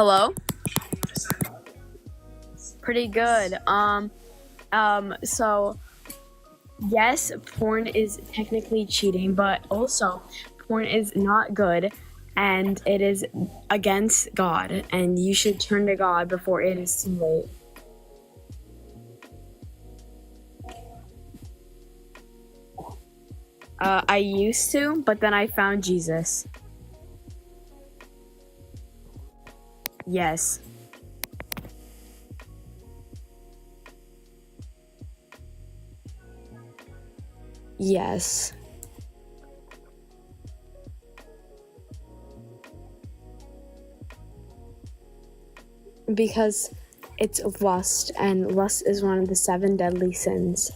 Hello? Pretty good. So yes, porn is technically cheating, but also porn is not good and it is against God, and you should turn to God before it is too late. I used to, but then I found Jesus. Yes. Yes. Because it's lust, and lust is one of the 7 deadly sins.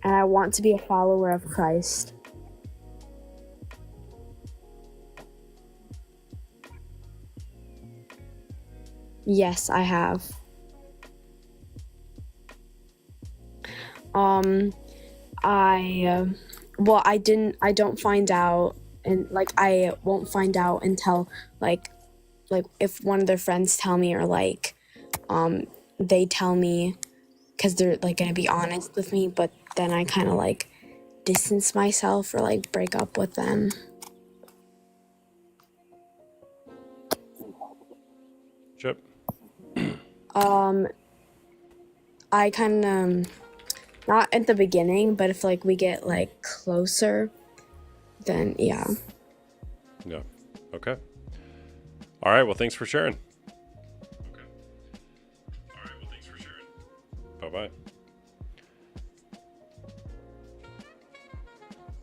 And I want to be a follower of Christ. Yes, I have. I don't find out, and I won't find out until like if one of their friends tell me, or they tell me, because they're gonna be honest with me, but then I kind of distance myself or break up with them. Chip. I kind of not at the beginning, but if we get closer, then yeah. Yeah. Okay. All right. Well, thanks for sharing. Bye-bye.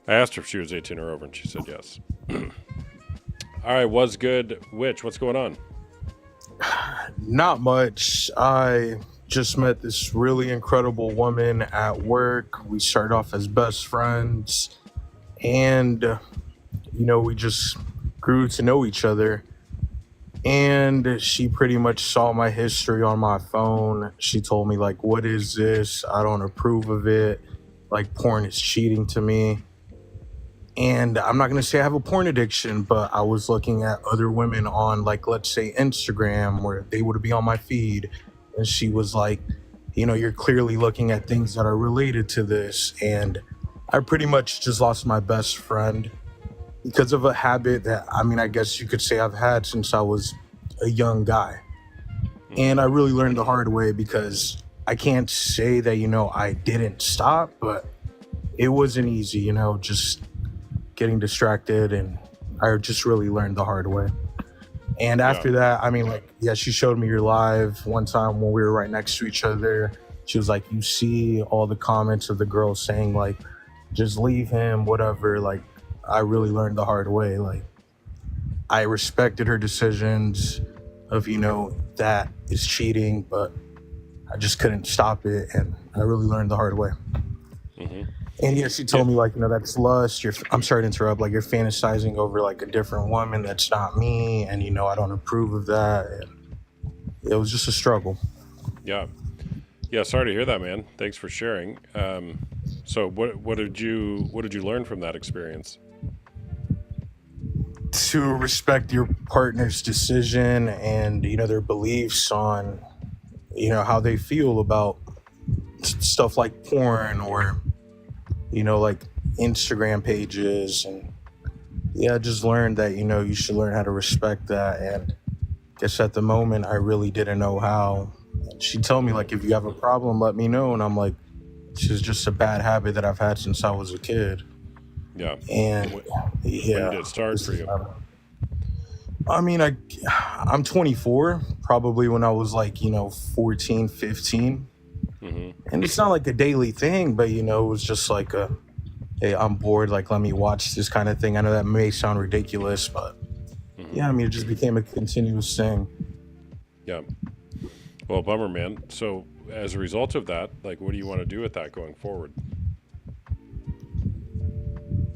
I asked her if she was 18 or over, and she said yes. All right. Was good. What's going on? Not much. I just met this really incredible woman at work. We started off as best friends, and we just grew to know each other. And she pretty much saw my history on my phone. She told me, what is this? I don't approve of it. Porn is cheating to me. And I'm not going to say I have a porn addiction, but I was looking at other women on, let's say Instagram, where they would be on my feed. And she was like, you're clearly looking at things that are related to this. And I pretty much just lost my best friend because of a habit that, I guess you could say I've had since I was a young guy. And I really learned the hard way, because I can't say that, I didn't stop, but it wasn't easy, just getting distracted, and I just really learned the hard way. And after that, she showed me your live one time when we were right next to each other. She was like, you see all the comments of the girls saying just leave him, whatever. I really learned the hard way. I respected her decisions of, that is cheating, but I just couldn't stop it. And I really learned the hard way. Mm-hmm. And yeah, she told me that's lust. I'm sorry to interrupt. You're fantasizing over a different woman that's not me, and I don't approve of that. And it was just a struggle. Yeah. Sorry to hear that, man. Thanks for sharing. So what did you learn from that experience? To respect your partner's decision and their beliefs on how they feel about stuff like porn or Instagram pages. And I just learned that you should learn how to respect that. And I guess at the moment I really didn't know how. She told me if you have a problem, let me know. And I'm like, this is just a bad habit that I've had since I was a kid. Yeah. And when did it start for you? I'm 24, probably when I was 14, 15. Mm-hmm. And it's not a daily thing, but it was just hey, I'm bored, let me watch this kind of thing. I know that may sound ridiculous, but it just became a continuous thing. Yeah. Well, bummer, man. So as a result of that, what do you want to do with that going forward?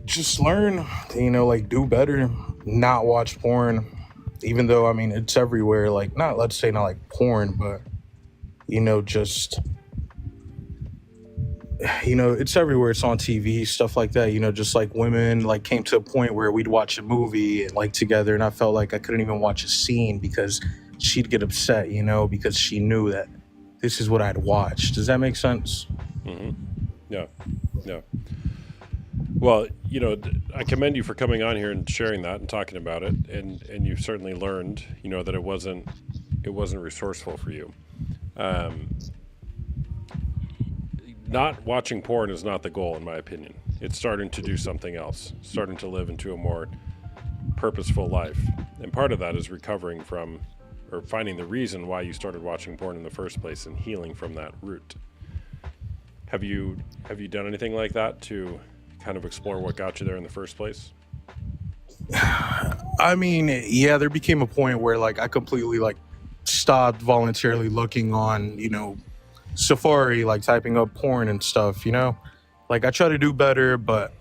Just learn to, do better, not watch porn, even though, it's everywhere. Let's say not porn, but, just it's everywhere. It's on TV, stuff like that. Just like women like came to a point where we'd watch a movie like together, and I felt like I couldn't even watch a scene because she'd get upset, because she knew that this is what I'd watched. Does that make sense? Yeah. Yeah. Well, I commend you for coming on here and sharing that and talking about it, and you've certainly learned, that it wasn't resourceful for you. Not watching porn is not the goal, in my opinion. It's starting to do something else, starting to live into a more purposeful life, and part of that is recovering from, or finding the reason why you started watching porn in the first place and healing from that root. Have you done anything like that to kind of explore what got you there in the first place? I mean, yeah, there became a point where like I completely like stopped voluntarily looking on, Safari, like typing up porn and stuff, Like I try to do better, but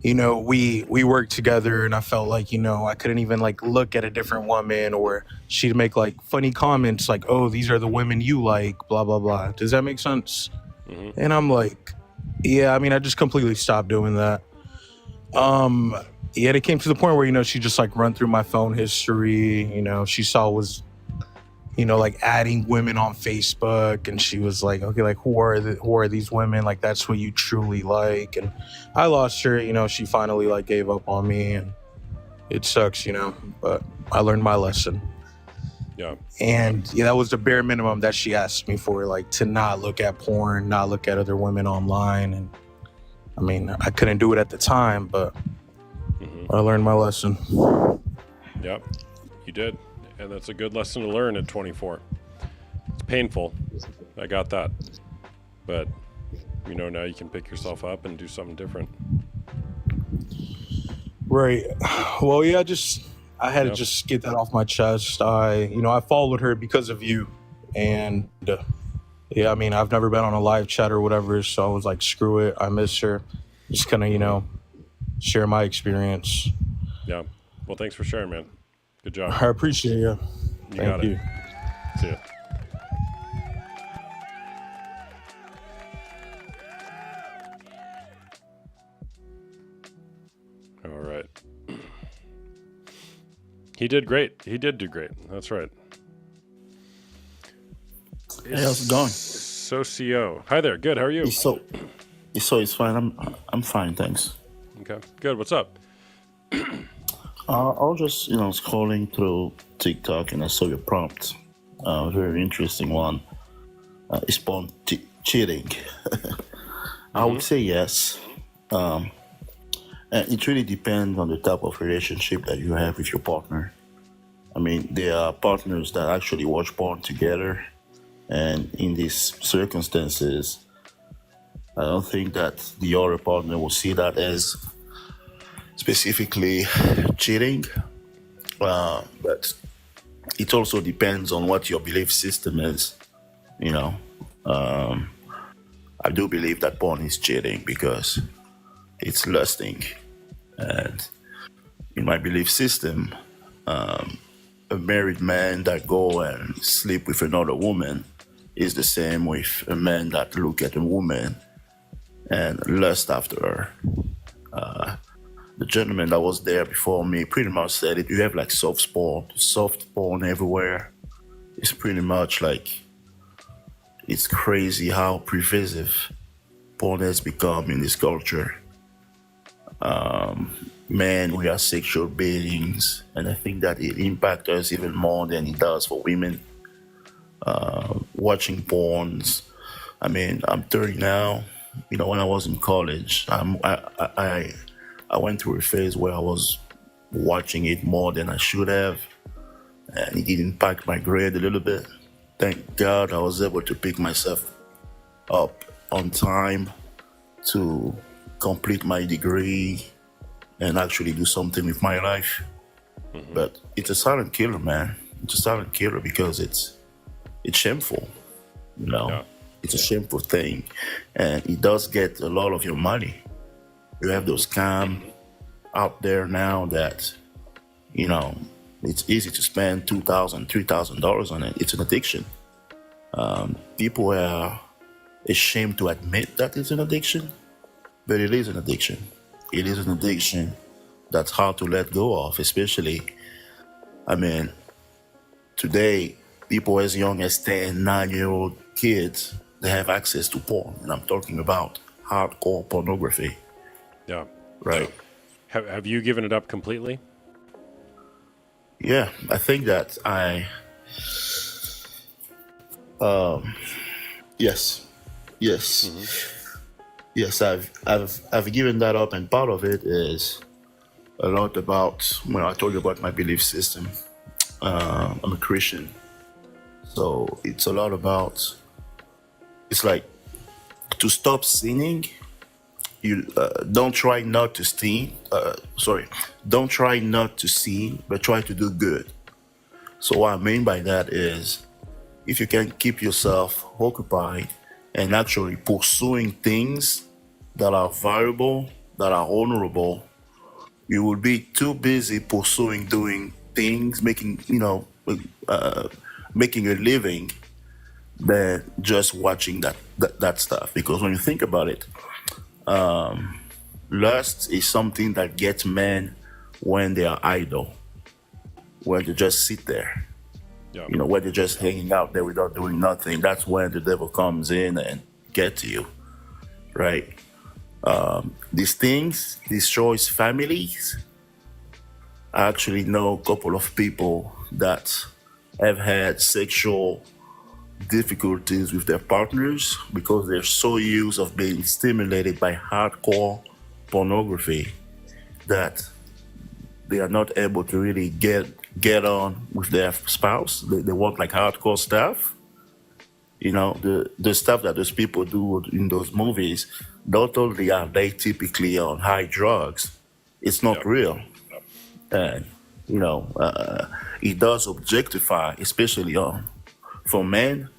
we worked together and I felt like, I couldn't even like look at a different woman, or she'd make like funny comments like, "Oh, these are the women you like, blah blah blah." Does that make sense? And I'm like, yeah, I mean, I just completely stopped doing that. Yeah, it came to the point where, she just like run through my phone history, she saw was, like adding women on Facebook, and she was like, okay, like who are these women? Like, that's what you truly like. And I lost her, she finally like gave up on me, and it sucks, but I learned my lesson. Yeah. And yeah, that was the bare minimum that she asked me for, like to not look at porn, not look at other women online. And I mean, I couldn't do it at the time, but I learned my lesson. Yep, you did. And that's a good lesson to learn at 24. It's painful. I got that. But, now you can pick yourself up and do something different. Right. Well, yeah, I had to just get that off my chest. I followed her because of you. And yeah, I mean, I've never been on a live chat or whatever. So I was like, screw it. I miss her. Just gonna, share my experience. Yeah. Well, thanks for sharing, man. Good job. I appreciate you. Thank you. See ya. All right. He did great. He did do great. That's right. Hey, how's it going? Socio. Hi there. Good. How are you? It's fine. I'm fine, thanks. Okay. Good. What's up? I was just scrolling through TikTok and I saw your prompt. Very interesting one. Is porn cheating? I would say yes. And it really depends on the type of relationship that you have with your partner. I mean, there are partners that actually watch porn together, and in these circumstances, I don't think that the other partner will see that as specifically cheating. But it also depends on what your belief system is. I do believe that porn is cheating because it's lusting, and in my belief system, a married man that go and sleep with another woman is the same with a man that look at a woman and lust after her. The gentleman that was there before me pretty much said it. You have like soft porn everywhere. It's pretty much like, it's crazy how pervasive porn has become in this culture. Men, we are sexual beings, and I think that it impacts us even more than it does for women. Watching porns. I mean, I'm 30 now. When I was in college, I went through a phase where I was watching it more than I should have, and it did impact my grade a little bit. Thank God I was able to pick myself up on time to complete my degree and actually do something with my life. But it's a silent killer, man. It's a silent killer because it's shameful, Yeah. It's a shameful thing, and it does get a lot of your money. You have those scams out there now that, it's easy to spend $2,000, $3,000 on it. It's an addiction. People are ashamed to admit that it's an addiction, but it is an addiction. It is an addiction that's hard to let go of, especially, I mean, today, people as young as 10, 9-year-old kids, they have access to porn. And I'm talking about hardcore pornography, Yeah. right? Have you given it up completely? Yeah, I think that yes, yes, yes, I've given that up. And part of it is a lot about, when I told you about my belief system. I'm a Christian. So it's a lot about, it's like to stop sinning, you don't try not to sin. Don't try not to sin, but try to do good. So what I mean by that is, if you can keep yourself occupied and actually pursuing things that are valuable, that are honorable, you will be too busy pursuing doing things, making a living, than just watching that stuff. Because when you think about it, lust is something that gets men when they are idle, when they just sit there, Yeah. when they're just hanging out there without doing nothing. That's when the devil comes in and gets you, right? These things destroys families. I actually know a couple of people that have had sexual difficulties with their partners because they're so used of being stimulated by hardcore pornography that they are not able to really get on with their spouse. They want like hardcore stuff. The stuff that those people do in those movies, not only are they typically on high drugs, it's not Yeah. real. And it does objectify, especially for men.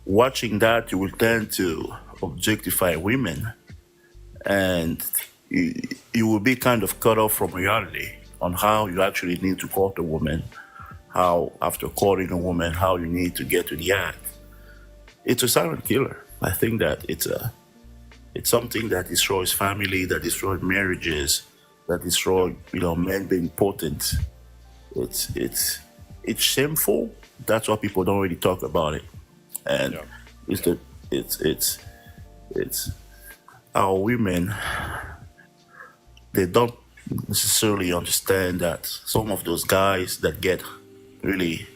Watching that, you will tend to objectify women, and you will be kind of cut off from reality on how you actually need to court a woman, how after courting a woman, how you need to get to the act. It's a silent killer. I think that it's something that destroys family, that destroys marriages, that destroys men being potent. It's shameful. That's why people don't really talk about it. And Yeah. it's our women, they don't necessarily understand that some of those guys that get really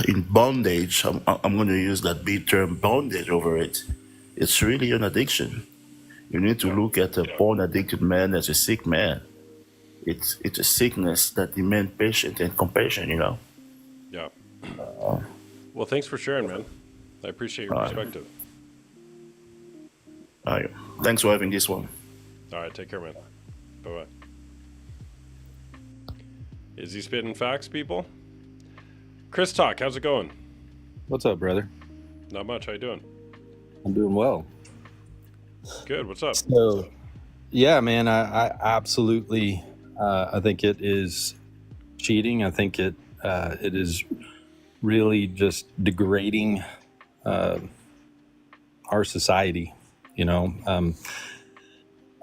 in bondage, I'm going to use that big term bondage over it, it's really an addiction. You need to look at a porn addicted man as a sick man. It's a sickness that demands patience and compassion, Yeah. Well, thanks for sharing, man. I appreciate your perspective. All right. Thanks for having this one. All right, take care, man. Bye-bye. Is he spitting facts, people? Chris Talk, how's it going? What's up, brother? Not much. How you doing? I'm doing well. Good. What's up? So, yeah, man, I absolutely, I think it is cheating. I think it is really just degrading our society.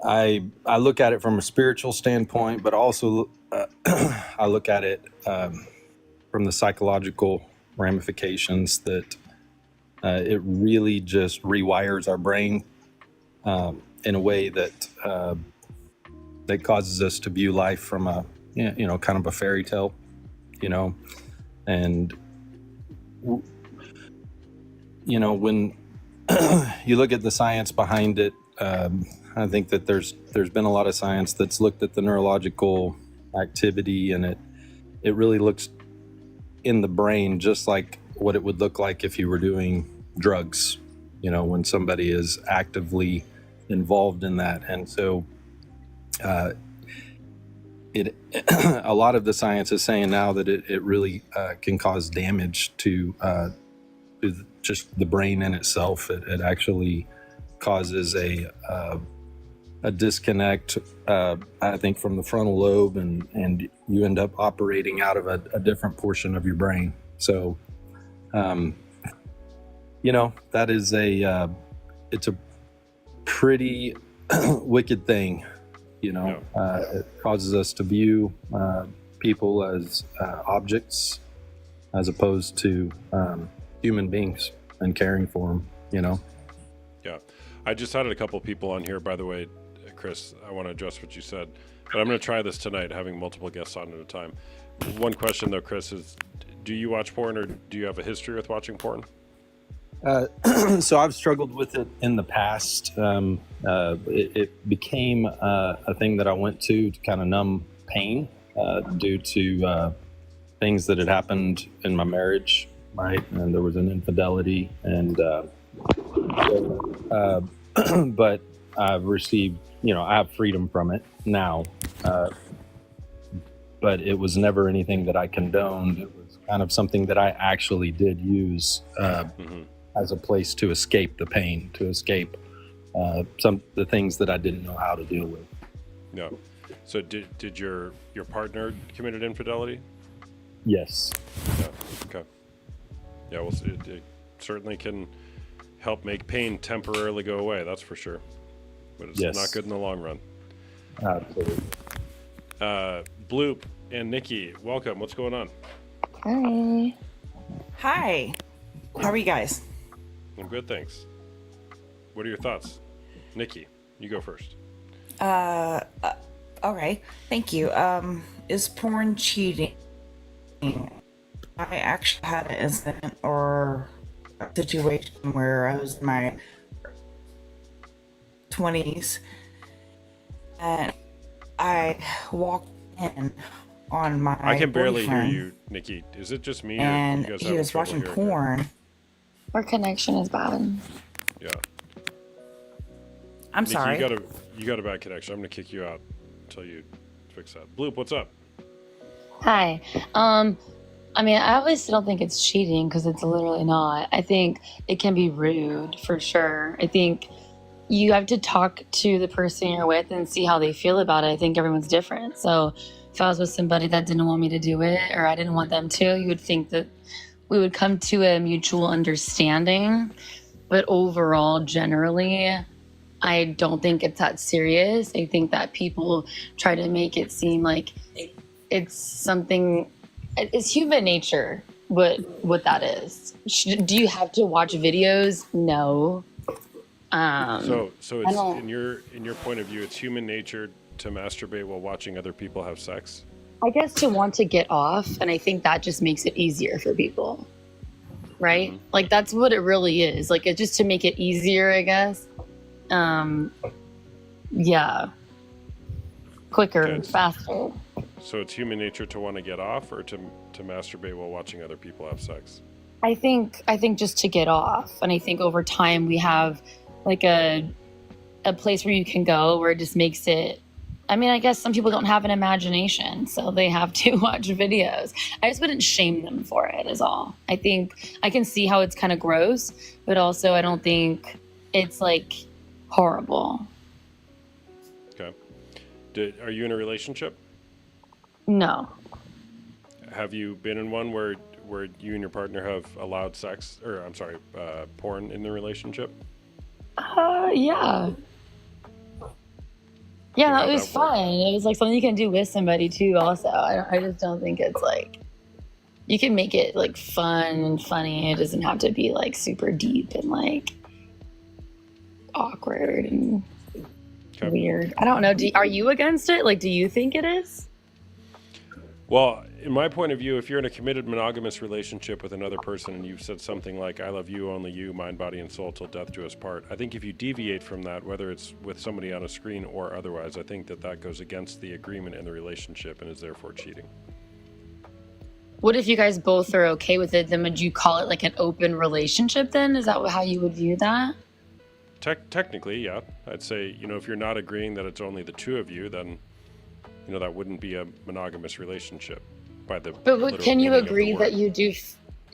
I look at it from a spiritual standpoint, but also I look at it from the psychological ramifications that it really just rewires our brain in a way that that causes us to view life from a kind of a fairy tale, and when you look at the science behind it, I think that there's been a lot of science that's looked at the neurological activity, and it really looks in the brain just like what it would look like if you were doing drugs, when somebody is actively involved in that. And so a lot of the science is saying now that it really can cause damage to just the brain in itself. It actually causes a disconnect, I think, from the frontal lobe, and you end up operating out of a different portion of your brain. So that is it's a pretty wicked thing. It causes us to view people as objects as opposed to human beings and caring for them. Yeah. I just added a couple people on here, by the way, Chris. I want to address what you said, but I'm going to try this tonight, having multiple guests on at a time. One question, though, Chris, is do you watch porn, or do you have a history with watching porn? So I've struggled with it in the past. It became a thing that I went to kind of numb pain due to things that had happened in my marriage, right? And there was an infidelity, and but I've received, I have freedom from it now. But it was never anything that I condoned. It was kind of something that I actually did use as a place to escape the pain, to escape the things that I didn't know how to deal with. No. So did your partner committed infidelity? Yes. Yeah. Okay. Yeah. Well, it certainly can help make pain temporarily go away. That's for sure. But it's not good in the long run. Absolutely. Bloop and Nikki, welcome. What's going on? Hi. Hi. How are you guys? I'm good, thanks. What are your thoughts? Nikki, you go first. Okay. Thank you. Is porn cheating? I actually had an incident or a situation where I was in my 20s and I walked in on my I can barely hear boyfriend, you, Nikki. Is it just me? and or you guys he having was trouble watching hearing me? porn. Our connection is bad. Yeah. I'm Nikki, sorry. you got a bad connection. I'm gonna kick you out until you fix that. Bloop, what's up? Hi. I obviously don't think it's cheating because it's literally not. I think it can be rude for sure. I think you have to talk to the person you're with and see how they feel about it. I think everyone's different. So if I was with somebody that didn't want me to do it or I didn't want them to, you would think that we would come to a mutual understanding. But overall, generally, I don't think it's that serious. I think that people try to make it seem like it's something, it's human nature, what that is. Do you have to watch videos? No. So it's in your point of view, it's human nature to masturbate while watching other people have sex? I guess to want to get off, and I think that just makes it easier for people, right? Mm-hmm. Like that's what it really is. Like it's just to make it easier, I guess. Yeah, quicker, Okay. faster. So it's human nature to want to get off, or to masturbate while watching other people have sex? I think just to get off, and I think over time we have like a place where you can go where it just makes it. I mean, I guess some people don't have an imagination, so they have to watch videos. I just wouldn't shame them for it, is all. I think I can see how it's kind of gross, but also I don't think it's like horrible. Okay. Are you in a relationship? No. Have you been in one where you and your partner have allowed sex, or I'm sorry, porn in the relationship? Yeah. Yeah, that was fun. It was like something you can do with somebody too. Also, I just don't think it's like you can make it like fun and funny. It doesn't have to be like super deep and like awkward and weird. I don't know. Are you against it? Like, do you think it is? Well, in my point of view, if you're in a committed monogamous relationship with another person and you've said something like, I love you, only you, mind, body, and soul till death do us part, I think if you deviate from that, whether it's with somebody on a screen or otherwise, I think that goes against the agreement in the relationship and is therefore cheating. What if you guys both are okay with it? Then would you call it like an open relationship then? Is that how you would view that? Technically, yeah. I'd say, if you're not agreeing that it's only the two of you, then, that wouldn't be a monogamous relationship by the. But can you agree that you do?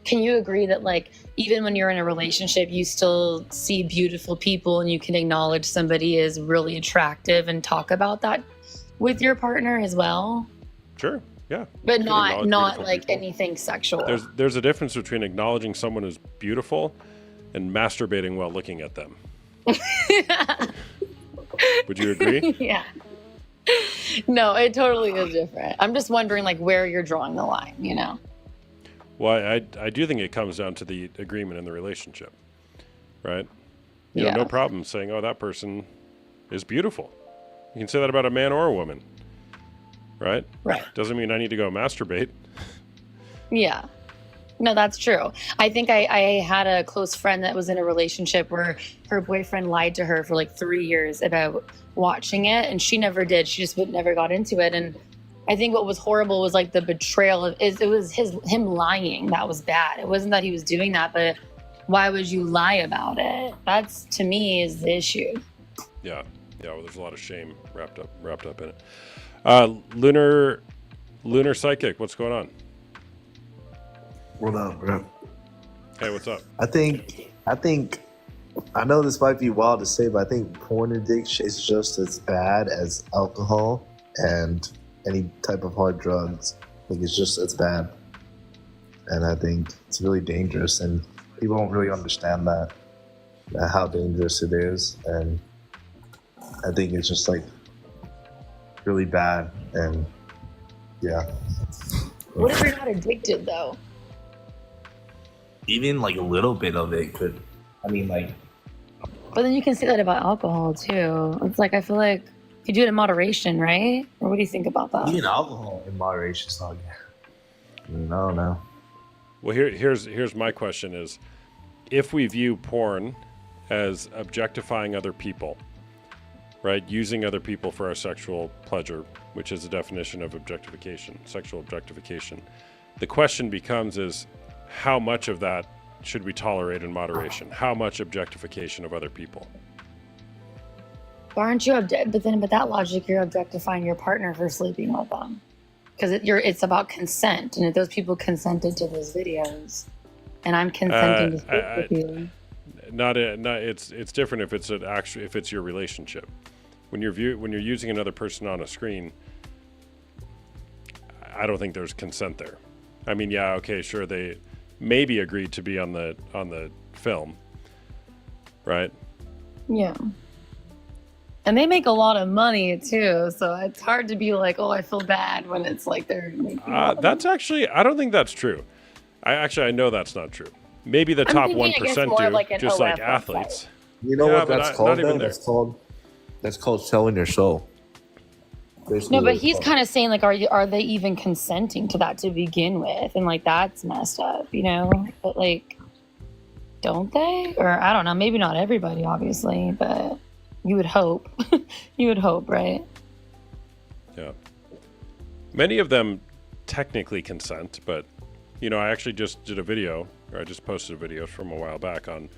Can you agree that like even when you're in a relationship, you still see beautiful people and you can acknowledge somebody is really attractive and talk about that with your partner as well? Sure. Yeah. But not like people. anything sexual. There's a difference between acknowledging someone as beautiful and masturbating while looking at them. Would you agree? Yeah. No, it totally is different. I'm just wondering, like, where you're drawing the line, you know? Well, I do think it comes down to the agreement in the relationship, right? You know, Yeah. no problem saying, oh, that person is beautiful. You can say that about a man or a woman, right? Right. Doesn't mean I need to go masturbate. Yeah. No, that's true. I think I had a close friend that was in a relationship where her boyfriend lied to her for like 3 years about watching it, and she never did. She just never got into it. And I think what was horrible was like the betrayal of it was him lying. That was bad. It wasn't that he was doing that, but why would you lie about it? That's, to me, is the issue. Yeah. Well, there's a lot of shame wrapped up in it. Lunar Psychic, what's going on? What up, bro? Hey, what's up? I think I know this might be wild to say, but I think porn addiction is just as bad as alcohol and any type of hard drugs. I think it's just as bad. And I think it's really dangerous, and people don't really understand that how dangerous it is. And I think it's just like really bad. And yeah. What if you're not addicted, though? Even like a little bit of it could, I mean, like, But then you can say that about alcohol, too. It's like, I feel like you do it in moderation, right? Or what do you think about that? even alcohol in moderation is not good. I don't know. Well, here's my question is, if we view porn as objectifying other people, right, using other people for our sexual pleasure, which is the definition of objectification, sexual objectification, the question becomes is, how much of that should we tolerate in moderation? How much objectification of other people? Aren't you but that logic, you're objectifying your partner for sleeping with them, because it's about consent, and if those people consented to those videos, and I'm consenting to sleep with you. It's different if if it's your relationship. When you're using another person on a screen, I don't think there's consent there. I mean, yeah, okay, sure, they maybe agreed to be on the film, right? Yeah. And they make a lot of money too, so it's hard to be like, oh, I feel bad when it's like they're making That's actually, I don't think that's true. I know that's not true. Maybe the top thinking, 1% more do, like an just like OF athletes. You know Yeah, what but that's not called? even Though? there. That's called selling your soul. Basically No, what but it's he's called. kind of saying like, are they even consenting to that to begin with? And like that's messed up, you know? But like, don't they? Or I don't know. Maybe not everybody, obviously, but you would hope. You would hope, right? Yeah. Many of them technically consent, but I actually just did a video, or I just posted a video from a while back on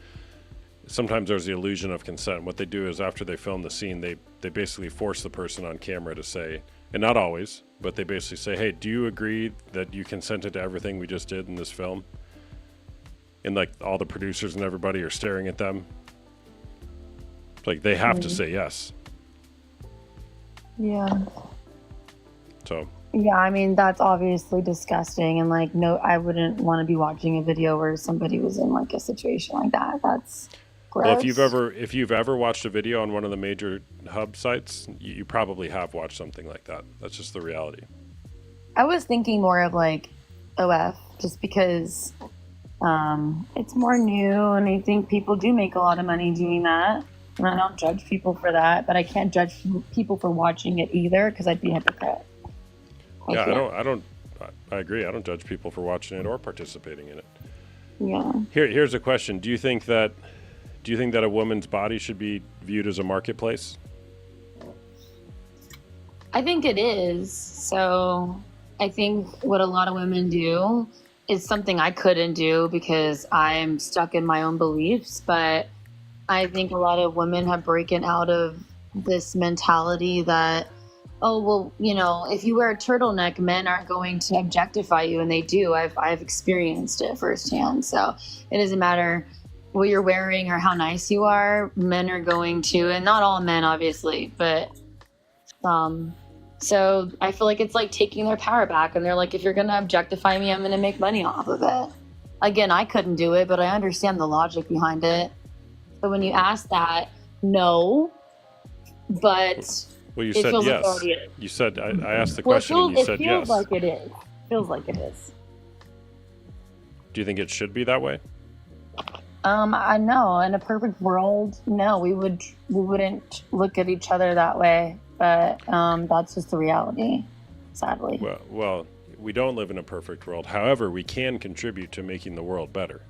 sometimes there's the illusion of consent. What they do is after they film the scene, they basically force the person on camera to say, and not always, but they basically say, hey, do you agree that you consented to everything we just did in this film? And like all the producers and everybody are staring at them. Like they have to say yes. Yeah. So Yeah, I mean, that's obviously disgusting. And like, no, I wouldn't want to be watching a video where somebody was in like a situation like that. That's gross. well, if you've ever watched a video on one of the major hub sites, you probably have watched something like that. That's just the reality. I was thinking more of like OF, just because it's more new, and I think people do make a lot of money doing that. And I don't judge people for that, but I can't judge people for watching it either, because I'd be a hypocrite. Yeah, can't. I agree. I don't judge people for watching it or participating in it. Yeah. Here's a question. Do you think that a woman's body should be viewed as a marketplace? I think it is. So I think what a lot of women do is something I couldn't do because I'm stuck in my own beliefs. But I think a lot of women have broken out of this mentality that, oh, well, if you wear a turtleneck, men aren't going to objectify you. And they do. I've experienced it firsthand. So it doesn't matter what you're wearing or how nice you are. Men are going to, and not all men, obviously, but so I feel like it's like taking their power back. And they're like, if you're going to objectify me, I'm going to make money off of it. Again, I couldn't do it, but I understand the logic behind it. So when you ask that, no, but Well, you it said feels like it yes. already is. You said I asked the Well, question and you said feels yes. like it is. Feels like it is. Do you think it should be that way? I know. In a perfect world, no, we wouldn't look at each other that way. But that's just the reality, sadly. Well, we don't live in a perfect world. However, we can contribute to making the world better.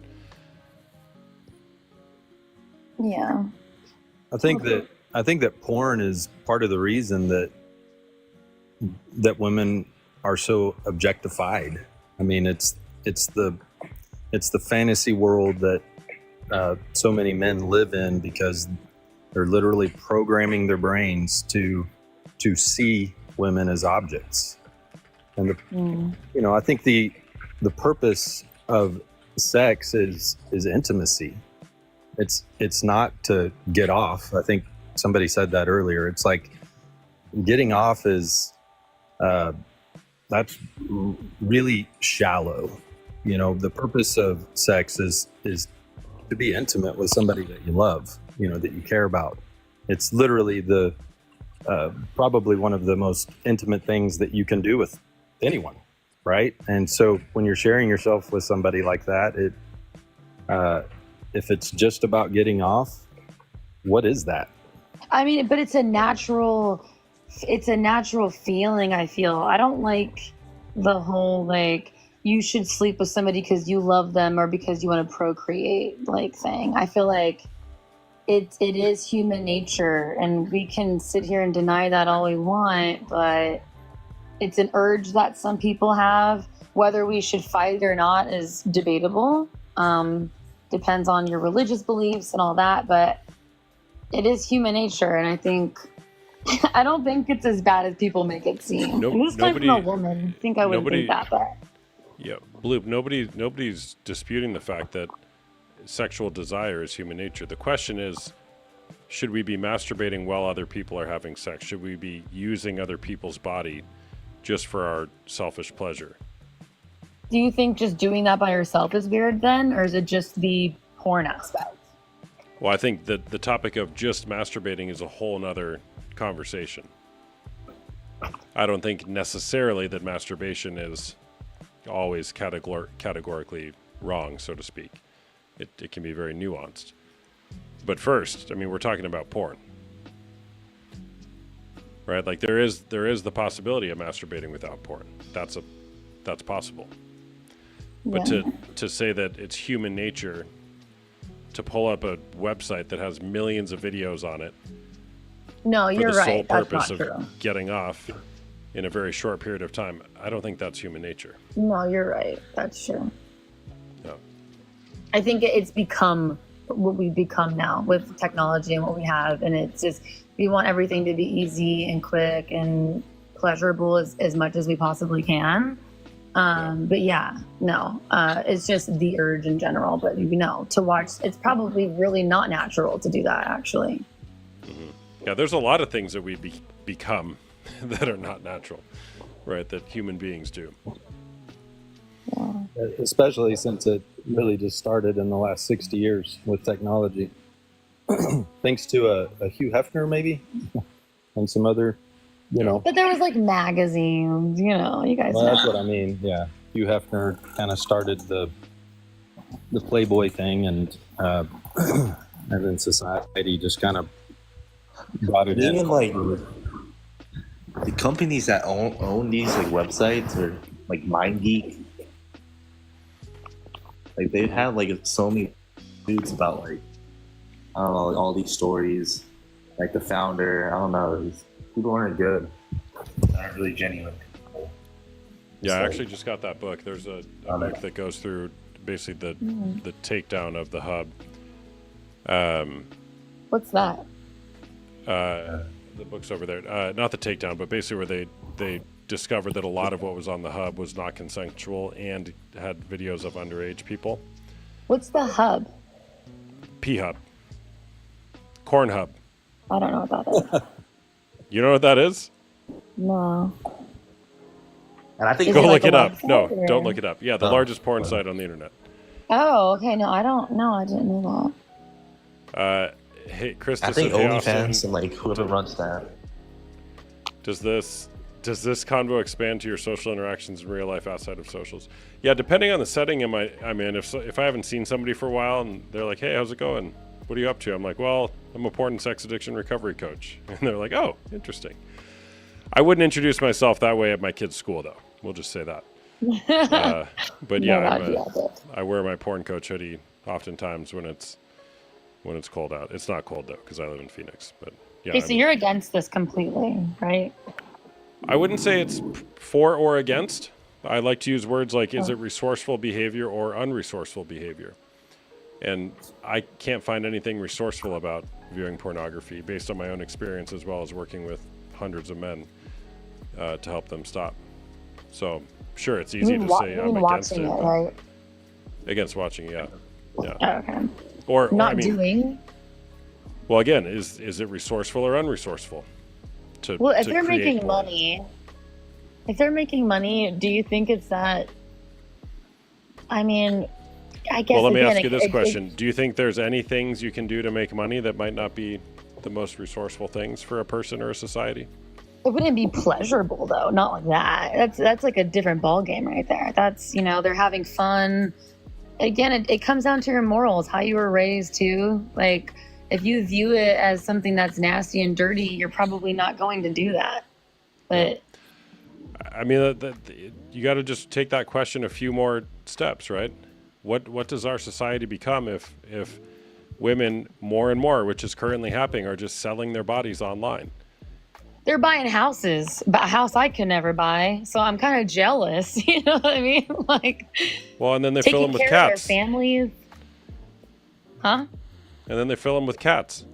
Yeah. I think that porn is part of the reason that women are so objectified. I mean, it's the fantasy world that so many men live in, because they're literally programming their brains to see women as objects. And I think the purpose of sex is intimacy. It's not to get off. I think somebody said that earlier. It's like getting off is that's really shallow. The purpose of sex is to be intimate with somebody that you love, that you care about. It's literally the probably one of the most intimate things that you can do with anyone, right? And so when you're sharing yourself with somebody like that, if it's just about getting off, what is that? I mean, but it's a natural feeling, I feel. I don't like the whole, like, you should sleep with somebody because you love them or because you want to procreate, like, thing. I feel like it is human nature, and we can sit here and deny that all we want, but it's an urge that some people have. Whether we should fight it or not is debatable. Depends on your religious beliefs and all that, but it is human nature, and I don't think it's as bad as people make it seem. No, and this time from a woman, I think I wouldn't think that, but yeah, Bloop, nobody's disputing the fact that sexual desire is human nature. The question is, should we be masturbating while other people are having sex? Should we be using other people's body just for our selfish pleasure? do you think just doing that by yourself is weird then, or is it just the porn aspect? Well, I think that the topic of just masturbating is a whole nother conversation. I don't think necessarily that masturbation is always categorically wrong, so to speak. It can be very nuanced. But first, I mean, we're talking about porn, right? Like there is the possibility of masturbating without porn. That's possible. But to say that it's human nature to pull up a website that has millions of videos on it No, for you're the sole right. That's purpose not of true. getting off in a very short period of time, I don't think that's human nature. No, you're right. That's true. No. I think it's become what we've become now with technology and what we have, and it's just we want everything to be easy and quick and pleasurable as much as we possibly can. But yeah, no, it's just the urge in general. But to watch, it's probably really not natural to do that, actually. Mm-hmm. Yeah, there's a lot of things that we become that are not natural, right? That human beings do. Yeah. Especially since it really just started in the last 60 years with technology. Thanks to a Hugh Hefner, maybe, and some other, But there was like magazines, you guys Well, know. that's what I mean. Yeah, Hugh Hefner kind of started the Playboy thing, and then society just kind of brought it in. Even like the companies that own these like websites or like MindGeek, like they have like so many dudes about like I don't know, like, all these stories. Like the founder, I don't know, these people aren't good. They're not really genuine. Yeah, I So- actually just got that book. There's a book that goes through basically the takedown of the hub. What's that? The book's over there. Not the takedown, but basically where they discovered that a lot of what was on the hub was not consensual and had videos of underage people. What's the hub? P-Hub. Corn Hub. I don't know what that is. You know what that is? No. And I think Is Go it look like it a up. No, website, or- don't look it up. Yeah, the Oh. largest porn site on the internet. Oh, okay. No, I don't know. I didn't know Hey, Chris, I think hey, OnlyFans Austin, and like whoever runs that. does this convo expand to your social interactions in real life outside of socials? Yeah, depending on the setting. I'm in. If I haven't seen somebody for a while and they're like, "Hey, how's it going? What are you up to?" I'm like, "Well, I'm a porn and sex addiction recovery coach," and they're like, "Oh, interesting." I wouldn't introduce myself that way at my kid's school, though. We'll just say that. that. But No, yeah, that'd be epic. I wear my porn coach hoodie oftentimes when it's cold out. It's not cold though because I live in Phoenix. But yeah, Okay, so you're against this completely, right? I wouldn't say it's for or against. I like to use words like, is it resourceful behavior or unresourceful behavior? And I can't find anything resourceful about viewing pornography based on my own experience as well as working with hundreds of men to help them stop. So sure, it's easy to say I'm against it. Right? Against watching, yeah. Oh, okay. Or Not I mean, doing. well, again, is it resourceful or unresourceful? Well, if to they're create making porn? money, do you think it's that? I mean, I guess. Well, let me again, ask you this question: do you think there's any things you can do to make money that might not be the most resourceful things for a person or a society? It wouldn't be pleasurable though, not like that. That's like a different ball game right there. That's they're having fun. Again, it comes down to your morals, how you were raised too. Like if you view it as something that's nasty and dirty, you're probably not going to do that. But I mean, you got to just take that question a few more steps, right? What does our society become if women more and more, which is currently happening, are just selling their bodies online? they're buying houses, but a house I could never buy. So I'm kind of jealous. You know what I mean? Like, well, and then they fill them with taking care of cats. their families. Huh? And then they fill them with cats.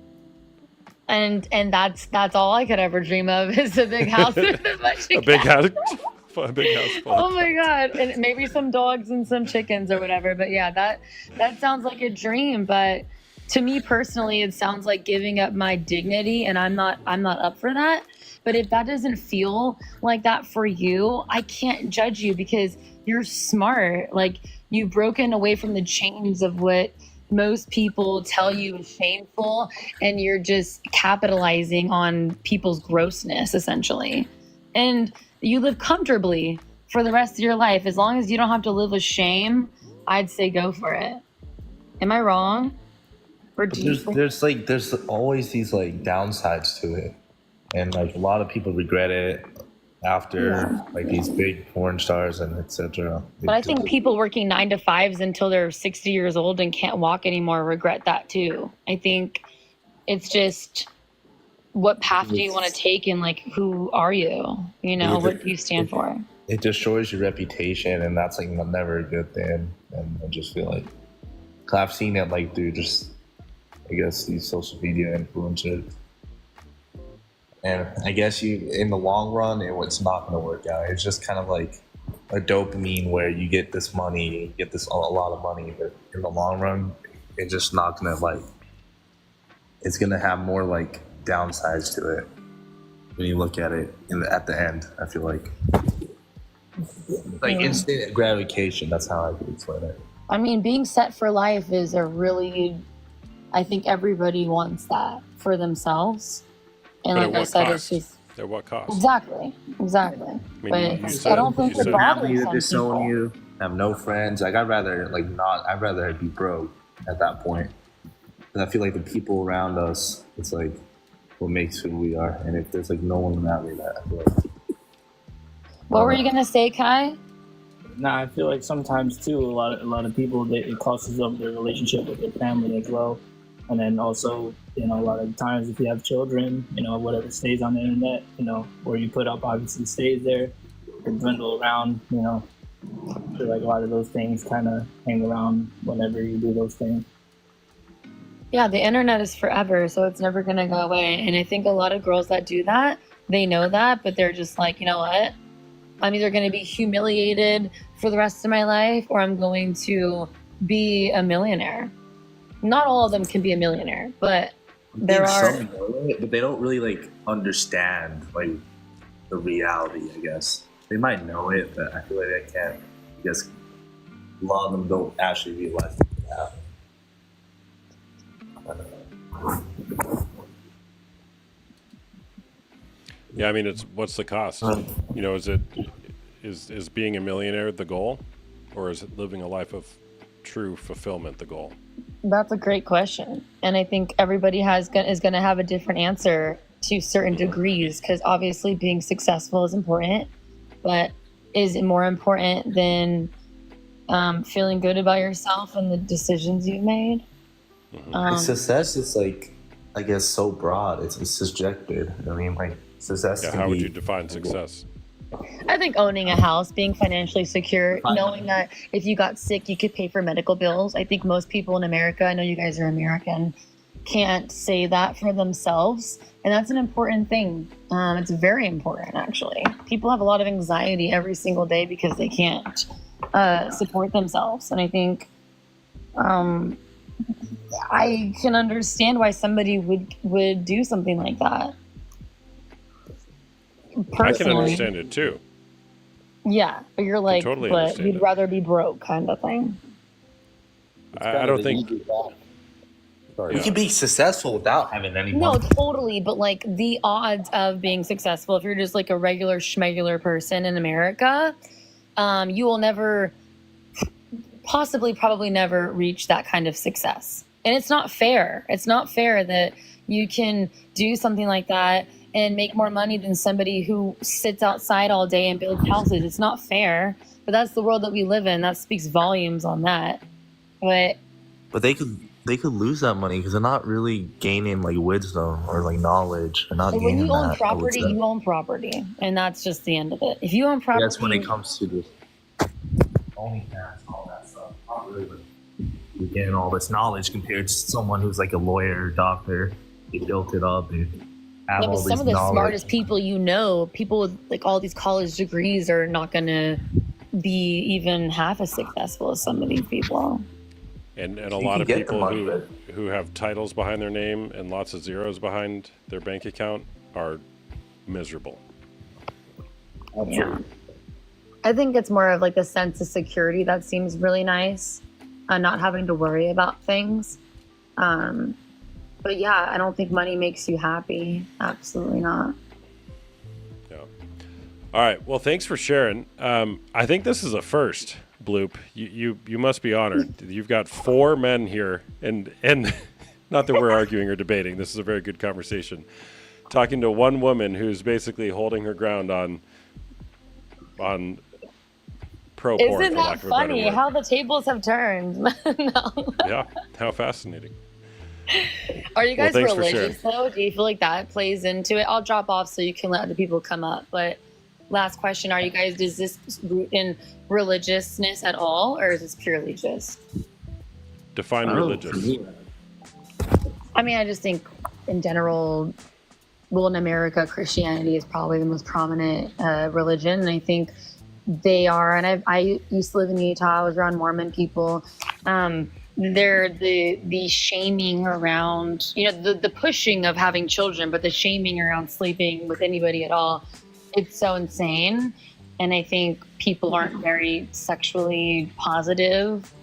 And that's all I could ever dream of is a big house with a bunch of A big cats. house. A big house full Oh of my god! And maybe some dogs and some chickens or whatever. But yeah, that sounds like a dream. But to me personally, it sounds like giving up my dignity, and I'm not up for that. But if that doesn't feel like that for you, I can't judge you because you're smart. Like you've broken away from the chains of what most people tell you is shameful, and you're just capitalizing on people's grossness essentially. And you live comfortably for the rest of your life. As long as you don't have to live with shame, I'd say go for it. Am I wrong? Or do you think- There's always these like downsides to it, and like a lot of people regret it after like these big porn stars and etc. But I think people working 9 to 5s until they're 60 years old and can't walk anymore regret that too. I think it's just what path do you want to take and like who are you? You know, what do you stand for? It destroys your reputation, and that's like never a good thing. And I just feel like I've seen it like through just I guess these social media influencers. And I guess in the long run, it's not going to work out. It's just kind of like a dopamine where you get this money, you get a lot of money, but in the long run, it's just not going to it's going to have more like downsides to it when you look at it at the end. I feel like instant gratification. That's how I could explain it. I mean, being set for life is I think everybody wants that for themselves. And But like I said, cost? it's just At what cost? exactly. I mean, But I don't think you it said- bothers Family some to disown people. you, have no friends. Like I'd rather be broke at that point. And I feel like the people around us, it's like what makes who we are. And if there's like no one around me, that I feel like What were you gonna say, Kai? Nah, I feel like sometimes too, a lot of people it costs up their relationship with their family as well, and then also a lot of times if you have children, whatever stays on the internet, where you put up obviously stays there, can dwindle around, I feel like a lot of those things kind of hang around whenever you do those things. Yeah, the internet is forever, so it's never gonna go away. And I think a lot of girls that do that, they know that, but they're just like, you know what? I'm either going to be humiliated for the rest of my life or I'm going to be a millionaire. Not all of them can be a millionaire, but there are. some know it, but they don't really like understand like the reality. I guess they might know it, but I feel like they can't. I guess a lot of them don't actually realize that. Yeah, I mean, it's what's the cost? You know, is being a millionaire the goal, or is it living a life of true fulfillment the goal? That's a great question, and I think everybody is going to have a different answer to certain degrees, because obviously being successful is important, but is it more important than feeling good about yourself and the decisions you've made? Success is like, I guess, so broad. It's subjective. I mean, like success. Yeah, can how would be- you define success? I think owning a house, being financially secure, knowing that if you got sick, you could pay for medical bills. I think most people in America, I know you guys are American, can't say that for themselves. And that's an important thing. It's very important, actually. People have a lot of anxiety every single day because they can't support themselves. And I think I can understand why somebody would do something like that. Personally, I can understand it too. yeah, but you're like, totally but understand you'd it. rather be broke, kind of thing. I don't think. Sorry. You can be successful without having any No, money. totally. But like the odds of being successful, if you're just like a regular schmegular person in America, you will never, probably never reach that kind of success. And it's not fair. It's not fair that you can do something like that and make more money than somebody who sits outside all day and builds houses. It's not fair. But that's the world that we live in. That speaks volumes on that. But But they could lose that money because they're not really gaining like wisdom or like knowledge. They're not when gaining you own that. property, you own property. And that's just the end of it. If you own property, That's when it comes to this OnlyFans, all that stuff. Not really like you're getting all this knowledge compared to someone who's like a lawyer, doctor. They built it up. They have yeah, but all some this of the knowledge. smartest people you know, people with like all these college degrees are not going to be even half as successful as some of these people. And a You lot can of get the people money, but- who have titles behind their name and lots of zeros behind their bank account are miserable. Yeah. I think it's more of like the sense of security that seems really nice, not having to worry about things. But yeah, I don't think money makes you happy. Absolutely not. Yeah. All right. Well, thanks for sharing. I think this is a first, Bloop. You must be honored. You've got 4 men here, and not that we're arguing or debating. This is a very good conversation. Talking to one woman who's basically holding her ground on pro porn. Isn't for lack that of a better funny word. how the tables have turned? No. Yeah. How fascinating. Are you guys Well, thanks for religious though? Do you feel like that plays into it? I'll drop off so you can let other people come up. But last question, does this root in religiousness at all, or is this purely just? Define religious. I mean, I just think in general, well, in America, Christianity is probably the most prominent religion. And I think they are, and I used to live in Utah. I was around Mormon people. They're the shaming around, the pushing of having children, but the shaming around sleeping with anybody at all. It's so insane. And I think people aren't very sexually positive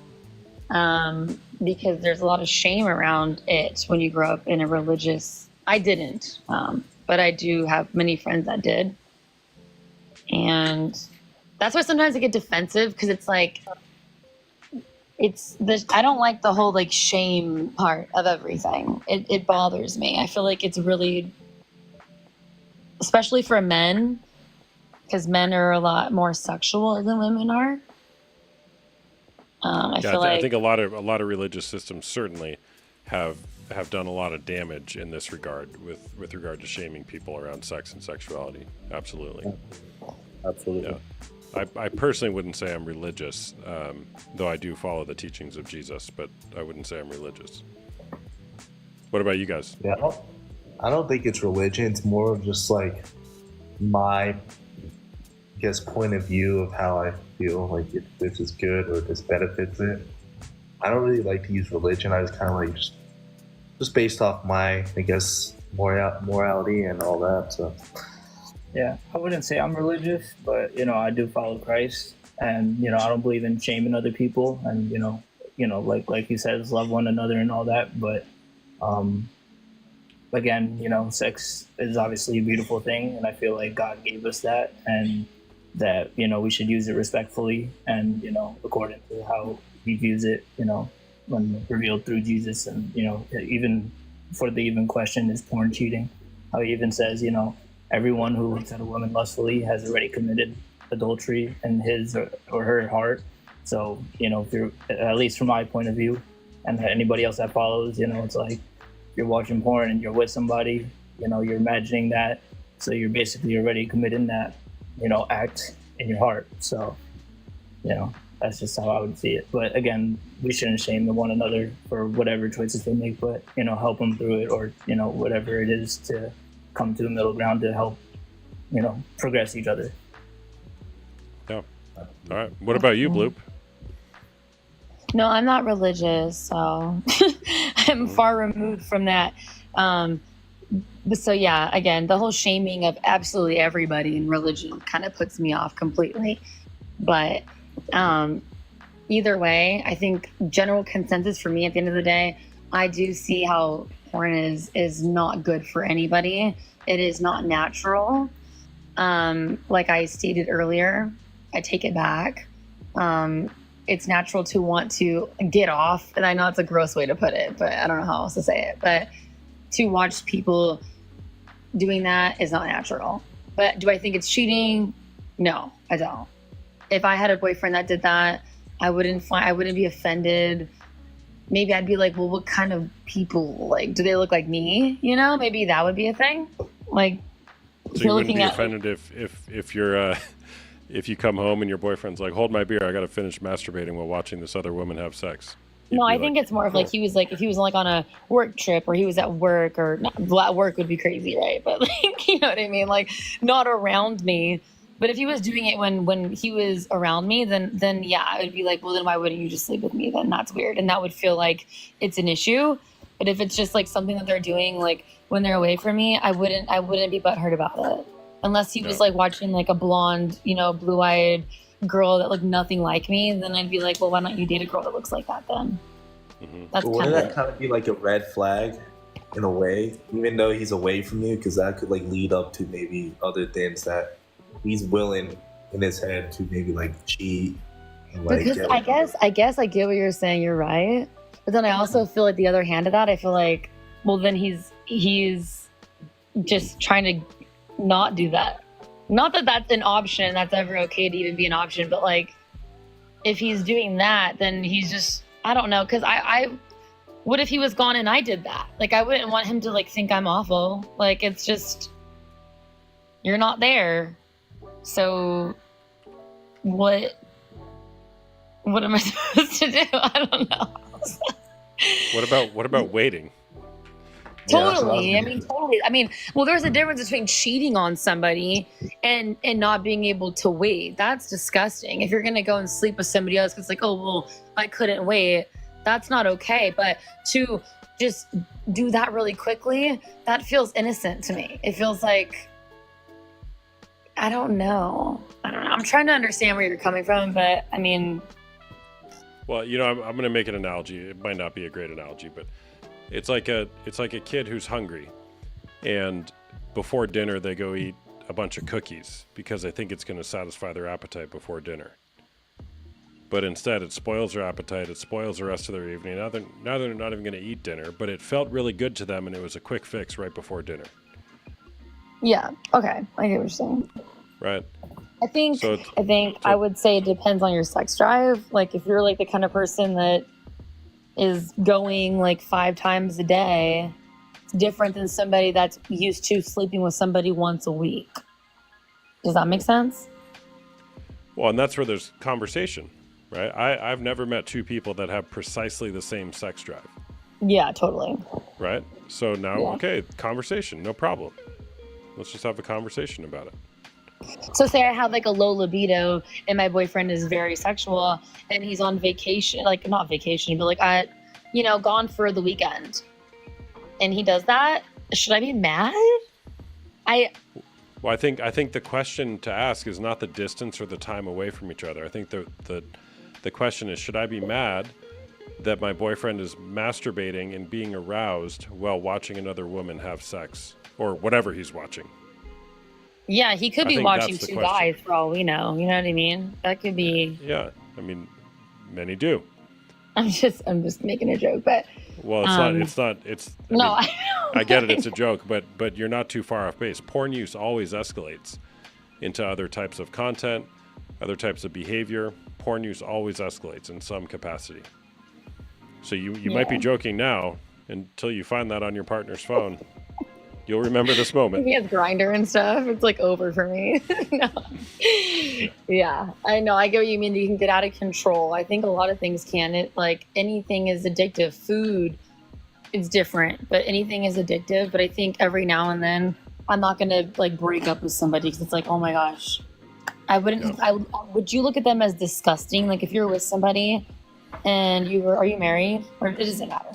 because there's a lot of shame around it when you grow up in a religious. I didn't, but I do have many friends that did. And that's why sometimes I get defensive because it's like, I don't like the whole like shame part of everything. It bothers me. I feel like it's really, especially for men, because men are a lot more sexual than women are. I think a lot of religious systems certainly have done a lot of damage in this regard with regard to shaming people around sex and sexuality. Absolutely. Absolutely. Yeah. I personally wouldn't say I'm religious, though I do follow the teachings of Jesus, but I wouldn't say I'm religious. What about you guys? Yeah, I don't think it's religion. It's more of just like my, I guess, point of view of how I feel. Like if this is good or this benefits it. I don't really like to use religion. I just kind of like just based off my, I guess, morality and all that. So. Yeah, I wouldn't say I'm religious, but I do follow Christ. And I don't believe in shaming other people, and like you said, love one another and all that. But again, sex is obviously a beautiful thing, and I feel like God gave us that, and that we should use it respectfully, and according to how He views it, when revealed through Jesus. And even before they even question is porn cheating, how He even says, everyone who looks at a woman lustfully has already committed adultery in his or her heart. So through, at least from my point of view, and anybody else that follows, it's like you're watching porn and you're with somebody, you're imagining that, so you're basically already committing that act in your heart. So that's just how I would see it. But again, we shouldn't shame one another for whatever choices they make, but help them through it, or whatever it is, to come to a middle ground to help progress each other. Yeah. All right. What about you, Bloop? No, I'm not religious, so I'm far removed from that. But so yeah, again, the whole shaming of absolutely everybody in religion kind of puts me off completely. But either way, I think general consensus for me at the end of the day, I do see how porn is not good for anybody. It is not natural. Like I stated earlier, I take it back. It's natural to want to get off, and I know it's a gross way to put it, but I don't know how else to say it. But to watch people doing that is not natural. But do I think it's cheating? No, I don't. If I had a boyfriend that did that, I wouldn't be offended. Maybe I'd be like, well, what kind of people, like, do they look like me? Maybe that would be a thing. Like, so you wouldn't be offended if you're if you come home and your boyfriend's like, hold my beer, I got to finish masturbating while watching this other woman have sex. No, I think it's more of like, he was like, if he was like on a work trip, or he was at work, or not, well, at work would be crazy, right? But like, you know what I mean? Like, not around me. But if he was doing it when he was around me, then yeah, I would be like, well, then why wouldn't you just sleep with me? Then that's weird. And that would feel like it's an issue. But if it's just like something that they're doing, like when they're away from me, I wouldn't be butthurt about it. Unless he was like watching like a blonde, blue-eyed girl that looked nothing like me, then I'd be like, well, why don't you date a girl that looks like that then? Mm-hmm. That's wouldn't that kind of be like a red flag in a way, even though he's away from you? Because that could like lead up to maybe other things that he's willing in his head to maybe like cheat. And, like, because I guess I get what you're saying. You're right. But then I also feel like the other hand of that, I feel like, well, then he's just trying to not do that. Not that that's an option, that's ever okay to even be an option, but like, if he's doing that, then he's just, I don't know, because I what if he was gone and I did that? Like, I wouldn't want him to like think I'm awful. Like, it's just, you're not there, so what am I supposed to do? I don't know. What about waiting? Totally. Totally. Well, there's a difference between cheating on somebody and not being able to wait. That's disgusting. If you're going to go and sleep with somebody else, it's like, oh, well, I couldn't wait. That's not okay. But to just do that really quickly, that feels innocent to me. It feels like, I don't know. I'm trying to understand where you're coming from, but well, I'm going to make an analogy. It might not be a great analogy, but it's like a kid who's hungry, and before dinner they go eat a bunch of cookies because they think it's going to satisfy their appetite before dinner. But instead, it spoils their appetite. It spoils the rest of their evening. Now they're not even going to eat dinner, but it felt really good to them, and it was a quick fix right before dinner. Yeah. Okay. I get what you're saying. Right. I think I would say it depends on your sex drive. Like, if you're like the kind of person that is going like 5 times a day, it's different than somebody that's used to sleeping with somebody once a week. Does that make sense? Well, and that's where there's conversation, right? I've never met 2 people that have precisely the same sex drive. Yeah, totally. Right? So now, okay, conversation, no problem. Let's just have a conversation about it. So say I have like a low libido and my boyfriend is very sexual and he's on vacation, like not vacation, but like gone for the weekend, and he does that. Should I be mad? Well, I think the question to ask is not the distance or the time away from each other. I think the question is, should I be mad that my boyfriend is masturbating and being aroused while watching another woman have sex or whatever he's watching? Yeah, he could I be think watching that's the two question. guys for all we know. You know what I mean? That could be. Yeah, I mean, many do. I'm just making a joke, but Well, it's not. It's I no, mean, I know. I get it. It's a joke, but you're not too far off base. Porn use always escalates into other types of content, other types of behavior. Porn use always escalates in some capacity. So you might be joking now until you find that on your partner's phone. You'll remember this moment. He has Grinder and stuff. It's like over for me. No. Yeah, I know. I get what you mean. You can get out of control. I think a lot of things can. It like anything is addictive. Food is different, but anything is addictive. But I think every now and then, I'm not gonna like break up with somebody because it's like, oh my gosh, I wouldn't. No. Would you look at them as disgusting? Like if you're with somebody and are you married? Or it doesn't matter.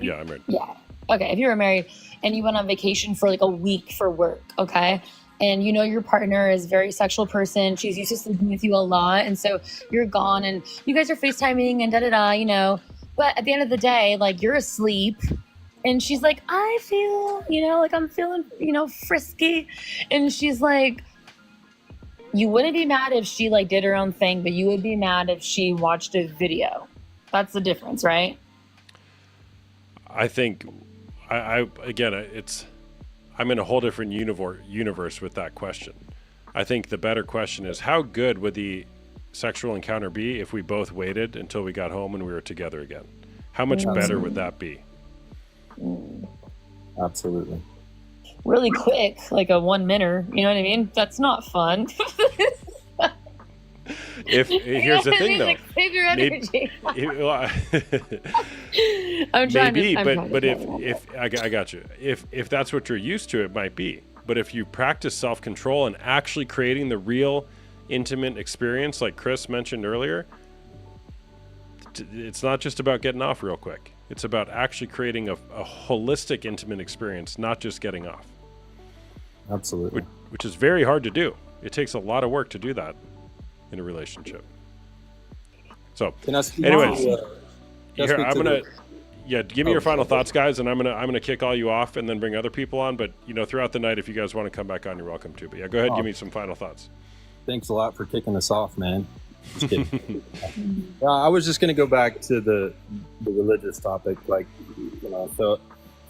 Yeah, I'm married. Yeah. Okay. If you were married and you went on vacation for like a week for work, okay? And you know your partner is a very sexual person. She's used to sleeping with you a lot. And so you're gone and you guys are FaceTiming and da-da-da, you know. But at the end of the day, like you're asleep and she's like, I feel, you know, like I'm feeling, you know, frisky. And she's like, you wouldn't be mad if she like did her own thing, but you would be mad if she watched a video. That's the difference, right? I think, I'm in a whole different universe with that question. I think the better question is, how good would the sexual encounter be if we both waited until we got home and we were together again? How much better would that be? Absolutely. Really quick, like a 1 minute. You know what I mean? That's not fun. Here's the thing, though. Like, save your energy. Maybe, but if I got you, if that's what you're used to, it might be. But if you practice self-control and actually creating the real intimate experience, like Chris mentioned earlier, it's not just about getting off real quick. It's about actually creating a holistic, intimate experience, not just getting off. Absolutely. Which is very hard to do. It takes a lot of work to do that in a relationship. So, anyways, here, I'm gonna give me your final thoughts, guys, and I'm gonna kick all you off and then bring other people on. But you know, throughout the night, if you guys want to come back on, you're welcome to. But yeah, go ahead, give me some final thoughts. Thanks a lot for kicking us off, man. Just kidding. I was just gonna go back to the religious topic, like, you know. So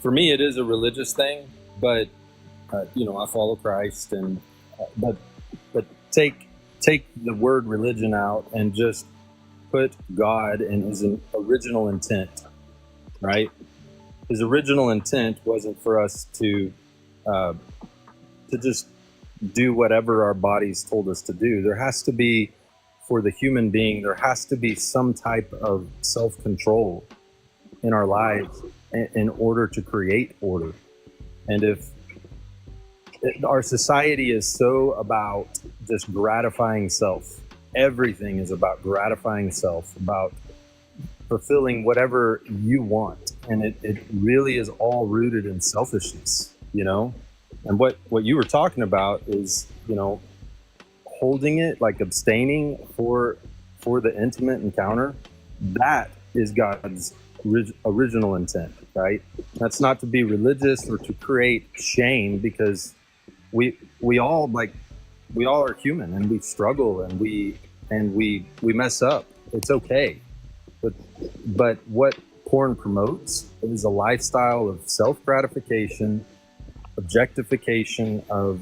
for me, it is a religious thing, but you know, I follow Christ, and but take the word religion out and just put God and his original intent, right? His original intent wasn't for us to just do whatever our bodies told us to do. There has to be, for the human being, there has to be some type of self-control in our lives in order to create order. And if our society is so about just gratifying self, everything is about gratifying self, about fulfilling whatever you want. And it really is all rooted in selfishness, you know? And what you were talking about is, you know, holding it, like abstaining for the intimate encounter. That is God's original intent, right? That's not to be religious or to create shame, because we all are human, and we struggle, and we mess up. It's okay. But what porn promotes is a lifestyle of self-gratification, objectification of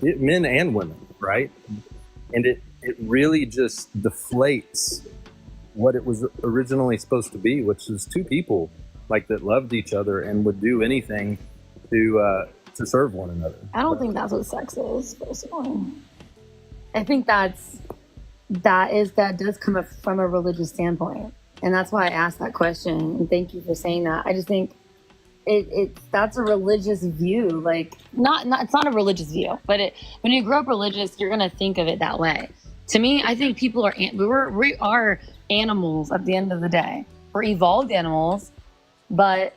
men and women, right? And it really just deflates what it was originally supposed to be, which is two people like that loved each other and would do anything to serve one another. I don't think that's what sex is, personally. I think that does come from a religious standpoint, and that's why I asked that question. And thank you for saying that. I just think that's a religious view. Like, it's not a religious view, but when you grow up religious, you're gonna think of it that way. To me, I think people we are animals at the end of the day. We're evolved animals, but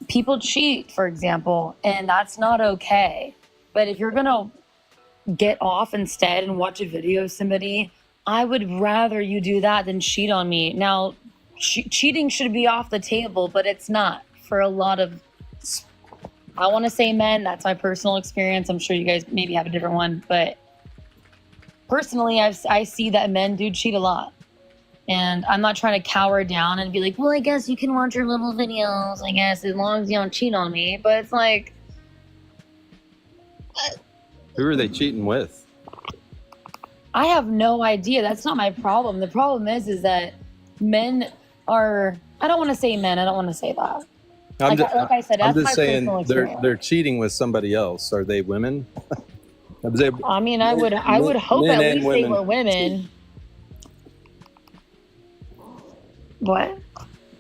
people cheat, for example, and that's not okay. But if you're gonna get off instead and watch a video of somebody, I would rather you do that than cheat on me. Now, cheating should be off the table, but it's not for a lot of, I want to say men. That's my personal experience. I'm sure you guys maybe have a different one, but personally, I see that men do cheat a lot. And I'm not trying to cower down and be like, well, I guess you can watch your little videos, I guess, as long as you don't cheat on me. But it's like, Who are they cheating with? I have no idea. That's not my problem. The problem is that men are, I don't want to say men. I don't want to say that. Like I said, I'm that's just my saying personal experience. they're cheating with somebody else. Are they women? I mean, I would hope men at and least they women. were women. What?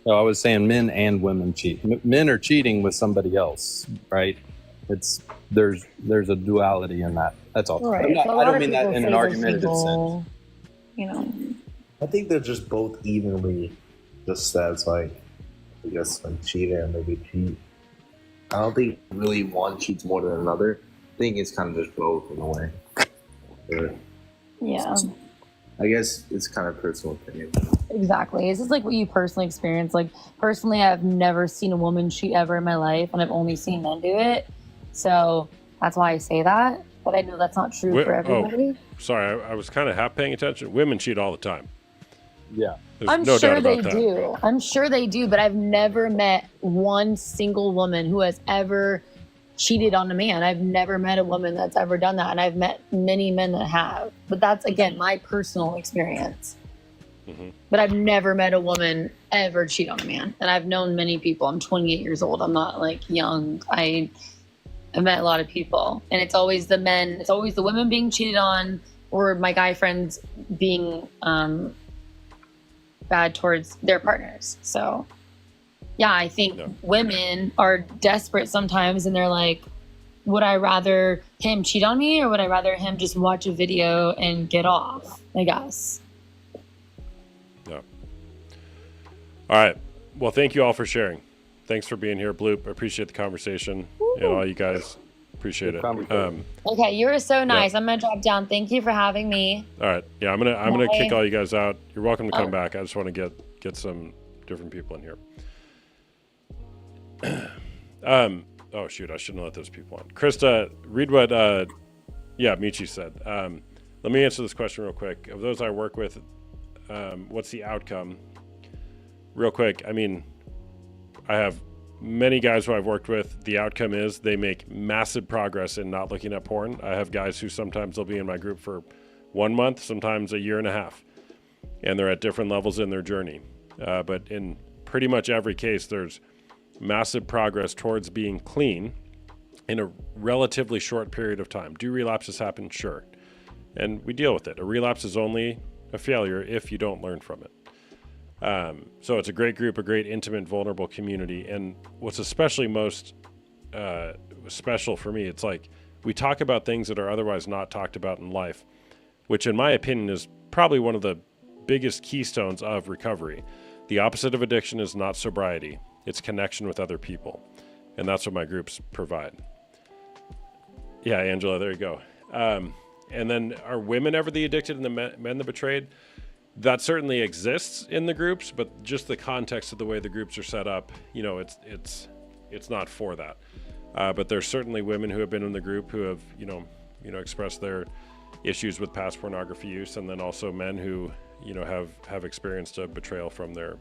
No, I was saying men and women cheat. Men are cheating with somebody else, right? There's a duality in that. That's all. Right. I don't mean that in an argumentative sense. You know. I think they're just both evenly just as like, I guess, like cheating and maybe cheat. I don't think really one cheats more than another. I think it's kind of just both in a way. But Yeah. I guess it's kind of personal opinion. Exactly. It's just like what you personally experience. Like personally, I've never seen a woman cheat ever in my life, and I've only seen men do it. So that's why I say that. But I know that's not true for everybody. Sorry, I was kind of half paying attention. Women cheat all the time. Yeah. There's I'm no sure doubt they about that. do. I'm sure they do, but I've never met one single woman who has ever cheated on a man. I've never met a woman that's ever done that, and I've met many men that have. But that's, again, my personal experience. Mm-hmm. But I've never met a woman ever cheat on a man. And I've known many people. I'm 28 years old. I'm not like young. I've met a lot of people. And it's always the men, it's always the women being cheated on, or my guy friends being bad towards their partners. So yeah, I think women are desperate sometimes, and they're like, would I rather him cheat on me, or would I rather him just watch a video and get off, I guess. Yeah. All right. Well, thank you all for sharing. Thanks for being here, Bloop. I appreciate the conversation. And all you guys, appreciate it. Okay, you were so nice. I'm gonna drop down. Thank you for having me. All right. Yeah, I'm gonna Bye. kick all you guys out. You're welcome to come back. I just want to get some different people in here. Oh shoot, I shouldn't let those people on. Krista, read what Michi said. Let me answer this question real quick. Of those I work with, what's the outcome? Real quick, I mean, I have many guys who I've worked with. The outcome is they make massive progress in not looking at porn. I have guys who sometimes they'll be in my group for 1 month, sometimes a year and a half, and they're at different levels in their journey. But in pretty much every case, there's massive progress towards being clean in a relatively short period of time. Do relapses happen? Sure. And we deal with it. A relapse is only a failure if you don't learn from it. So it's a great group, a great intimate, vulnerable community. And what's especially most special for me, it's like we talk about things that are otherwise not talked about in life, which in my opinion is probably one of the biggest keystones of recovery. The opposite of addiction is not sobriety. It's connection with other people. And that's what my groups provide. Yeah, Angela, there you go. And then are women ever the addicted and the men the betrayed? That certainly exists in the groups, but just the context of the way the groups are set up, it's not for that. But there's certainly women who have been in the group who have, expressed their issues with past pornography use, and then also men who, have experienced a betrayal from their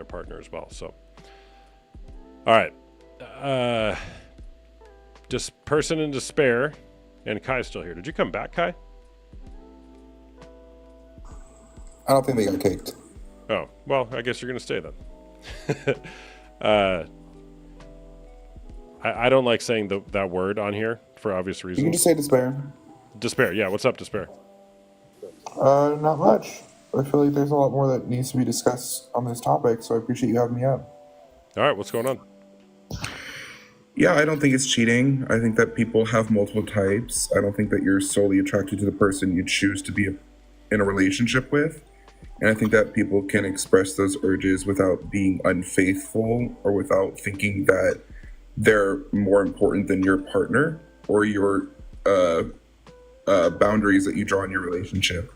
partner as well. So, all right. Person in despair, and Kai's still here. Did you come back, Kai? I don't think they got kicked. Oh, well, I guess you're going to stay then. I don't like saying that word on here for obvious reasons. You can just say despair. Despair, yeah. What's up, Despair? Not much. I feel like there's a lot more that needs to be discussed on this topic, so I appreciate you having me on. All right, what's going on? Yeah, I don't think it's cheating. I think that people have multiple types. I don't think that you're solely attracted to the person you choose to be in a relationship with. And I think that people can express those urges without being unfaithful or without thinking that they're more important than your partner. or your boundaries that you draw in your relationship.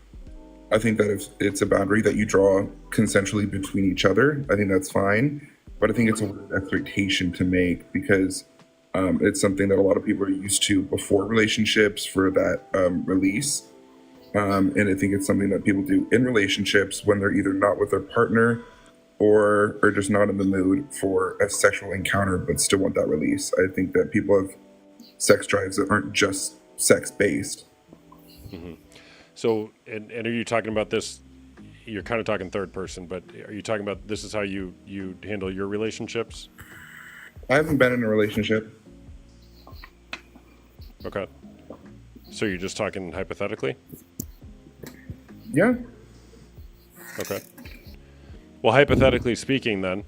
I think that if it's a boundary that you draw consensually between each other, I think that's fine. But I think it's a weird expectation to make because it's something that a lot of people are used to before relationships for that release. And I think it's something that people do in relationships when they're either not with their partner or are just not in the mood for a sexual encounter but still want that release. I think that people have sex drives that aren't just sex based. So, and are you talking about this? You're kind of talking third person, but are you talking about this is how you handle your relationships? I haven't been in a relationship. Okay. So you're just talking hypothetically? Yeah. Okay. Well, hypothetically speaking, then,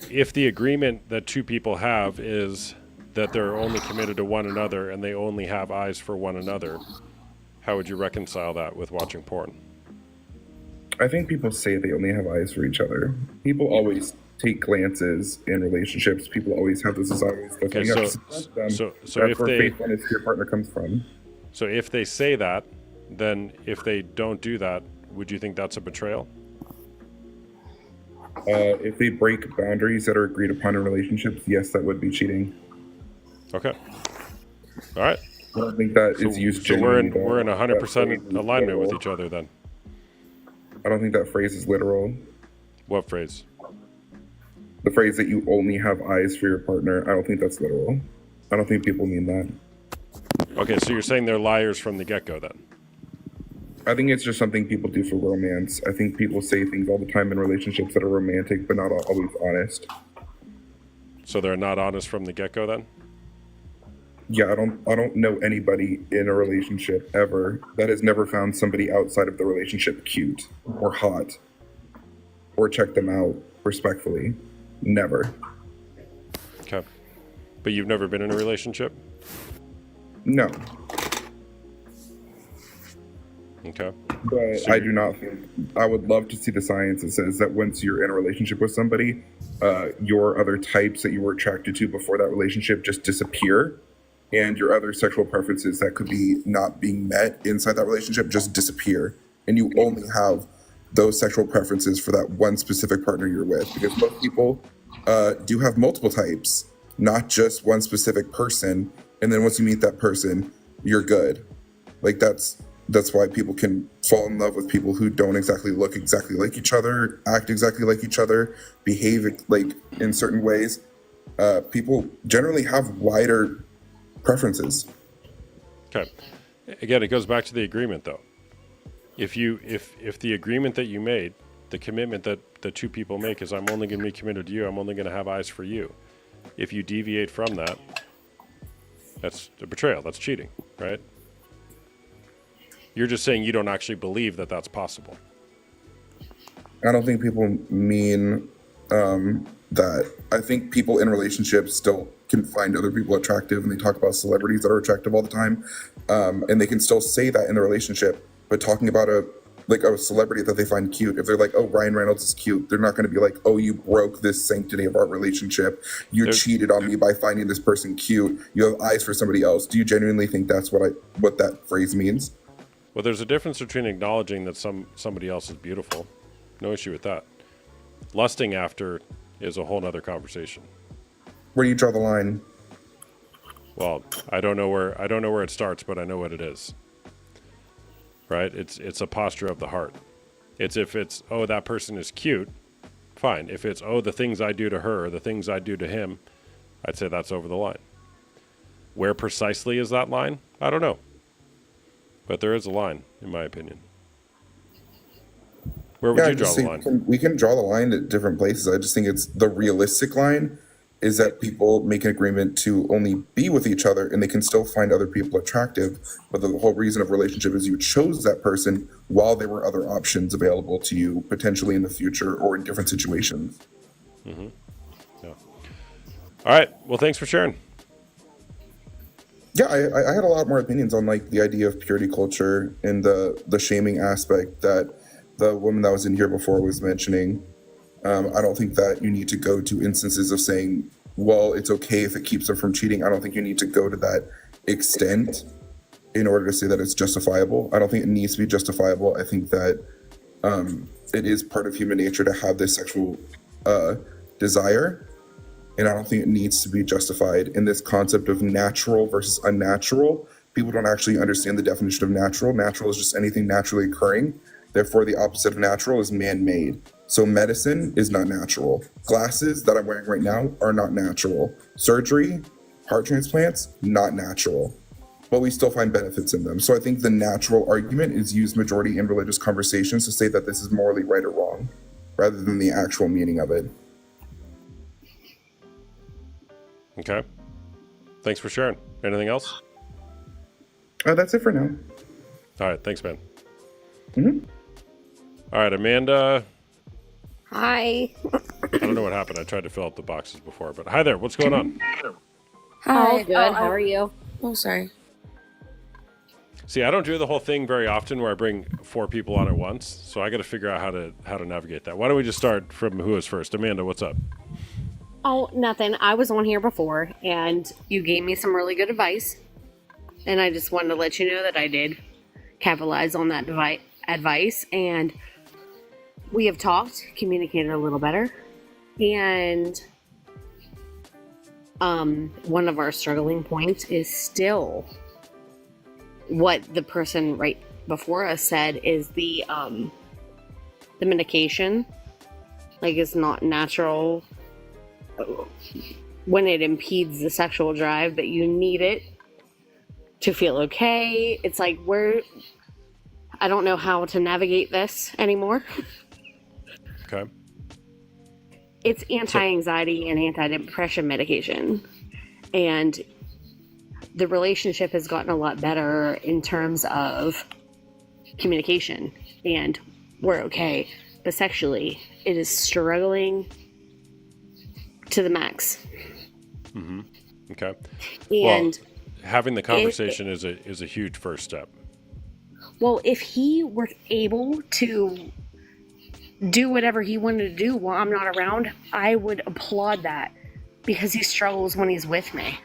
if the agreement that two people have is that they're only committed to one another and they only have eyes for one another, how would you reconcile that with watching porn? I think people say they only have eyes for each other. People always take glances in relationships. People always have this desire. Okay, so that's if where they faithfulness to your partner comes from. so if they say that, then if they don't do that, would you think that's a betrayal? If they break boundaries that are agreed upon in relationships, yes, that would be cheating. Okay. All right. I don't think that is used. So we're in genuinely, though. 100% alignment with each other then. I don't think that phrase is literal. What phrase? The phrase that you only have eyes for your partner, I don't think that's literal. I don't think people mean that. Okay, so you're saying they're liars from the get-go then? I think it's just something people do for romance. I think people say things all the time in relationships that are romantic, but not always honest. So they're not honest from the get-go then? Yeah, I don't know anybody in a relationship ever that has never found somebody outside of the relationship cute or hot or checked them out respectfully. Never. Okay. But you've never been in a relationship? No. Okay. But So I do not think, I would love to see the science that says that once you're in a relationship with somebody, your other types that you were attracted to before that relationship just disappear. And your other sexual preferences that could be not being met inside that relationship just disappear. And you only have those sexual preferences for that one specific partner you're with. Because most people do have multiple types, not just one specific person. And then once you meet that person, you're good. Like that's why people can fall in love with people who don't exactly look exactly like each other, act exactly like each other, behave like in certain ways. People generally have wider preferences. Okay. Again, it goes back to the agreement though. If the agreement that you made, the commitment that the two people make is I'm only going to be committed to you, I'm only going to have eyes for you. If you deviate from that, that's a betrayal, that's cheating, right? You're just saying you don't actually believe that that's possible. I don't think people mean that. I think people in relationships still can find other people attractive, and they talk about celebrities that are attractive all the time, and they can still say that in the relationship. But talking about a celebrity that they find cute, if they're like, "Oh, Ryan Reynolds is cute," they're not going to be like, "Oh, you broke this sanctity of our relationship. You cheated on me by finding this person cute. You have eyes for somebody else." Do you genuinely think that's what that phrase means? Well, there's a difference between acknowledging that somebody else is beautiful. No issue with that. Lusting after is a whole nother conversation. Where do you draw the line? Well, I don't know where it starts, but I know what it is. Right? It's a posture of the heart. If it's oh, that person is cute, fine. If it's oh, the things I do to her, or the things I do to him, I'd say that's over the line. Where precisely is that line? I don't know. But there is a line, in my opinion. Where would you draw the line? We can draw the line at different places. I just think it's the realistic line is that people make an agreement to only be with each other and they can still find other people attractive. But the whole reason of relationship is you chose that person while there were other options available to you potentially in the future or in different situations. Mm-hmm. Yeah. All right. Well, thanks for sharing. Yeah, I had a lot more opinions on like the idea of purity culture and the shaming aspect that the woman that was in here before was mentioning. I don't think that you need to go to instances of saying while it's okay if it keeps them from cheating, I don't think you need to go to that extent in order to say that it's justifiable. I don't think it needs to be justifiable. I think that it is part of human nature to have this sexual desire, and I don't think it needs to be justified. In this concept of natural versus unnatural, people don't actually understand the definition of natural. Natural is just anything naturally occurring. Therefore, the opposite of natural is man-made. So medicine is not natural. Glasses that I'm wearing right now are not natural. Surgery, heart transplants, not natural. But we still find benefits in them. So I think the natural argument is used majority in religious conversations to say that this is morally right or wrong, rather than the actual meaning of it. Okay. Thanks for sharing. Anything else? That's it for now. All right. Thanks, man. Mm-hmm. All right, Amanda. Hi. I don't know what happened. I tried to fill out the boxes before, but hi there. What's going on? Hi. Good. How are you? Oh, sorry. See, I don't do the whole thing very often where I bring 4 people on at once, so I got to figure out how to navigate that. Why don't we just start from who is first? Amanda, what's up? Oh, nothing. I was on here before, and you gave me some really good advice, and I just wanted to let you know that I did capitalize on that advice, and we have talked, communicated a little better, and one of our struggling points is still what the person right before us said is the medication. Like, it's not natural when it impedes the sexual drive, but you need it to feel okay. It's like, I don't know how to navigate this anymore. Okay. It's anti-anxiety and anti-depression medication, and the relationship has gotten a lot better in terms of communication, and we're okay. But sexually, it is struggling to the max. Mm-hmm. Okay. And having the conversation is a huge first step. Well, if he were able to do whatever he wanted to do while I'm not around, I would applaud that, because he struggles when he's with me.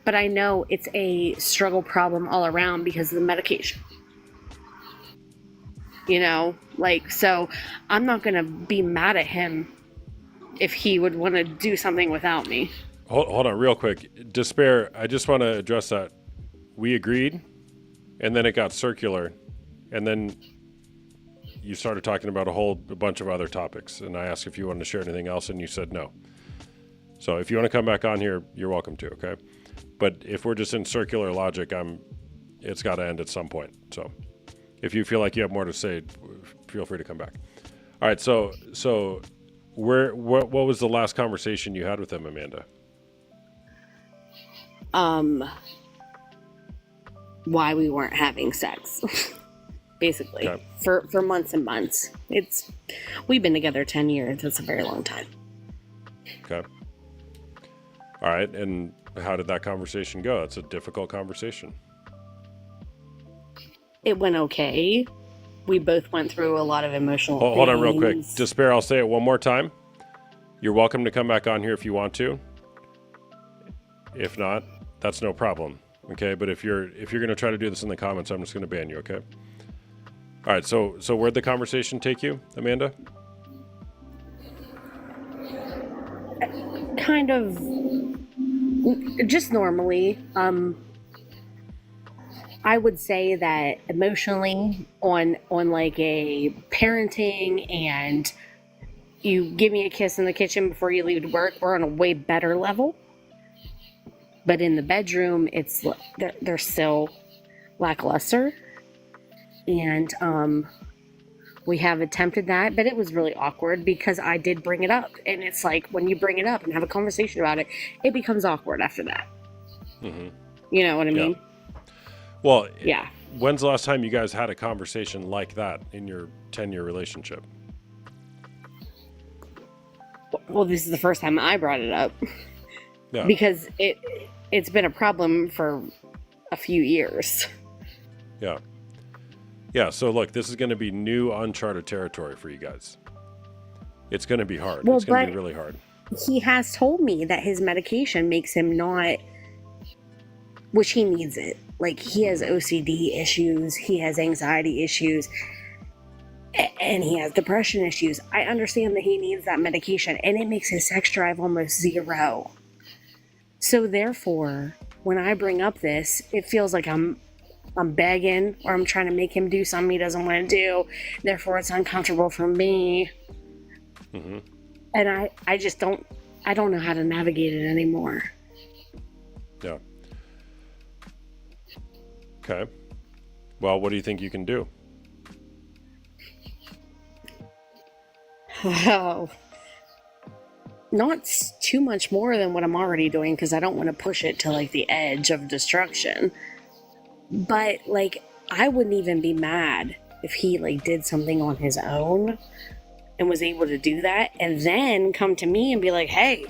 But I know it's a struggle problem all around because of the medication. You know, like, so I'm not going to be mad at him if he would want to do something without me. Hold on real quick. Despair, I just want to address that. We agreed, and then it got circular, and then you started talking about a bunch of other topics, and I asked if you wanted to share anything else, and you said no. So if you want to come back on here, you're welcome to, okay? But if we're just in circular logic, it's got to end at some point. So if you feel like you have more to say, feel free to come back. All right, so what was the last conversation you had with him, Amanda? Why we weren't having sex. Basically. Okay. For months and months. We've been together 10 years. It's a very long time. Okay. All right, and how did that conversation go? It's a difficult conversation. It went okay. We both went through a lot of emotional things. Hold on real quick. Despair, I'll say it one more time. You're welcome to come back on here if you want to. If not, that's no problem. Okay, but if you're going to try to do this in the comments, I'm just going to ban you, okay? All right, so where'd the conversation take you, Amanda? Kind of just normally. I would say that emotionally on like a parenting and you give me a kiss in the kitchen before you leave to work, we're on a way better level. But in the bedroom, they're still lackluster. And we have attempted that, but it was really awkward because I did bring it up. And it's like, when you bring it up and have a conversation about it, it becomes awkward after that. Mm-hmm. You know what I mean? Well, yeah. When's the last time you guys had a conversation like that in your 10-year relationship? Well, this is the first time I brought it up. Yeah. Because it's been a problem for a few years. Yeah. Yeah, so look, this is going to be new uncharted territory for you guys. It's going to be hard. Well, it's going to be really hard. he has told me that his medication makes him not, which he needs it. Like, he has OCD issues, he has anxiety issues, and he has depression issues. I understand that he needs that medication, and it makes his sex drive almost zero. So therefore, when I bring up this, it feels like I'm begging, or I'm trying to make him do something he doesn't want to do. Therefore, it's uncomfortable for me. Mm-hmm. And I just don't know how to navigate it anymore. Yeah. Okay. Well, what do you think you can do? Oh, not too much more than what I'm already doing, because I don't want to push it to like the edge of destruction. But like, I wouldn't even be mad if he like did something on his own and was able to do that, and then come to me and be like, hey,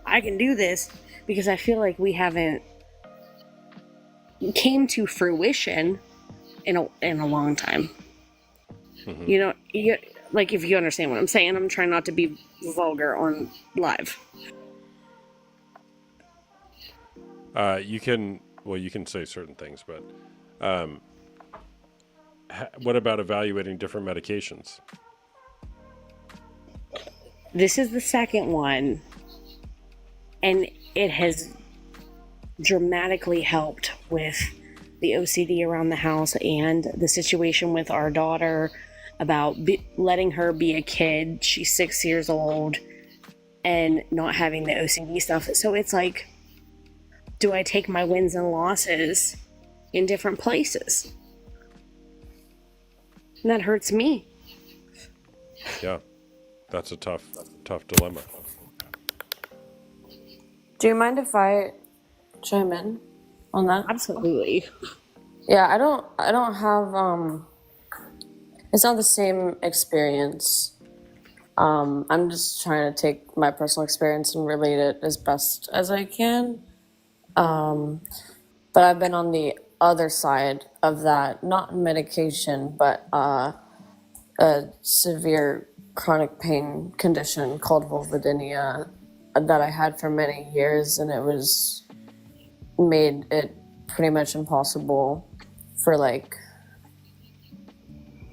I can do this, because I feel like we haven't came to fruition in a long time. Mm-hmm. You know, like, if you understand what I'm saying. I'm trying not to be vulgar on live. You can say certain things, but what about evaluating different medications? This is the second one, and it has dramatically helped with the OCD around the house and the situation with our daughter about letting her be a kid. She's 6 years old and not having the OCD stuff. So it's like, do I take my wins and losses in different places? And that hurts me. Yeah, that's a tough dilemma. Do you mind if I chime in on that? Absolutely. Yeah, I don't have it's not the same experience. I'm just trying to take my personal experience and relate it as best as I can. But I've been on the other side of that, not medication, but a severe chronic pain condition called vulvodynia that I had for many years, and it was made it pretty much impossible for like,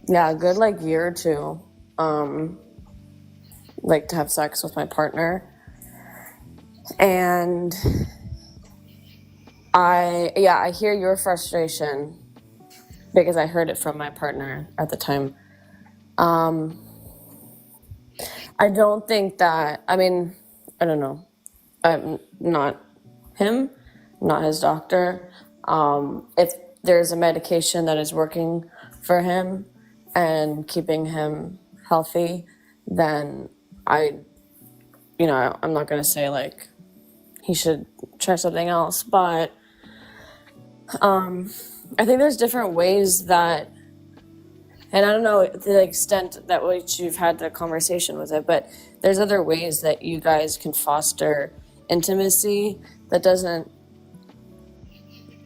yeah, a good like year or two, like to have sex with my partner. And I hear your frustration because I heard it from my partner at the time. I don't think that, I mean, I don't know. I'm not him, not his doctor. If there's a medication that is working for him and keeping him healthy, then I'm not going to say like he should try something else. But I think there's different ways that, and I don't know the extent that which you've had the conversation with it, but there's other ways that you guys can foster intimacy that doesn't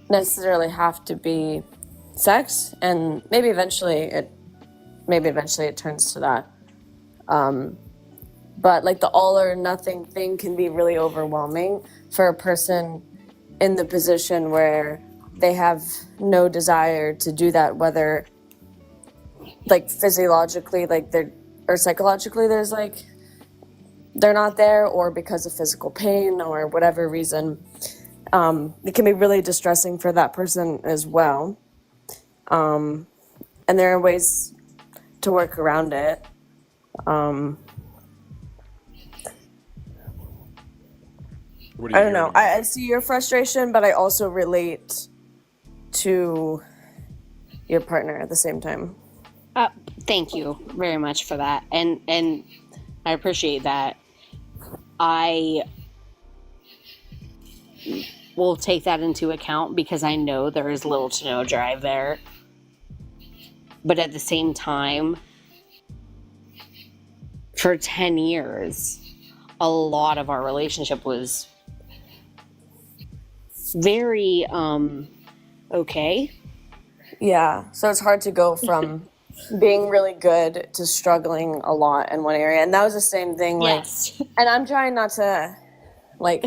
necessarily have to be sex, and maybe eventually it turns to that. But like the all or nothing thing can be really overwhelming for a person in the position where they have no desire to do that, whether like physiologically, like or psychologically, there's like they're not there, or because of physical pain or whatever reason. It can be really distressing for that person as well. And there are ways to work around it. I don't know. I see your frustration, but I also relate to your partner at the same time. Thank you very much for that, and I appreciate that. I will take that into account because I know there is little to no drive there. But at the same time, for 10 years, a lot of our relationship was very okay. Yeah, so it's hard to go from being really good to struggling a lot in one area. And that was the same thing. Yes. Like, and I'm trying not to, like,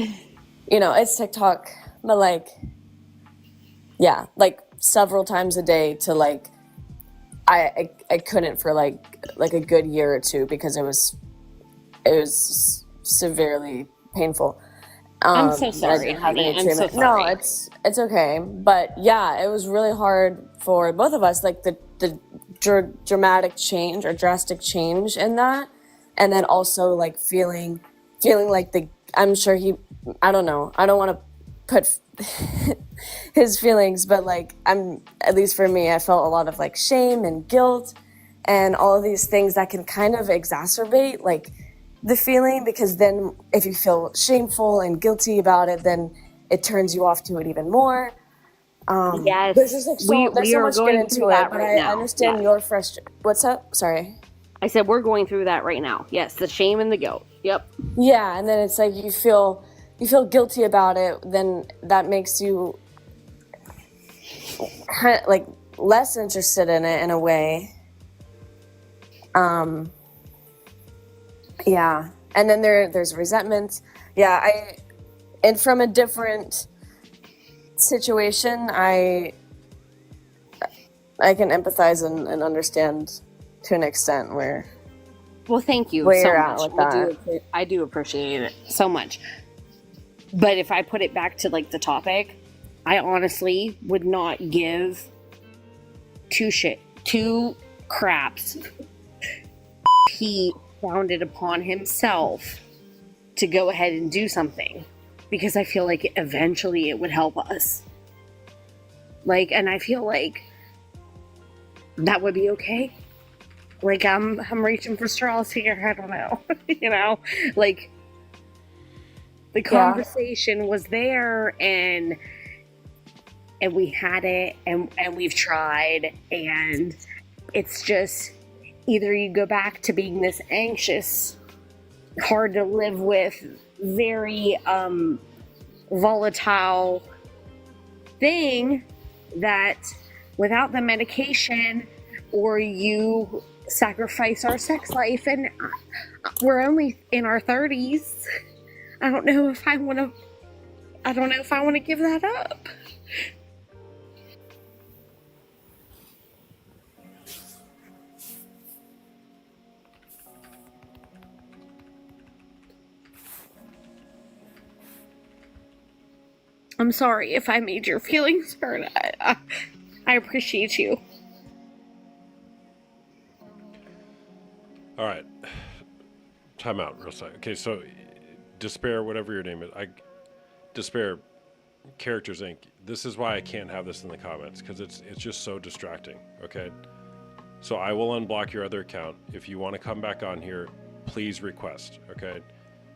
it's TikTok, but like, yeah, like several times a day to like, I couldn't for like a good year or two because it was severely painful. I'm so I sorry, didn't have honey. any I'm so treatment. No, sorry. it's okay. But yeah, it was really hard for both of us, like the dramatic change or drastic change in that, and then also like feeling like I'm sure I don't know. I don't want to put his feelings, but like at least for me, I felt a lot of like shame and guilt and all of these things that can kind of exacerbate like the feeling, because then if you feel shameful and guilty about it, then it turns you off to it even more. Yes, there's just like there's we so are much to get going into through it, that but right I now. understand Yes. your frustration. What's up? Sorry. I said we're going through that right now. Yes, the shame and the guilt. Yep. Yeah, and then it's like you feel guilty about it, then that makes you kind of like less interested in it in a way. Yeah, and then there's resentment. Yeah, and from a different situation, I can empathize and understand to an extent where Well, thank you where so you're at much. with I do appreciate it so much. But if I put it back to like the topic, I honestly would not give two craps. He found it upon himself to go ahead and do something, because I feel like eventually it would help us. Like, and I feel like that would be okay. Like, I'm reaching for straws here. I don't know. Like, the conversation was there, and we had it, and we've tried, and it's just either you go back to being this anxious, hard to live with, very volatile thing that without the medication, or you sacrifice our sex life, and we're only in our 30s. I don't know if I want to give that up. I'm sorry if I made your feelings hurt. I appreciate you. All right. Time out real second. Okay, so Despair, whatever your name is, Despair Characters Inc. This is why I can't have this in the comments, because it's just so distracting. Okay, so I will unblock your other account. If you want to come back on here, please request. Okay,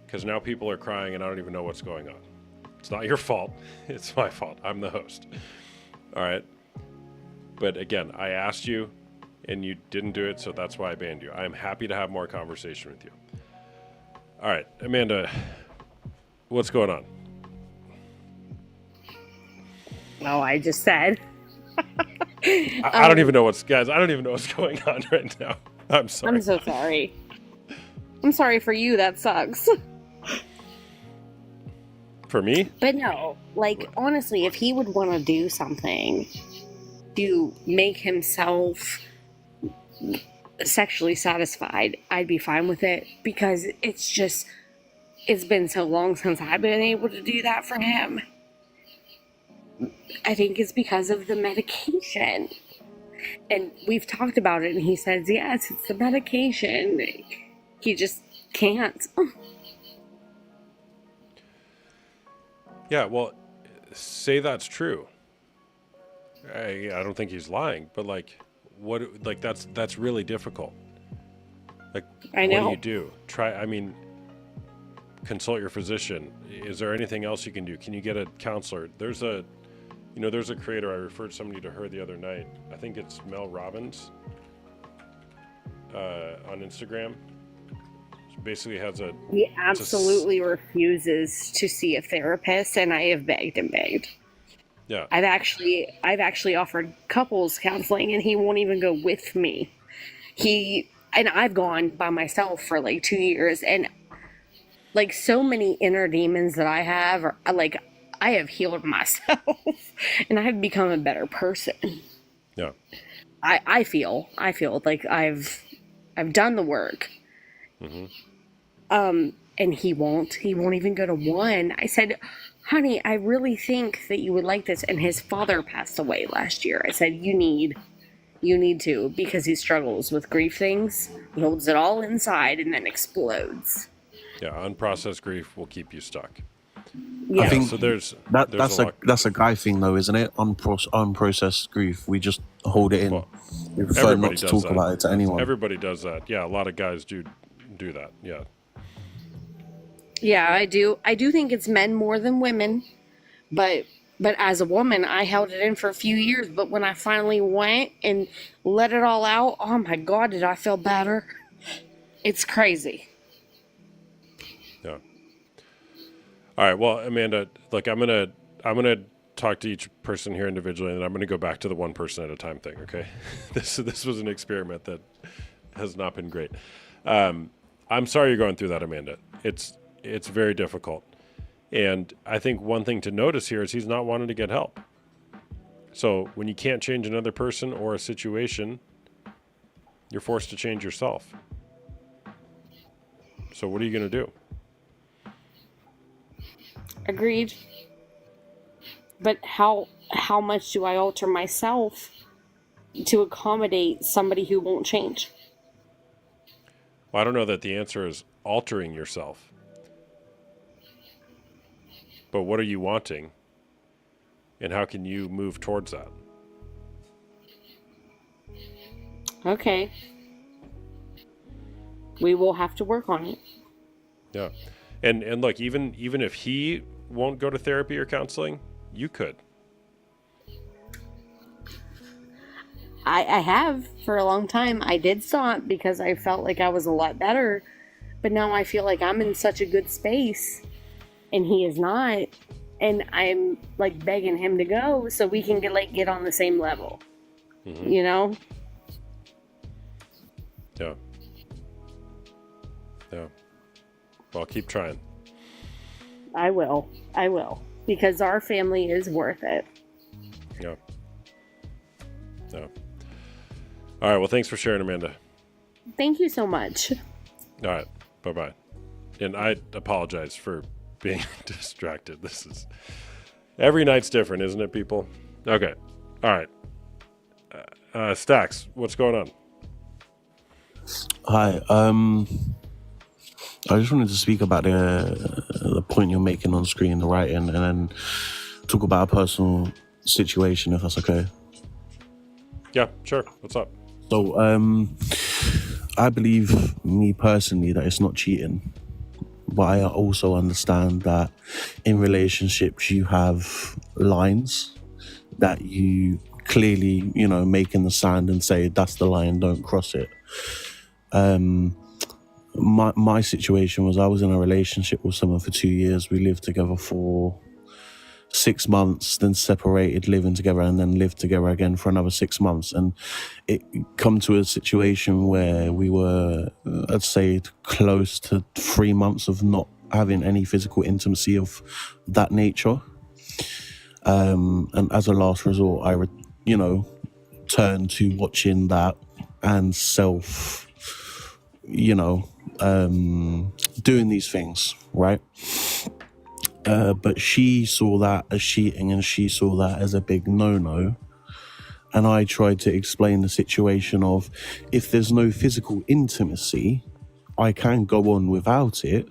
because now people are crying and I don't even know what's going on. It's not your fault. It's my fault. I'm the host. All right. But again, I asked you and you didn't do it, so that's why I banned you. I'm happy to have more conversation with you. All right, Amanda, what's going on? Oh, I just said. I don't even know guys, I don't even know what's going on right now. I'm sorry. I'm so sorry. I'm sorry for you. That sucks. For me? But no, like, honestly, if he would want to do something to make himself sexually satisfied, I'd be fine with it, because it's been so long since I've been able to do that for him. I think it's because of the medication. And we've talked about it, and he says, yes, it's the medication. He just can't. Yeah, well, say that's true. I don't think he's lying, but like, that's really difficult. Like, I know. What do you do? Consult your physician. Is there anything else you can do? Can you get a counselor? There's a creator, I referred somebody to her the other night. I think it's Mel Robbins on Instagram. She basically has He absolutely refuses to see a therapist, and I have begged and begged. Yeah. I've actually offered couples counseling, and he won't even go with me. He and I've gone by myself for like 2 years, and like so many inner demons that I have are like I have healed myself and I have become a better person. Yeah. I feel like I've done the work. And he won't even go to one. I said, honey, I really think that you would like this. And his father passed away last year. I said, you need to, because he struggles with grief things. He holds it all inside and then explodes. Yeah, unprocessed grief will keep you stuck. Yeah. I think So there's that's a lot. a guy thing though, isn't it? Unprocessed grief. We just hold it in. Well, We prefer everybody not to does talk that. about it to anyone. Everybody does that. Yeah, a lot of guys do that. Yeah. Yeah, I do think it's men more than women, but as a woman, I held it in for a few years. But when I finally went and let it all out, oh my God, did I feel better? It's crazy. Yeah. All right. Well, Amanda, look, I'm gonna talk to each person here individually, and then I'm gonna go back to the one person at a time thing. Okay. This was an experiment that has not been great. I'm sorry you're going through that, Amanda. It's very difficult. And I think one thing to notice here is he's not wanting to get help. So when you can't change another person or a situation, you're forced to change yourself. So what are you going to do? Agreed. But how much do I alter myself to accommodate somebody who won't change? Well, I don't know that the answer is altering yourself. But what are you wanting? And how can you move towards that? Okay. We will have to work on it. Yeah. And look, even if he won't go to therapy or counseling, you could. I have for a long time. I did stop because I felt like I was a lot better. But now I feel like I'm in such a good space and he is not. And I'm like begging him to go so we can get on the same level. Mm-hmm. You know? Yeah. Yeah. Well, keep trying. I will. Because our family is worth it. Yeah. Yeah. All right. Well, thanks for sharing, Amanda. Thank you so much. All right. Bye-bye. And I apologize for being distracted. This is... Every night's different, isn't it, people? Okay. All right. Stacks, what's going on? Hi. I just wanted to speak about the point you're making on screen, the writing, and then talk about a personal situation, if that's okay. Yeah, sure. What's up? So, I believe, me personally, that it's not cheating. But I also understand that in relationships you have lines that you clearly, make in the sand and say, that's the line, don't cross it. My situation was I was in a relationship with someone for 2 years. We lived together for 6 months, then separated, living together, and then lived together again for another 6 months. And it come to a situation where we were, I'd say, close to 3 months of not having any physical intimacy of that nature. And as a last resort, I turned to watching that and doing these things, right? But she saw that as cheating and she saw that as a big no-no. And I tried to explain the situation of, if there's no physical intimacy, I can go on without it.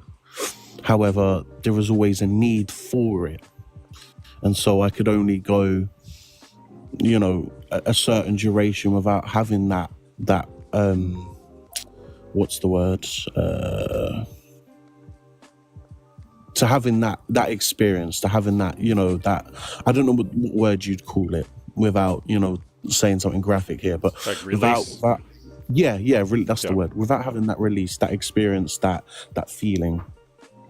However, there is always a need for it. And so I could only go, a certain duration without having that what's the word? To having that experience, to having that, that, I don't know what word you'd call it without, saying something graphic here, but like release. Without that's the word. Without having that release, that experience, that feeling.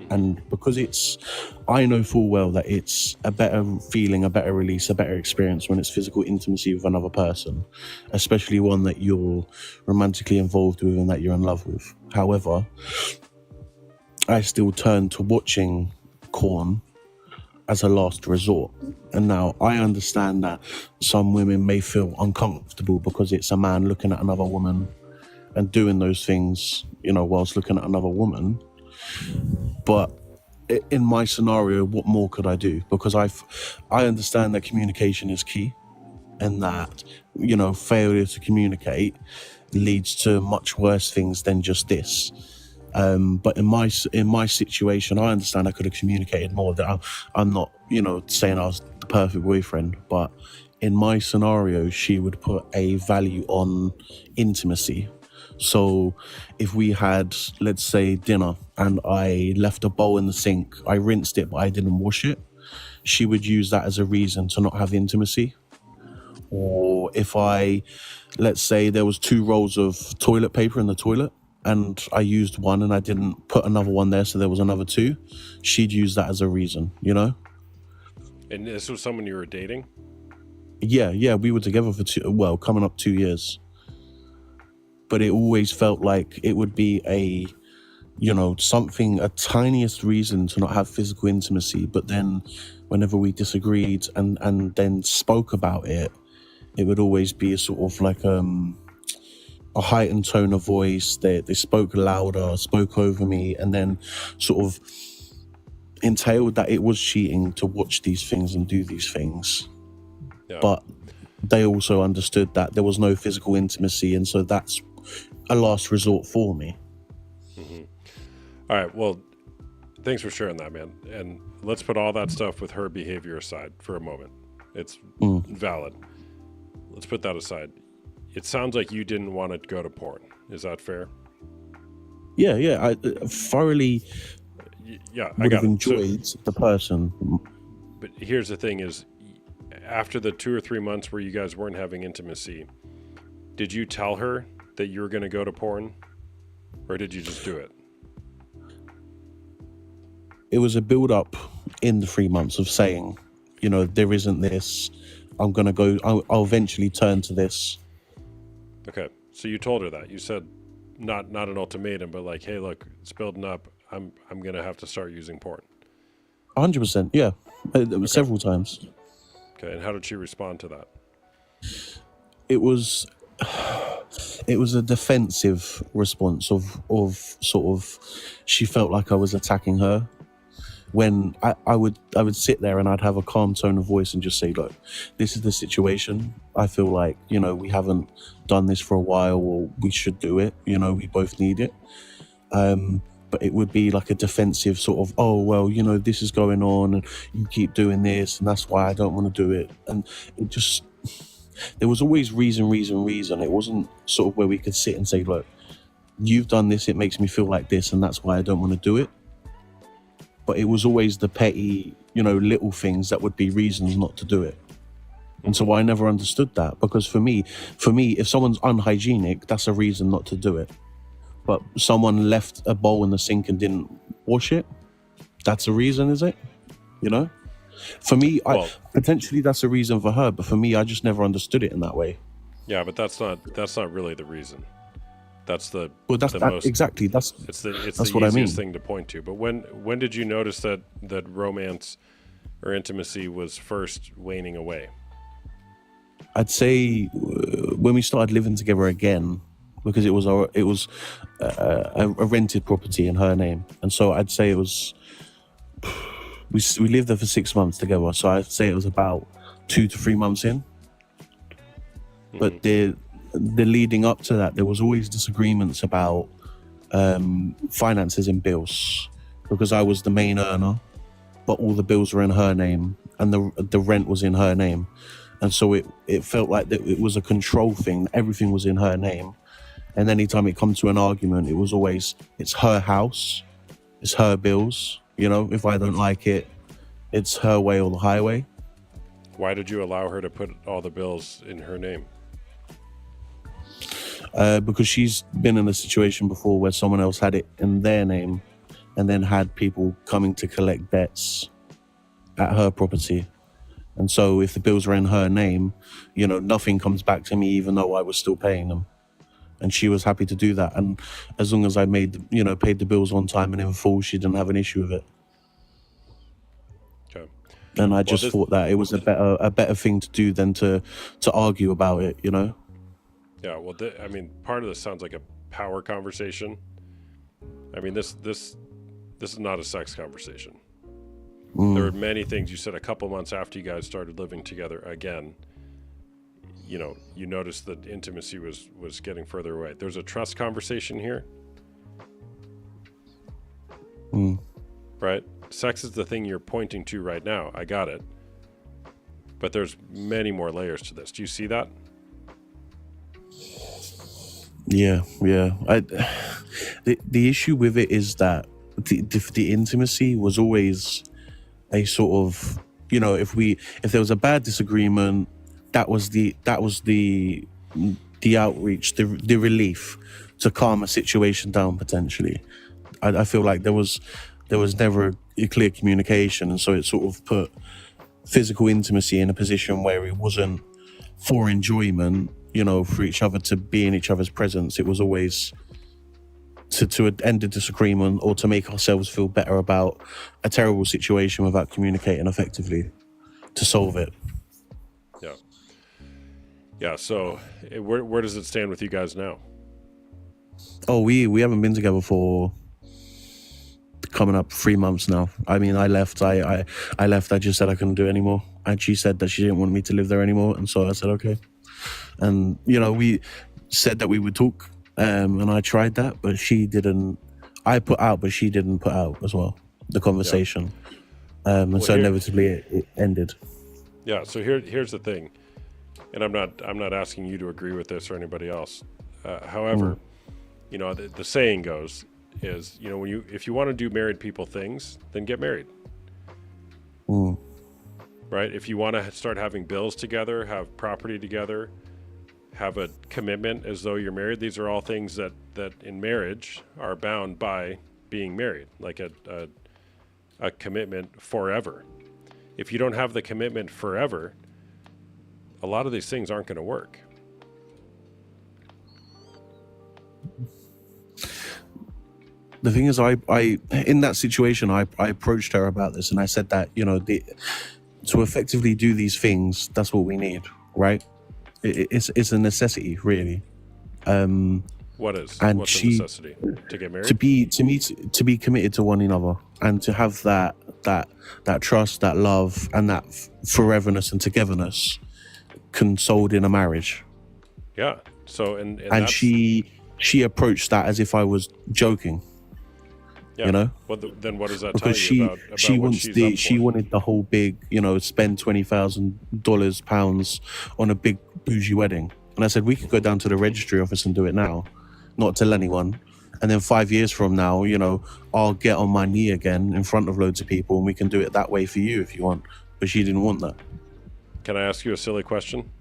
And because I know full well that it's a better feeling, a better release, a better experience when it's physical intimacy with another person, especially one that you're romantically involved with and that you're in love with. However, I still turn to watching porn as a last resort. And now I understand that some women may feel uncomfortable because it's a man looking at another woman and doing those things, whilst looking at another woman. But in my scenario, what more could I do? Because I understand that communication is key, and that, failure to communicate leads to much worse things than just this. But in my situation, I understand I could have communicated more. That I'm not, saying I was the perfect boyfriend, but in my scenario, she would put a value on intimacy. So if we had, let's say, dinner and I left a bowl in the sink, I rinsed it, but I didn't wash it, she would use that as a reason to not have intimacy. Or if let's say there was 2 rolls of toilet paper in the toilet and I used one and I didn't put another one there, so there was another 2, she'd use that as a reason, And this was someone you were dating? Yeah, we were together for coming up 2 years. But it always felt like it would be a tiniest reason to not have physical intimacy. But then whenever we disagreed and then spoke about it, it would always be a sort of like a heightened tone of voice. They spoke louder, spoke over me, and then sort of entailed that it was cheating to watch these things and do these things. Yeah. But they also understood that there was no physical intimacy, and so that's a last resort for me. Mm-hmm. All right, well, thanks for sharing that, man. And let's put all that stuff with her behavior aside for a moment. It's valid. Let's put that aside. It sounds like you didn't want to go to porn. Is that fair? Yeah, I thoroughly would have enjoyed the person. But here's the thing is, after the 2 or 3 months where you guys weren't having intimacy, did you tell her that you were going to go to porn, or did you just do it? It was a build-up in the 3 months of saying, there isn't this. I'm going to go. I'll eventually turn to this. Okay, so you told her that. You said not an ultimatum, but like, hey, look, it's building up. I'm going to have to start using porn. 100%. Yeah, several times. Okay, and how did she respond to that? It was a defensive response of sort of, she felt like I was attacking her, when I would sit there and I'd have a calm tone of voice and just say, look, this is the situation. I feel like, we haven't done this for a while, or we should do it. We both need it. But it would be like a defensive sort of, oh, well, this is going on and you keep doing this and that's why I don't want to do it. And it just, there was always reason. It wasn't sort of where we could sit and say, look, you've done this, it makes me feel like this, and that's why I don't want to do it. But it was always the petty, little things that would be reasons not to do it. And so I never understood that, because for me, if someone's unhygienic, that's a reason not to do it. But someone left a bowl in the sink and didn't wash it, that's a reason, is it? For me, potentially that's a reason for her, but for me, I just never understood it in that way. Yeah, but that's not really the reason. That's the most exactly. That's the what I mean. Easiest thing to point to. But when did you notice that romance or intimacy was first waning away? I'd say when we started living together again, because it was a rented property in her name, and so I'd say it was. We lived there for 6 months together, so I'd say it was about 2 to 3 months in. But the leading up to that, there was always disagreements about finances and bills, because I was the main earner, but all the bills were in her name and the rent was in her name. And so it felt like that it was a control thing. Everything was in her name. And anytime it come to an argument, it was always, it's her house, it's her bills. If I don't like it, it's her way or the highway. Why did you allow her to put all the bills in her name? Because she's been in a situation before where someone else had it in their name, and then had people coming to collect debts at her property. And so if the bills are in her name, you know, nothing comes back to me, even though I was still paying them. And she was happy to do that. And as long as I paid the bills on time and in full, she didn't have an issue with it. Okay. And I just thought that it was a better thing to do than to argue about it, you know? Yeah, well, I mean, part of this sounds like a power conversation. I mean, this is not a sex conversation. There are many things you said a couple months after you guys started living together again. You know, you noticed that intimacy was getting further away. There's a trust conversation here. Right? Sex is the thing you're pointing to right now. I got it. But there's many more layers to this. Do you see that? Yeah. The issue with it is that the intimacy was always a sort of, you know, if there was a bad disagreement, that was the outreach, the relief to calm a situation down potentially. I feel like there was never a clear communication, and so it sort of put physical intimacy in a position where it wasn't for enjoyment, you know, for each other to be in each other's presence. It was always to end a disagreement or to make ourselves feel better about a terrible situation without communicating effectively to solve it. Yeah. So where does it stand with you guys now? Oh, we haven't been together for coming up 3 months now. I mean, I left. I left. I just said I couldn't do it anymore, and she said that she didn't want me to live there anymore, and so I said okay. And you know, we said that we would talk, and I tried that, but she didn't. I put out, but she didn't put out as well, the conversation. And so inevitably it ended. Yeah. So here's the thing, and I'm not asking you to agree with this or anybody else. However, you know, the saying goes is, you know, if you want to do married people things, then get married. Right? If you want to start having bills together, have property together, have a commitment as though you're married, these are all things that in marriage are bound by being married, like a commitment forever. If you don't have the commitment forever, a lot of these things aren't going to work. The thing is, I in that situation, I approached her about this, and I said that, you know, to effectively do these things, that's what we need, right? It's a necessity, really. What's a necessity? To get married? To be committed to one another, and to have that trust, that love, and that foreverness and togetherness consoled in a marriage. Yeah. So and she approached that as if I was joking. Yeah. You know? Well, then what does that because tell you about she wanted the whole big, you know, spend £20,000 on a big bougie wedding. And I said, we could go down to the registry office and do it now, not tell anyone. And then 5 years from now, you know, I'll get on my knee again in front of loads of people, and we can do it that way for you if you want. But she didn't want that. Can I ask you a silly question?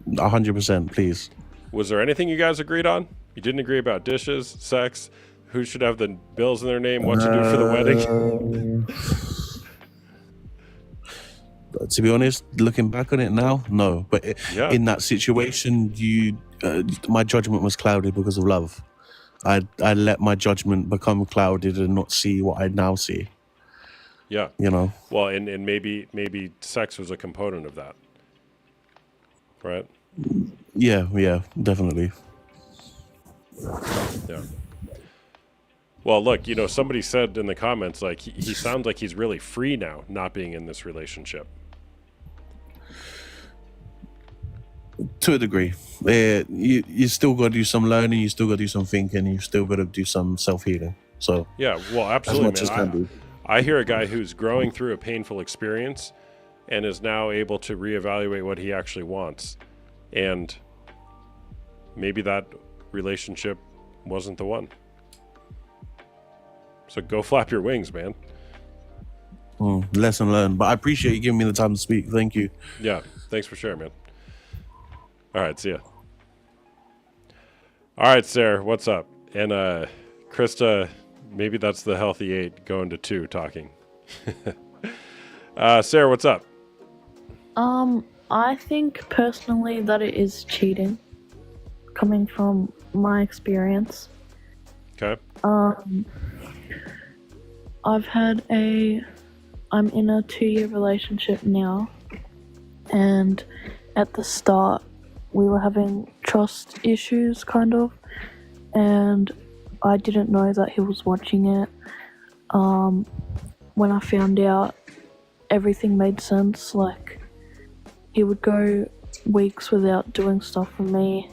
100%, please. Was there anything you guys agreed on? You didn't agree about dishes, sex, who should have the bills in their name, what to do for the wedding? To be honest, looking back on it now, no. But in that situation, my judgment was clouded because of love. I let my judgment become clouded and not see what I now see. Yeah. You know? Well, and maybe sex was a component of that. Right? Yeah, definitely. Yeah. Well, look, you know, somebody said in the comments, like, he sounds like he's really free now, not being in this relationship. To a degree. You still got to do some learning, you still got to do some thinking, you still got to do some self-healing. So yeah, well, absolutely, as much as can be. I hear a guy who's growing through a painful experience and is now able to reevaluate what he actually wants. And maybe that relationship wasn't the one. So go flap your wings, man. Lesson learned. But I appreciate you giving me the time to speak. Thank you. Yeah, thanks for sharing, man. All right, see ya. All right, Sarah, what's up? And Krista maybe that's the healthy 8 going to 2 talking. Sarah, what's up? I think personally that it is cheating, coming from my experience. Okay. I'm in a 2-year relationship now, and at the start we were having trust issues, kind of, and I didn't know that he was watching it. When I found out, everything made sense. Like, he would go weeks without doing stuff for me,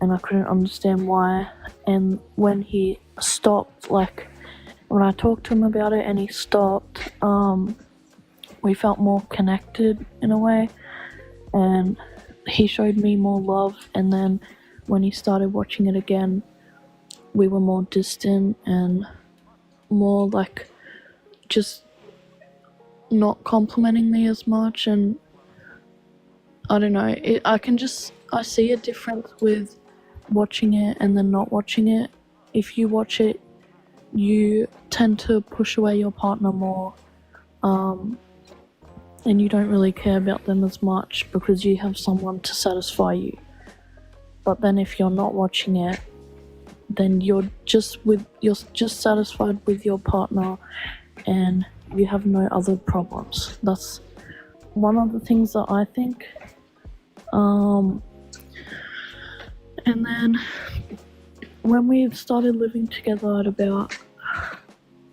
and I couldn't understand why. And when he stopped, like, when I talked to him about it and he stopped, we felt more connected in a way, and he showed me more love. And then when he started watching it again, we were more distant and more like just not complimenting me as much. And I don't know, I see a difference with watching it and then not watching it. If you watch it, you tend to push away your partner more, and you don't really care about them as much because you have someone to satisfy you. But then if you're not watching it, then you're just satisfied with your partner and you have no other problems. That's one of the things that I think. And then when we started living together at about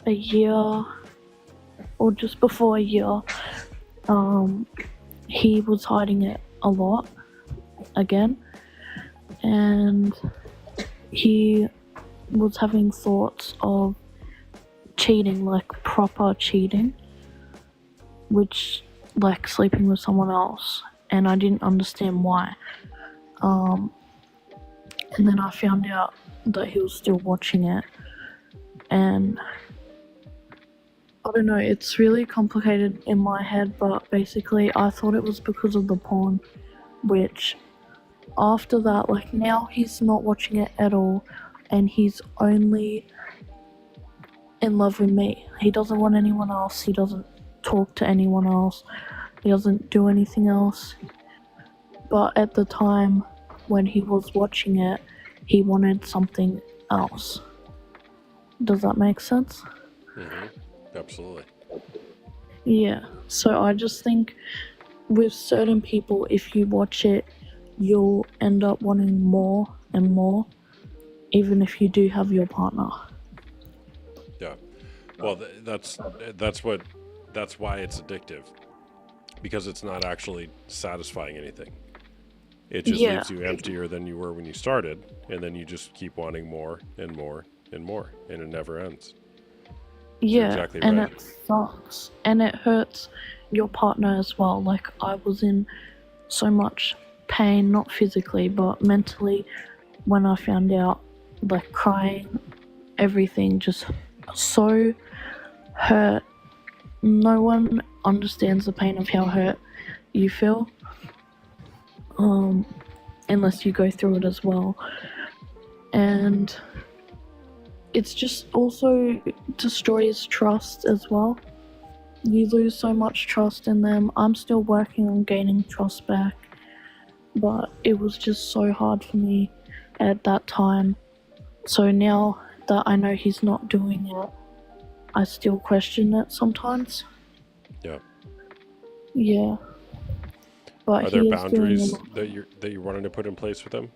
a year, or just before a year, he was hiding it a lot again, and he was having thoughts of cheating, like proper cheating, which, like, sleeping with someone else, and I didn't understand why. And then I found out that he was still watching it, and I don't know, it's really complicated in my head, but basically I thought it was because of the porn, which after that, like, now he's not watching it at all, and he's only in love with me. He doesn't want anyone else, he doesn't talk to anyone else, he doesn't do anything else. But at the time when he was watching it, he wanted something else. Does that make sense? Mm-hmm. Absolutely. Yeah, so I just think with certain people, if you watch it, you'll end up wanting more and more, even if you do have your partner. Yeah. Well, that's why it's addictive, because it's not actually satisfying anything. It just leaves you emptier than you were when you started, and then you just keep wanting more and more and more, and it never ends. Yeah, exactly and right. it sucks, and it hurts your partner as well. Like, I was in so much pain, not physically, but mentally, when I found out, like, crying, everything, just so hurt. No one understands the pain of how hurt you feel, unless you go through it as well. And it's just also destroys trust as well. You lose so much trust in them. I'm still working on gaining trust back, but it was just so hard for me at that time. So now that I know he's not doing it, I still question it sometimes. Yeah. Yeah. But Are there he is doing a boundaries lot. that you're wanting to put in place with him?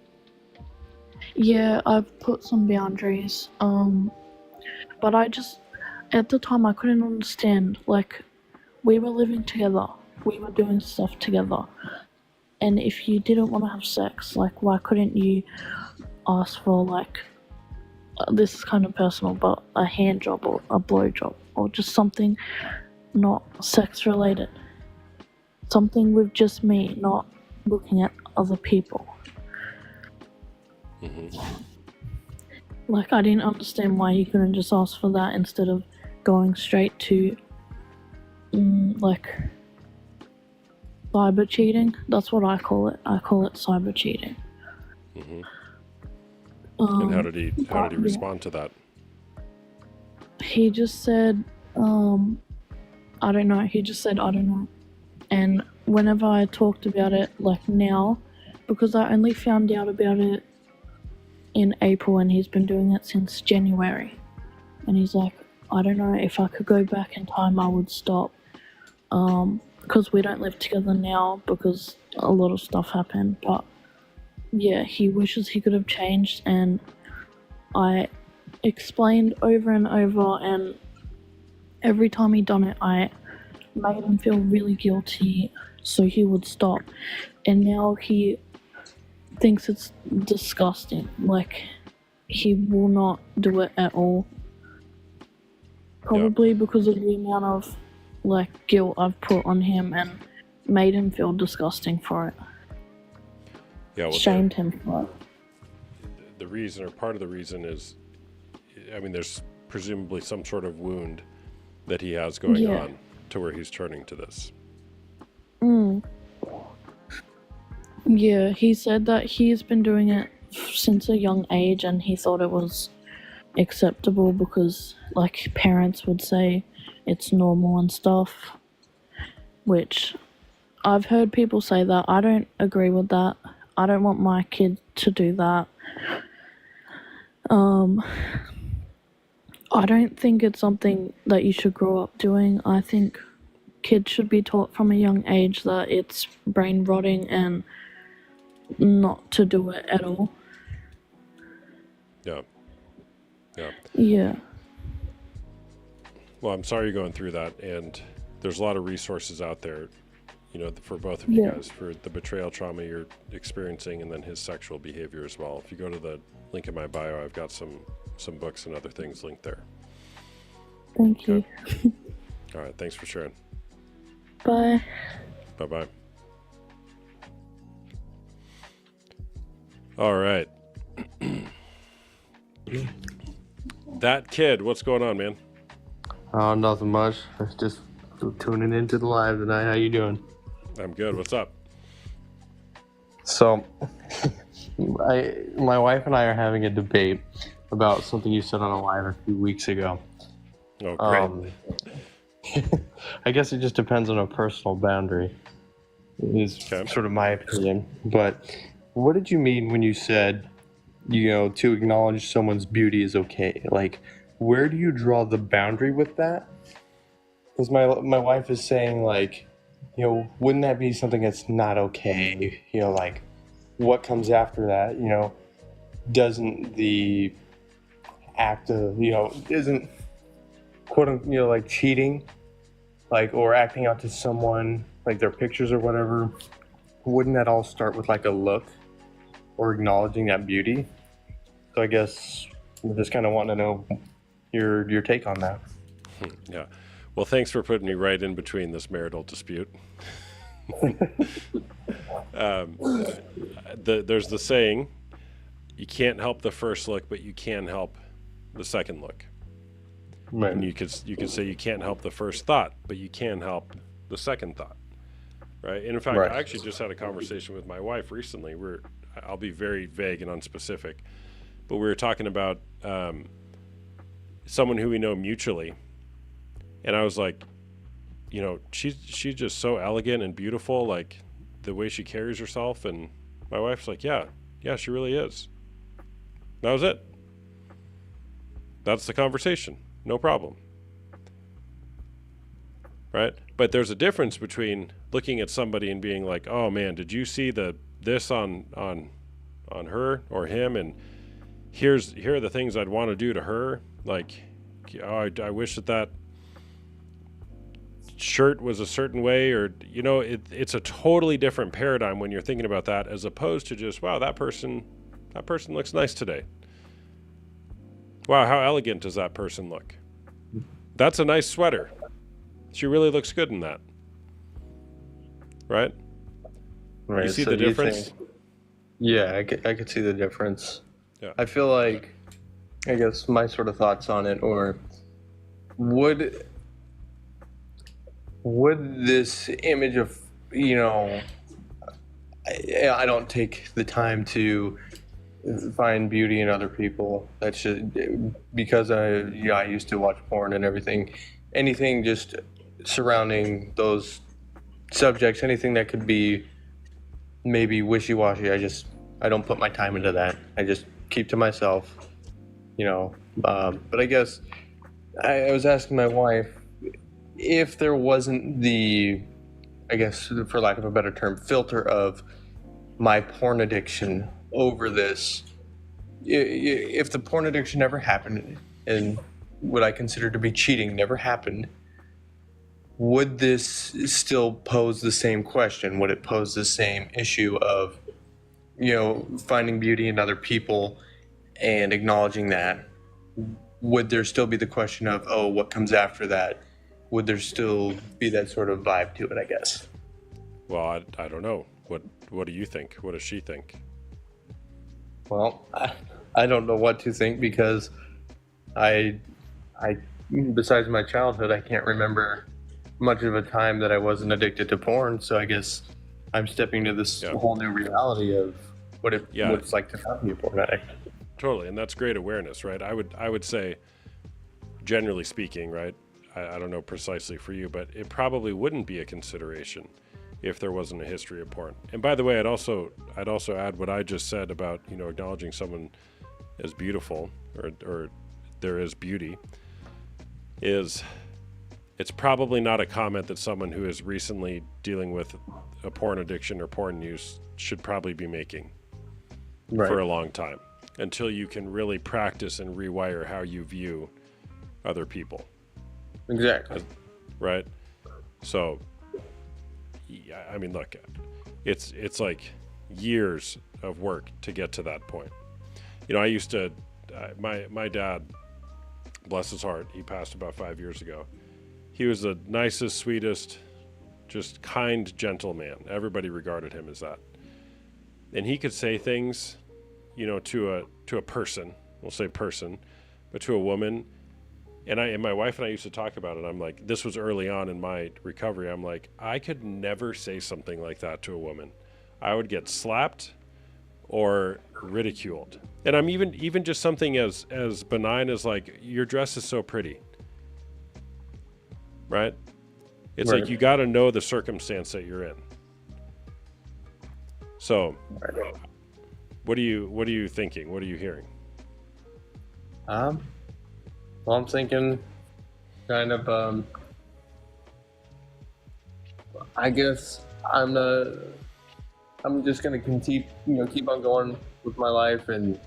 Yeah, I've put some boundaries. But at the time I couldn't understand. Like, we were living together, we were doing stuff together, and if you didn't want to have sex, like, why couldn't you ask for, like, this is kind of personal, but a hand job or a blow job, or just something not sex related, something with just me, not looking at other people. Mm-hmm. Like, I didn't understand why you couldn't just ask for that instead of going straight to like cyber cheating. That's what I call it. I call it cyber cheating. Mm-hmm. And how did he respond to that? he just said, I don't know. He just said, I don't know. And whenever I talked about it, like now, because I only found out about it in April and he's been doing it since January. And he's like, I don't know, if I could go back in time, I would stop. Because we don't live together now because a lot of stuff happened. But yeah, he wishes he could have changed, and I explained over and over, and every time he done it, I made him feel really guilty so he would stop. And now he thinks it's disgusting. Like, he will not do it at all. Probably because of the amount of like guilt I've put on him and made him feel disgusting for it. Yeah, well, shamed him for it. The reason, or part of the reason, is, I mean, there's presumably some sort of wound that he has going on to where he's turning to this. Yeah, he said that he's been doing it since a young age and he thought it was acceptable because, like, parents would say it's normal and stuff, which I've heard people say that. I don't agree with that. I don't want my kid to do that. I don't think it's something that you should grow up doing. I think kids should be taught from a young age that it's brain rotting and not to do it at all. Yeah. Yeah. Well, I'm sorry you're going through that, and there's a lot of resources out there, you know, for both of you guys, for the betrayal trauma you're experiencing and then his sexual behavior as well. If you go to the link in my bio, I've got some books and other things linked there. Thank you. All right, thanks for sharing. Bye. Bye-bye. All right. That kid, what's going on, man? Oh, nothing much. Just tuning into the live tonight. How you doing? I'm good. What's up? So, my wife and I are having a debate about something you said on a live a few weeks ago. Oh, great. I guess it just depends on a personal boundary, is sort of my opinion. But what did you mean when you said, you know, to acknowledge someone's beauty is okay? Like, where do you draw the boundary with that? Because my wife is saying, like, you know, wouldn't that be something that's not okay? You know, like, what comes after that? You know, doesn't the act of, you know, isn't, quote unquote, you know, like cheating, like, or acting out to someone, like their pictures or whatever, wouldn't that all start with like a look or acknowledging that beauty? So I guess I'm just kind of wanting to know your take on that. Yeah. Well, thanks for putting me right in between this marital dispute. There's the saying, you can't help the first look, but you can help the second look. Right. And you could say you can't help the first thought, but you can help the second thought. Right. And in fact, I actually just had a conversation with my wife recently where I'll be very vague and unspecific, but we were talking about someone who we know mutually. And I was like, you know, she's just so elegant and beautiful, like the way she carries herself. And my wife's like, yeah, she really is. That was it. That's the conversation. No problem. Right? But there's a difference between looking at somebody and being like, oh man, did you see this on her or him? And here are the things I'd want to do to her. Like, oh, I wish that shirt was a certain way, or, you know, it's a totally different paradigm when you're thinking about that, as opposed to just, wow, that person looks nice today. Wow, how elegant does that person look? That's a nice sweater. She really looks good in that. Right? Right. You see so the difference? Yeah, I could see the difference. Yeah. I feel like, I guess my sort of thoughts on it, or would this image of, you know, I don't take the time to find beauty in other people. That should, because I used to watch porn and everything. Anything just surrounding those subjects, anything that could be maybe wishy-washy, I don't put my time into that. I just keep to myself, you know. But I guess I was asking my wife if there wasn't the, I guess for lack of a better term, filter of my porn addiction over this. If the porn addiction never happened and what I consider to be cheating never happened, would this still pose the same question? Would it pose the same issue of, finding beauty in other people and acknowledging that? Would there still be the question of, oh, what comes after that? Would there still be that sort of vibe to it, I guess? Well, I don't know. What do you think? What does she think? Well, I don't know what to think because I besides my childhood, I can't remember much of a time that I wasn't addicted to porn. So I guess I'm stepping to this whole new reality of what it's like to not be a porn addict. Totally, and that's great awareness, right? I would say, generally speaking, right? I don't know precisely for you, but it probably wouldn't be a consideration if there wasn't a history of porn. And by the way, I'd also add what I just said about acknowledging someone as beautiful or there is beauty. It's probably not a comment that someone who is recently dealing with a porn addiction or porn use should probably be making for a long time, until you can really practice and rewire how you view other people. Exactly. Right? So, yeah, I mean, look, it's like years of work to get to that point. I used to, my dad, bless his heart, he passed about 5 years ago. He was the nicest, sweetest, just kind, gentle man. Everybody regarded him as that. And he could say things, to a person, we'll say person, but to a woman. And my wife and I used to talk about it. I'm like, this was early on in my recovery. I'm like, I could never say something like that to a woman. I would get slapped or ridiculed. And I'm even just something as benign as like, your dress is so pretty. Right? It's like you got to know the circumstance that you're in. So, what are you thinking? What are you hearing? Well, I'm thinking kind of, I guess I'm just going to keep on going with my life and,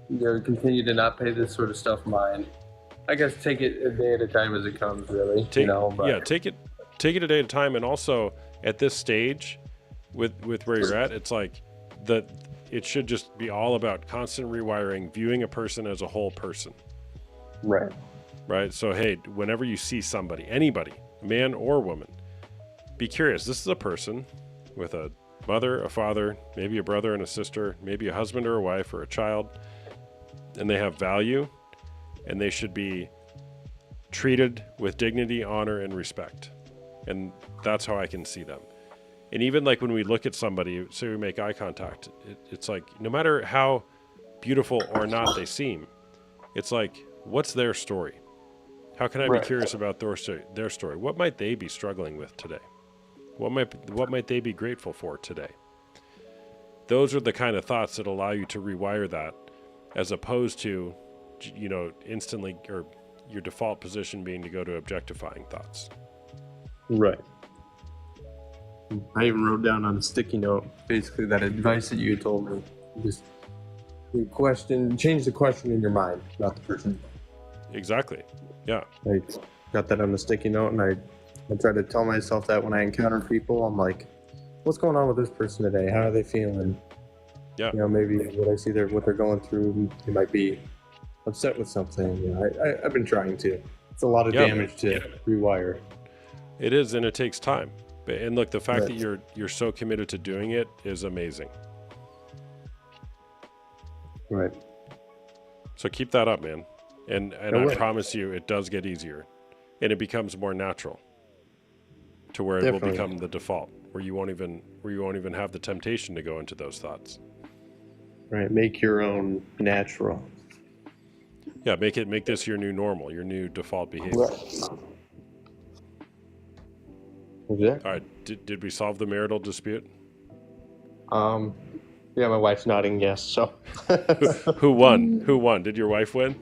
continue to not pay this sort of stuff mind. I guess take it a day at a time as it comes, really. Take it a day at a time. And also at this stage with where you're at, it's like it should just be all about constant rewiring, viewing a person as a whole person. Right. So, hey, whenever you see somebody, anybody, man or woman, be curious. This is a person with a mother, a father, maybe a brother and a sister, maybe a husband or a wife or a child, and they have value, and they should be treated with dignity, honor, and respect. And that's how I can see them. And even like when we look at somebody, say we make eye contact, it's like no matter how beautiful or not they seem, it's like, what's their story? How can I be curious about their story? What might they be struggling with today? What might they be grateful for today? Those are the kind of thoughts that allow you to rewire that, as opposed to, instantly, or your default position being to go to objectifying thoughts. Right. I even wrote down on a sticky note basically that advice that you told me. Just change the question in your mind, not the person. Exactly. Yeah. I got that on the sticky note, and I try to tell myself that when I encounter people. I'm like, what's going on with this person today? How are they feeling? Yeah. Maybe what I see what they're going through, they might be upset with something. I've been trying to. It's a lot of damage to rewire. It is, and it takes time. And look, the fact that you're so committed to doing it is amazing. Right. So keep that up, man. And I promise you, it does get easier, and it becomes more natural to where it will become the default, where you won't even have the temptation to go into those thoughts. right? Make your own natural. Yeah, make this your new normal, your new default behavior. Right. Exactly. All right. Did we solve the marital dispute? Yeah, my wife's nodding yes. So, Who won? Who won? Did your wife win?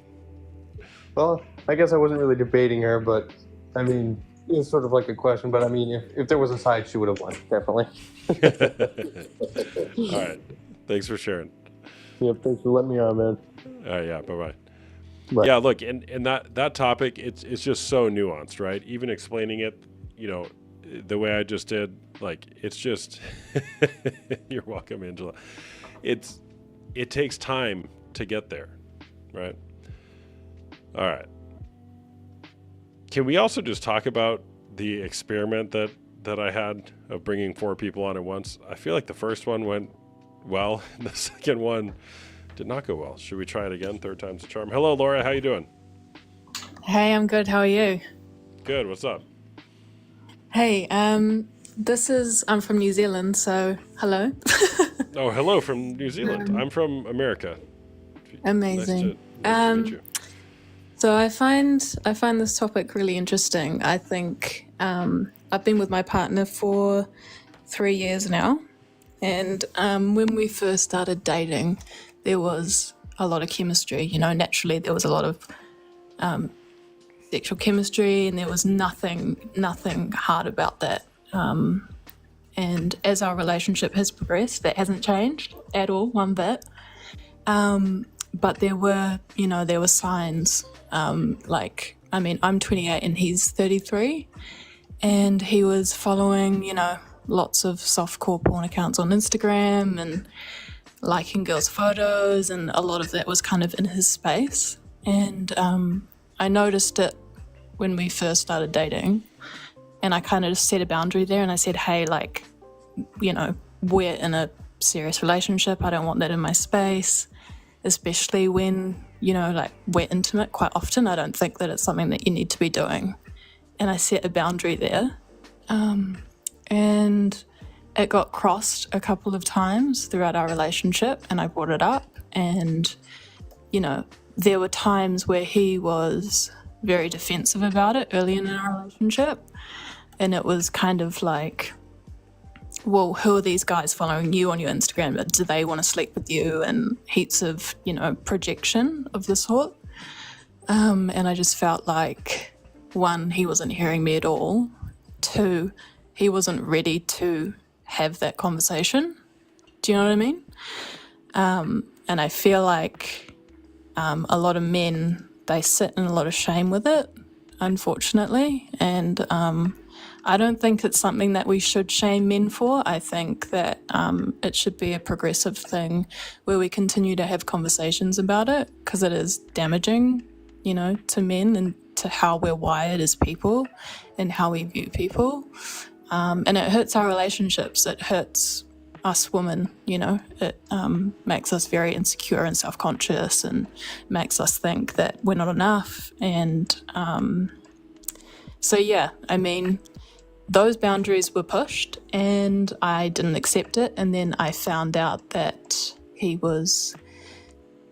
well, I guess I wasn't really debating her, but I mean, it was sort of like a question. But I mean, if there was a side, she would have won, definitely. All right. Thanks for sharing. Yep. Thanks for letting me on, man. Yeah. Bye-bye. Bye. Yeah. Look, and that topic, it's just so nuanced, right? Even explaining it, the way I just did, like, it's just. You're welcome, Angela. It takes time to get there, right? All right. Can we also just talk about the experiment that I had of bringing 4 people on at once? I feel like the first one went well, and the second one did not go well. Should we try it again? Third time's the charm. Hello, Laura. How you doing? Hey, I'm good. How are you? Good. What's up? Hey, I'm from New Zealand, so hello. Oh, hello from New Zealand. I'm from America. Amazing. Nice to meet you. So I find this topic really interesting. I think I've been with my partner for 3 years now, and when we first started dating, there was a lot of chemistry. Naturally there was a lot of sexual chemistry, and there was nothing hard about that. And as our relationship has progressed, that hasn't changed at all, one bit. But there were signs. I'm 28 and he's 33, and he was following, lots of softcore porn accounts on Instagram and liking girls' photos, and a lot of that was kind of in his space. And I noticed it when we first started dating, and I kind of just set a boundary there, and I said, hey, we're in a serious relationship. I don't want that in my space, especially when, we're intimate quite often. I don't think that it's something that you need to be doing. And I set a boundary there. And it got crossed a couple of times throughout our relationship, and I brought it up. And, there were times where he was very defensive about it early in our relationship. And it was kind of like, well, who are these guys following you on your Instagram? Do they want to sleep with you? And heaps of, projection of the sort. And I just felt like, 1, he wasn't hearing me at all. 2, he wasn't ready to have that conversation. Do you know what I mean? And I feel like a lot of men, they sit in a lot of shame with it, unfortunately. And I don't think it's something that we should shame men for. I think that it should be a progressive thing where we continue to have conversations about it, because it is damaging, to men and to how we're wired as people and how we view people. And it hurts our relationships. It hurts us women, it makes us very insecure and self-conscious, and makes us think that we're not enough. And so, yeah, those boundaries were pushed, and I didn't accept it. And then I found out that he was,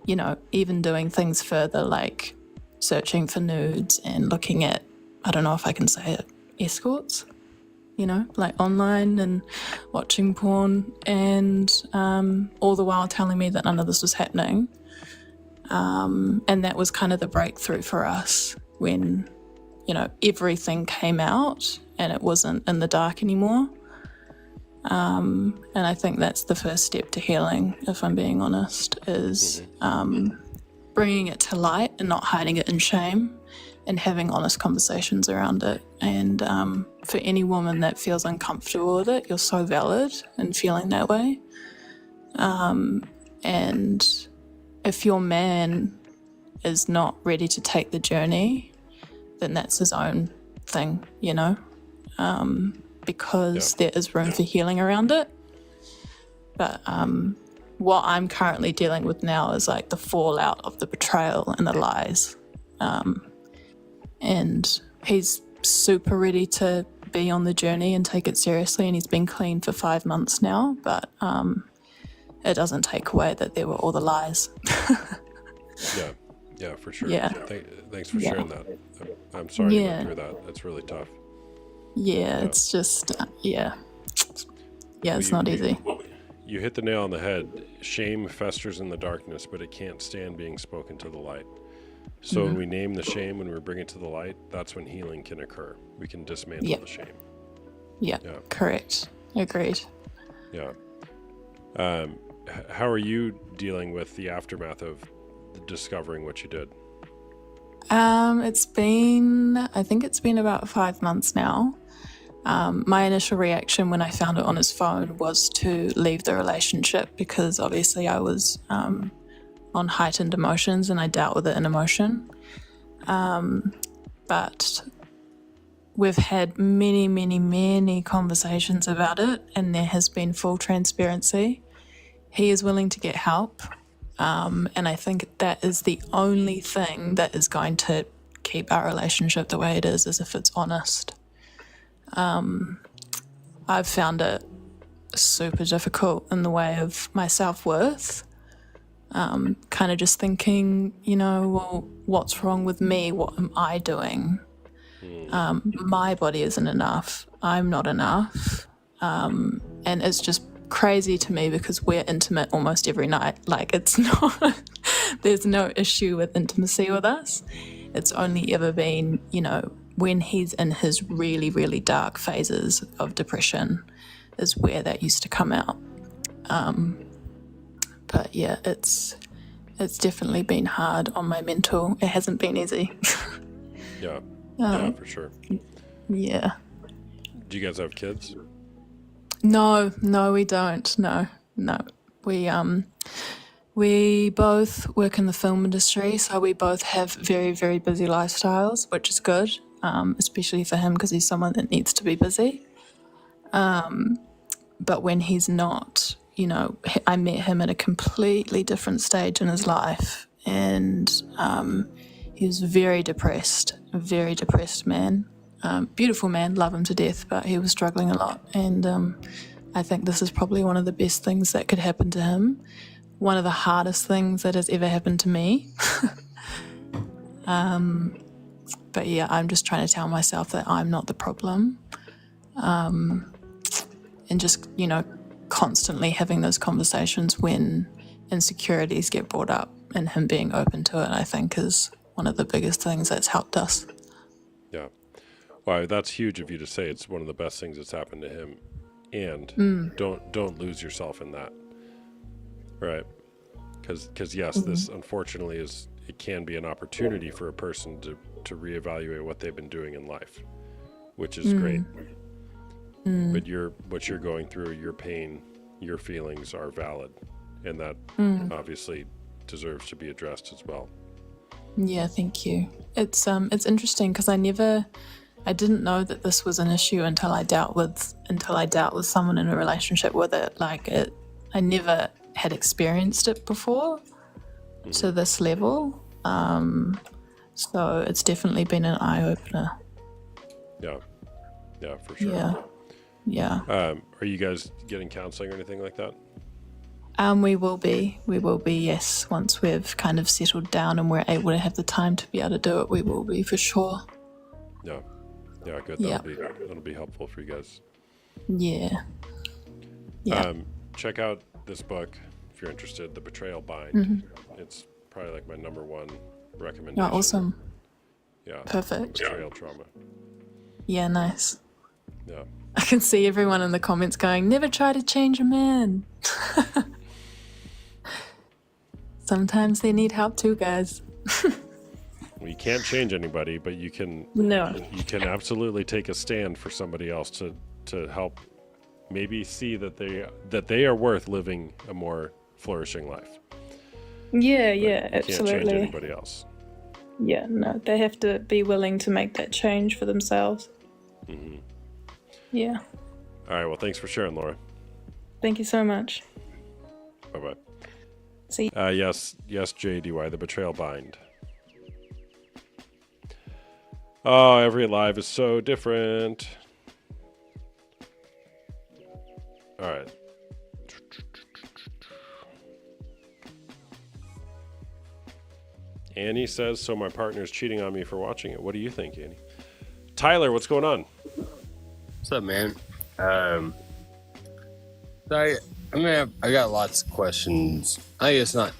even doing things further, like searching for nudes and looking at, I don't know if I can say it, escorts, like online, and watching porn, and all the while telling me that none of this was happening. And that was kind of the breakthrough for us when, everything came out and it wasn't in the dark anymore. And I think that's the first step to healing, if I'm being honest, is bringing it to light and not hiding it in shame, and having honest conversations around it. And for any woman that feels uncomfortable with it, you're so valid in feeling that way. And if your man is not ready to take the journey, then that's his own thing, because there is room for healing around it. But what I'm currently dealing with now is like the fallout of the betrayal and the lies. And he's super ready to be on the journey and take it seriously, and he's been clean for 5 months now. But it doesn't take away that there were all the lies. Yeah, for sure. Yeah. Thanks for Yeah. sharing that. I'm sorry you went Yeah. through that. That's really tough. Yeah, it's just, yeah, it's not easy. You hit the nail on the head. Shame festers in the darkness, but it can't stand being spoken to the light. So when we name the shame, when we bring it to the light, that's when healing can occur. We can dismantle the shame. Yeah, correct. Agreed. Yeah. How are you dealing with the aftermath of discovering what you did? I think it's been about 5 months now. My initial reaction when I found it on his phone was to leave the relationship because obviously I was on heightened emotions and I dealt with it in emotion. But we've had many, many, many conversations about it, and there has been full transparency. He is willing to get help, and I think that is the only thing that is going to keep our relationship the way it is if it's honest. I've found it super difficult in the way of my self-worth. Kind of just thinking, well, what's wrong with me? What am I doing? My body isn't enough. I'm not enough. And it's just crazy to me because we're intimate almost every night. Like, it's not, there's no issue with intimacy with us. It's only ever been, when he's in his really, really dark phases of depression is where that used to come out. But yeah, it's definitely been hard on my mental. It hasn't been easy. Yeah, for sure. Yeah. Do you guys have kids? No, we don't. No. We both work in the film industry, so we both have very, very busy lifestyles, which is good, especially for him because he's someone that needs to be busy. But when he's not, I met him at a completely different stage in his life, and he was very depressed man. Beautiful man, love him to death, but he was struggling a lot. And I think this is probably one of the best things that could happen to him. One of the hardest things that has ever happened to me. But yeah, I'm just trying to tell myself that I'm not the problem. And just, constantly having those conversations when insecurities get brought up and him being open to it, I think is one of the biggest things that's helped us. Yeah. Well, that's huge of you to say. It's one of the best things that's happened to him. And don't lose yourself in that. Right. Because yes, this unfortunately it can be an opportunity for a person to reevaluate what they've been doing in life, which is great. But what you're going through, your pain, your feelings are valid, and that obviously deserves to be addressed as well. Yeah, thank you. It's interesting because I didn't know that this was an issue until I dealt with someone in a relationship with it. I never had experienced it before to this level. So it's definitely been an eye opener. Yeah, for sure. Yeah. Are you guys getting counseling or anything like that? We will be, yes. Once we've kind of settled down and we're able to have the time to be able to do it, we will be for sure. Yeah, good. That'll be helpful for you guys. Yeah. Check out this book if you're interested, The Betrayal Bind. It's probably like my number one recommendation. Oh, awesome. Yeah. Perfect. Betrayal trauma. Yeah, nice. Yeah. I can see everyone in the comments going, never try to change a man. Sometimes they need help too, guys. Well, you can't change anybody, but you can absolutely take a stand for somebody else to help maybe see that they are worth living a more flourishing life. Yeah, but absolutely. Can't change anybody else. Yeah, no, they have to be willing to make that change for themselves. Yeah. All right, well, thanks for sharing, Laura. Thank you so much. Bye-bye. See you. Yes, JDY, The Betrayal Bind. Oh, every live is so different. All right. Annie says, so my partner's cheating on me for watching it. What do you think, Annie? Tyler, what's going on? What's up, man? So I got lots of questions. I guess not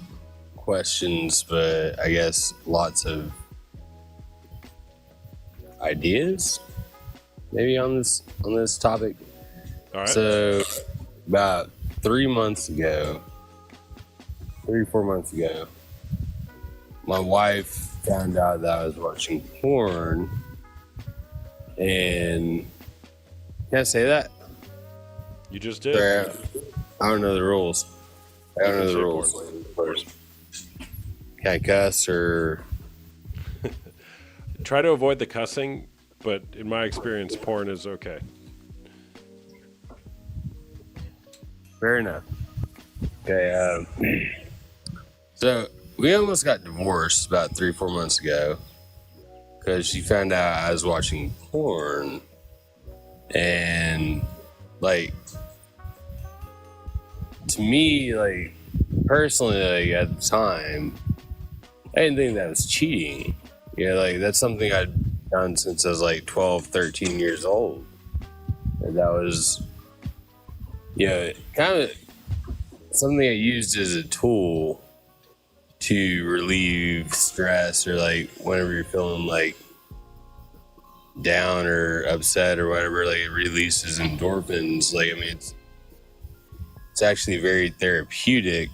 questions, but I guess lots of ideas maybe on this topic. All right. So about 4 months ago, my wife found out that I was watching porn, and can I say that? You just did. I don't know the rules. I don't know the rules. Can I cuss or? Try to avoid the cussing, but in my experience, porn is okay. Fair enough. Okay. So we almost got divorced about 4 months ago because she found out I was watching porn, and like, to me, like, personally, like, at the time, I didn't think that was cheating. Like, that's something I'd done since I was like 12, 13 years old. And that was, kind of something I used as a tool to relieve stress, or like whenever you're feeling like down or upset or whatever, like it releases endorphins. Like, I mean, it's actually very therapeutic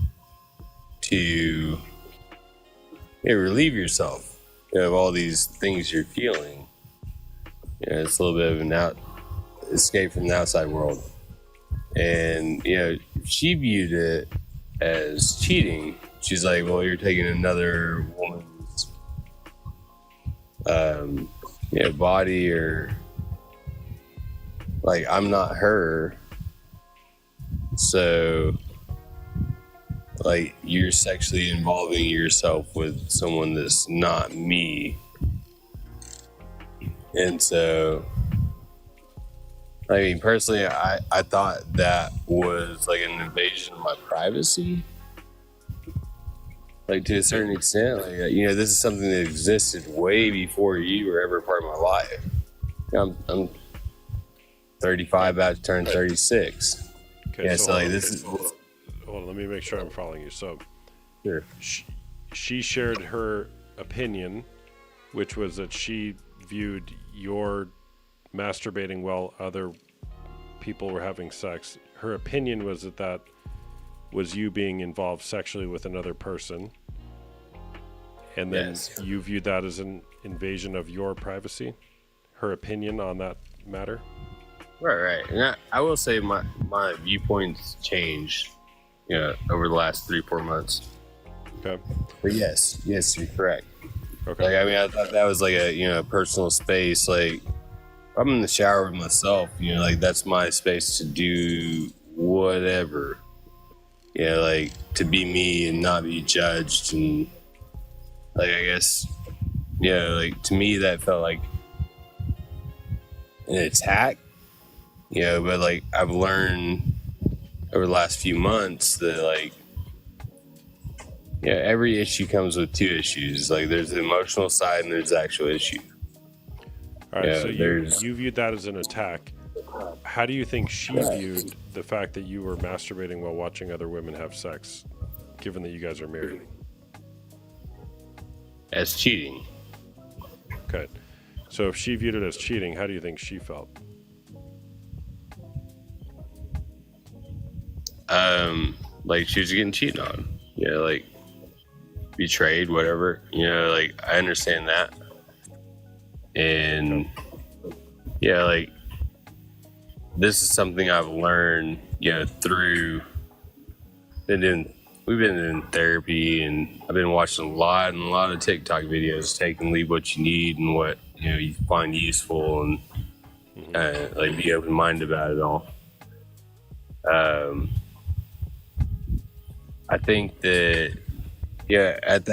to relieve yourself of all these things you're feeling. It's a little bit of an escape from the outside world. And she viewed it as cheating. She's like, well, you're taking another woman's body, or like, I'm not her, so like, you're sexually involving yourself with someone that's not me. And so, I mean, personally, I thought that was like an invasion of my privacy, like, to a certain extent. Like, this is something that existed way before you were ever part of my life. I'm 35, about to turn 36. Okay, so like, this is. Hold on, let me make sure I'm following you. So, Sure. She shared her opinion, which was that she viewed your masturbating while other people were having sex. Her opinion was that was you being involved sexually with another person, and then you viewed that as an invasion of your privacy. Her opinion on that matter. Right. And I will say my viewpoints changed, over the last 3-4 months. Okay. But yes, you're correct. Okay. Like, I mean, I thought that was like a personal space. Like, I'm in the shower with myself, like, that's my space to do whatever. Like, to be me and not be judged. And like, I guess, like, to me that felt like an attack. But like, I've learned over the last few months that, like, every issue comes with two issues. Like, there's the emotional side and there's the actual issue. All right, so you viewed that as an attack. How do you think she viewed the fact that you were masturbating while watching other women have sex, given that you guys are married? As cheating. Okay. So if she viewed it as cheating, how do you think she felt? Like, she was getting cheated on. Like, betrayed, whatever. Like, I understand that. And like, this is something I've learned, through we've been in therapy, and I've been watching a lot of TikTok videos, take and leave what you need and what you find useful, and like, be open-minded about it all. I think that at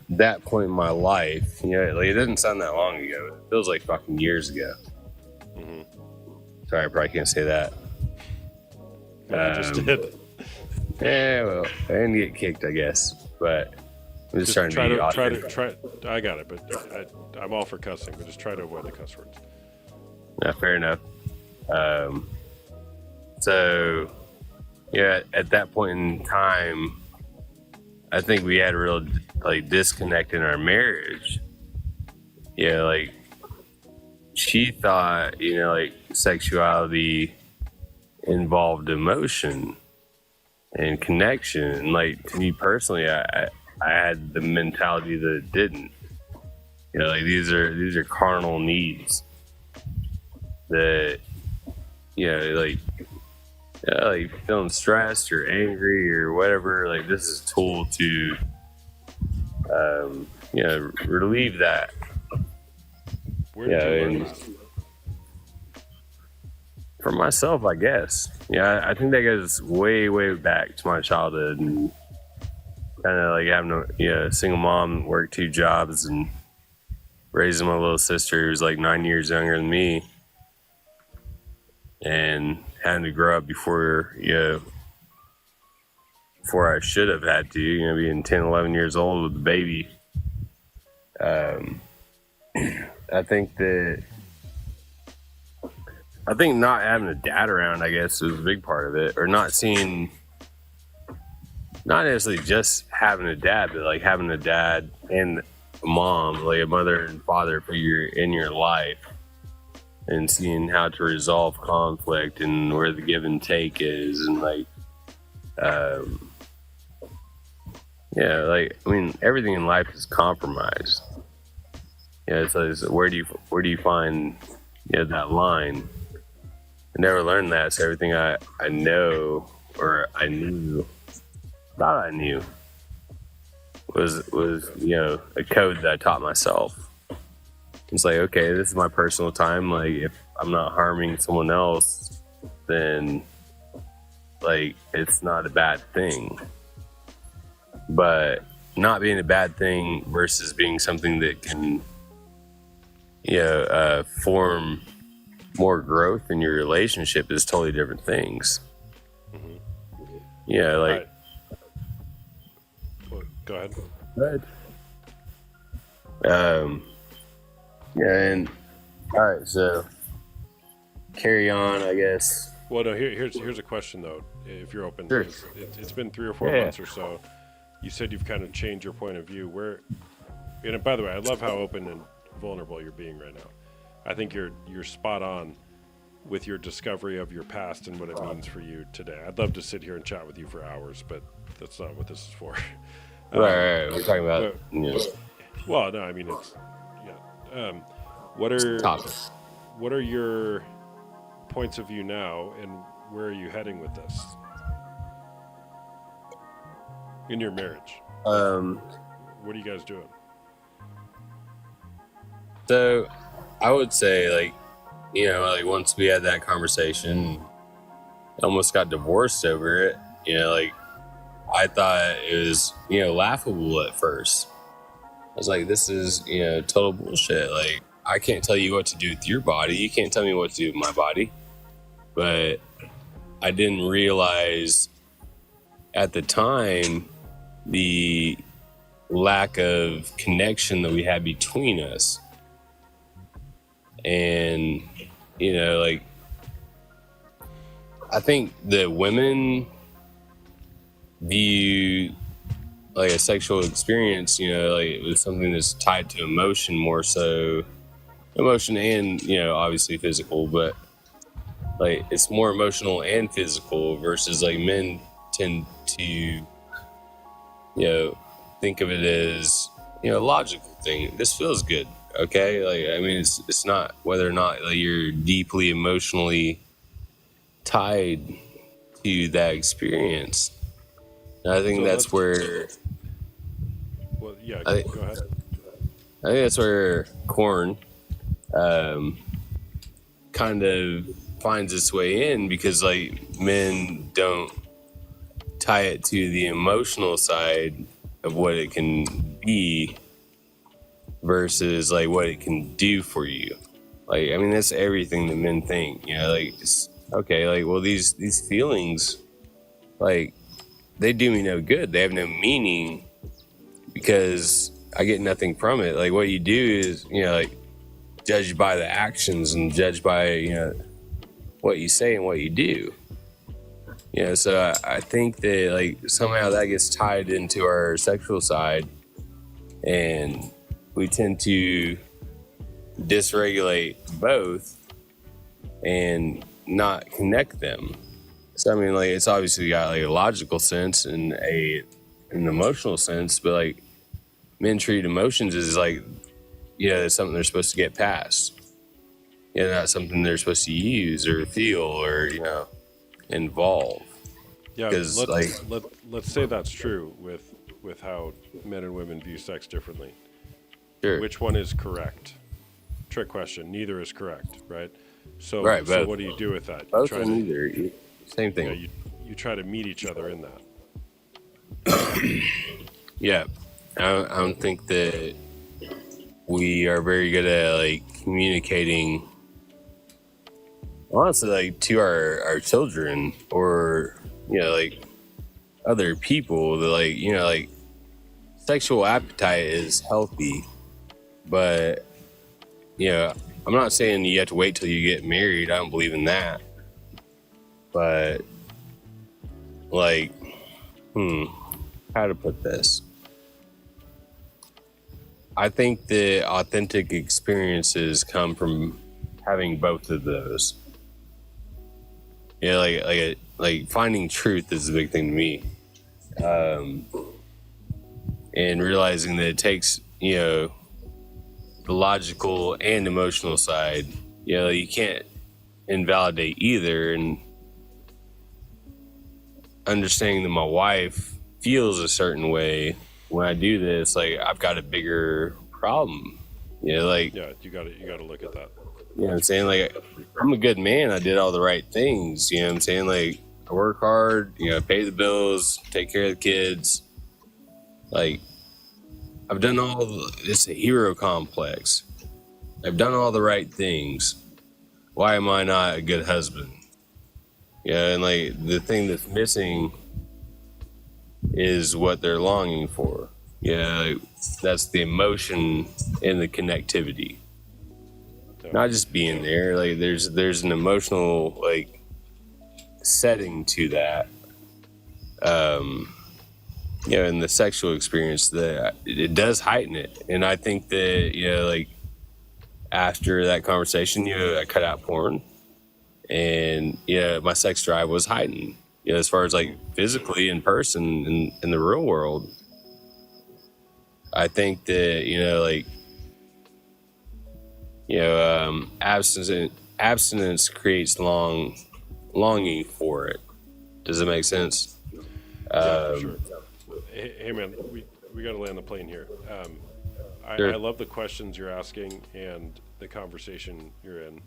that point in my life, like, it doesn't sound that long ago. It feels like fucking years ago. Mm-hmm. Sorry, I probably can't say that. I just did. Yeah, well, I didn't get kicked, I guess. But I'm just trying to be authentic. try. I got it, but I'm all for cussing, but just try to avoid the cuss words. Yeah, fair enough. So, yeah, at that point in time, I think we had a real like disconnect in our marriage. Yeah, like she thought, like sexuality involved emotion and connection. And like to me personally, I had the mentality that it didn't. Like these are carnal needs that, like feeling stressed or angry or whatever. Like this is a tool to, relieve that. Where did you learn and that? for myself, I guess. Yeah, I think that goes way, way back to my childhood and kind of like having a single mom, work 2 jobs, and raising my little sister who's like 9 years younger than me, and having to grow up before I should have had to, being 10, 11 years old with a baby. I think not having a dad around, I guess, was a big part of it, or not necessarily just having a dad, but like having a dad and a mom, like a mother and father figure in your life, and seeing how to resolve conflict and where the give and take is, and everything in life is compromise. So where do you find that line? I never learned that, so everything I know or I thought I knew was a code that I taught myself. It's like, okay, this is my personal time. Like if I'm not harming someone else, then like it's not a bad thing. But not being a bad thing versus being something that can form more growth in your relationship is totally different things. Mm-hmm. Yeah, like. Right. Well, go ahead. And all right, so carry on, I guess. Well, no. Here's a question though, if you're open. Sure. It's been 3 or 4 months or so. You said you've kind of changed your point of view. And by the way, I love how open and vulnerable you're being right now. I think you're spot on with your discovery of your past and what it means for you today. I'd love to sit here and chat with you for hours, but that's not what this is for. Right. We're talking about. Well, no, I mean it's what are your points of view now, and where are you heading with this in your marriage? What are you guys doing? So I would say like once we had that conversation, I almost got divorced over it. Like I thought it was, laughable at first. I was like, this is, total bullshit. Like I can't tell you what to do with your body. You can't tell me what to do with my body. But I didn't realize at the time the lack of connection that we had between us. And, I think that women view like a sexual experience, like it was something that's tied to emotion more so, emotion and, obviously physical, but like it's more emotional and physical versus like men tend to, think of it as, a logical thing. This feels good. Okay. Like, I mean, it's not whether or not like, you're deeply emotionally tied to that experience. And I think that's where. Well, yeah, go ahead. I think that's where corn kind of finds its way in, because like men don't tie it to the emotional side of what it can be versus like what it can do for you. Like, I mean, that's everything that men think, like, it's, okay, like, well, these feelings, like, they do me no good. They have no meaning because I get nothing from it. Like, what you do is, like, judge by the actions and judge by, what you say and what you do. So I think that, like, somehow that gets tied into our sexual side, and we tend to dysregulate both and not connect them. So, I mean, like, it's obviously got, like, a logical sense and an emotional sense, but, like, men treat emotions as, like, it's something they're supposed to get past. Not something they're supposed to use or feel or, involve. Yeah, Because, let's say that's true with how men and women view sex differently. Sure. Which one is correct? Trick question. Neither is correct, right? So, right, so both. what do you do with that? Both and neither. Same thing. Yeah, you try to meet each other in that. Yeah. I don't think that we are very good at, like, communicating, honestly, like, to our children or, like, other people. That, like, like, sexual appetite is healthy, but, I'm not saying you have to wait till you get married. I don't believe in that. But, like, how to put this? I think the authentic experiences come from having both of those. Like finding truth is a big thing to me. And realizing that it takes, the logical and emotional side. You can't invalidate either. And understanding that my wife feels a certain way when I do this, like, I've got a bigger problem. Like, yeah, you got to look at that. You know what I'm saying? Like, I'm a good man. I did all the right things. You know what I'm saying? Like, I work hard, pay the bills, take care of the kids. Like, I've done it's a hero complex. I've done all the right things. Why am I not a good husband? And, like, the thing that's missing is what they're longing for. Like, that's the emotion and the connectivity. Not just being there. Like, there's an emotional, like, setting to that. In the sexual experience, that it does heighten it. And I think that, like, after that conversation, I cut out porn, and my sex drive was heightened. As far as, like, physically in person in the real world. I think that, like, abstinence creates longing for it. Does it make sense? Yeah, for sure. Hey man, we got to land the plane here. Sure. I love the questions you're asking and the conversation you're in.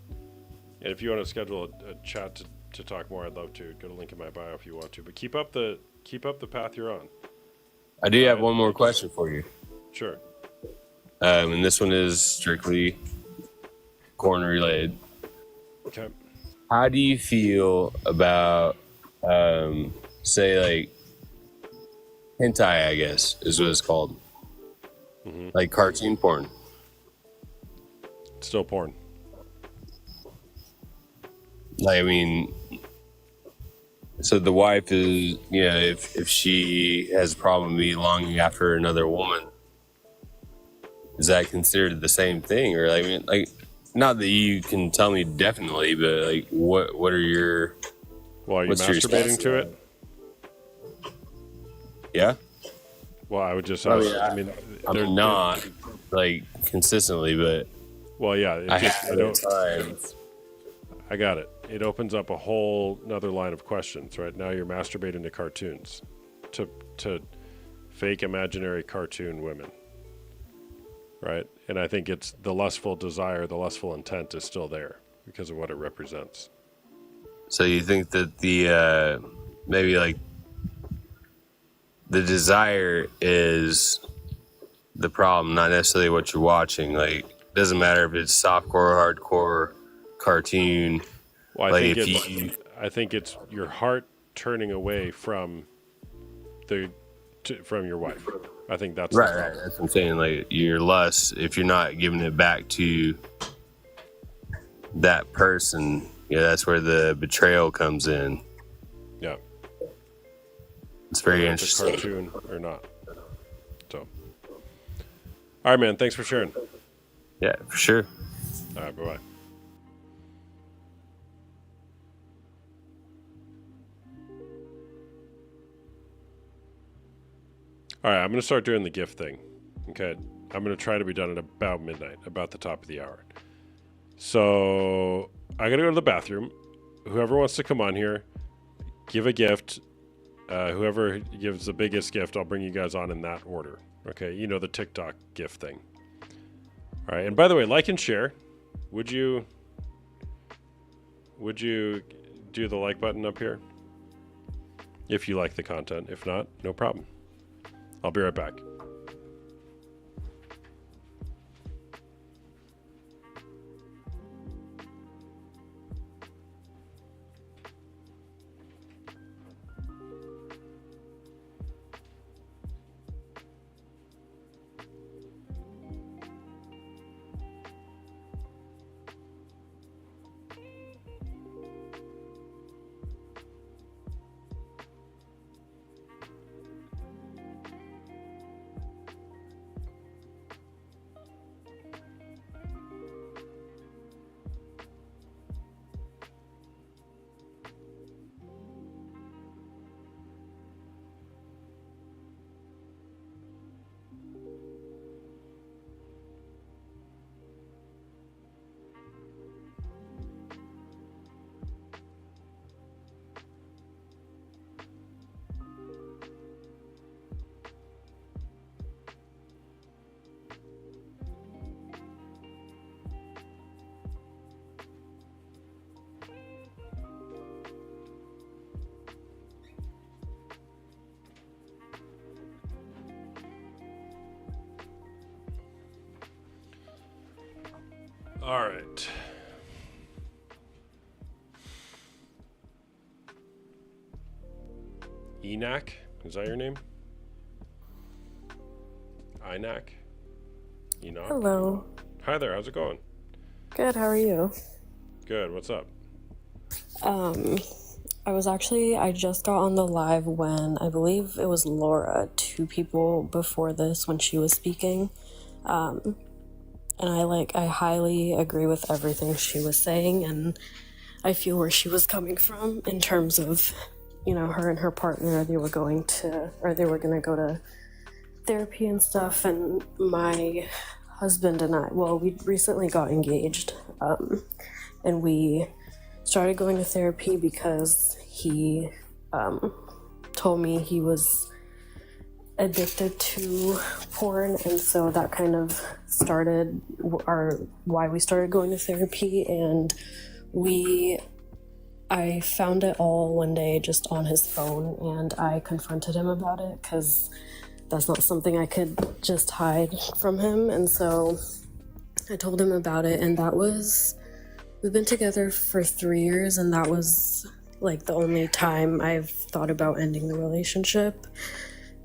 And if you want to schedule a chat to talk more, I'd love to. Go to link in my bio if you want to. But keep up the path you're on. I do have one more question for you. Sure. And this one is strictly corn related. Okay. How do you feel about, say, like, hentai, I guess, is what it's called. Mm-hmm. Like cartoon porn. Still porn. Like, I mean, so the wife is, if she has a problem with me longing after another woman, is that considered the same thing? Or, I mean, like, not that you can tell me definitely, but, like, what are your... Well, are you masturbating to it? Yeah. Well, I would just ask, I'm not, like, consistently, but... Well, yeah. I got it. It opens up a whole another line of questions, right? Now you're masturbating to cartoons, to fake imaginary cartoon women, right? And I think it's the lustful desire, the lustful intent is still there because of what it represents. So you think that the maybe, like, the desire is the problem, not necessarily what you're watching. Like, it doesn't matter if it's softcore, hardcore, cartoon. Well, I think it's your heart turning away from your wife. I think that's the Right, problem. right. That's what I'm saying. Like your lust, if you're not giving it back to that person, that's where the betrayal comes in. Yeah. It's very Whether interesting. It's a cartoon or not. So, all right, man. Thanks for sharing. Yeah, for sure. All right, bye-bye. All right, I'm going to start doing the gift thing. Okay. I'm going to try to be done at about midnight, about the top of the hour. So I got to go to the bathroom. Whoever wants to come on here, give a gift. Whoever gives the biggest gift, I'll bring you guys on in that order. Okay. You know, the TikTok gift thing. All right. And by the way, like and share. Would you do the like button up here? If you like the content. If not, no problem. I'll be right back. All right. Enac, is that your name? Inac? Enoch? Hello. Hi there, how's it going? Good, how are you? Good, what's up? I just got on the live when I believe it was Laura, 2 people before this when she was speaking. And I highly agree with everything she was saying, and I feel where she was coming from in terms of, her and her partner, they were going to go to therapy and stuff, and my husband and we recently got engaged, and we started going to therapy because he told me he was addicted to porn, and so that kind of started why we started going to therapy. And I found it all one day just on his phone, and I confronted him about it because that's not something I could just hide from him. And so I told him about it, and we've been together for 3 years, and that was like the only time I've thought about ending the relationship.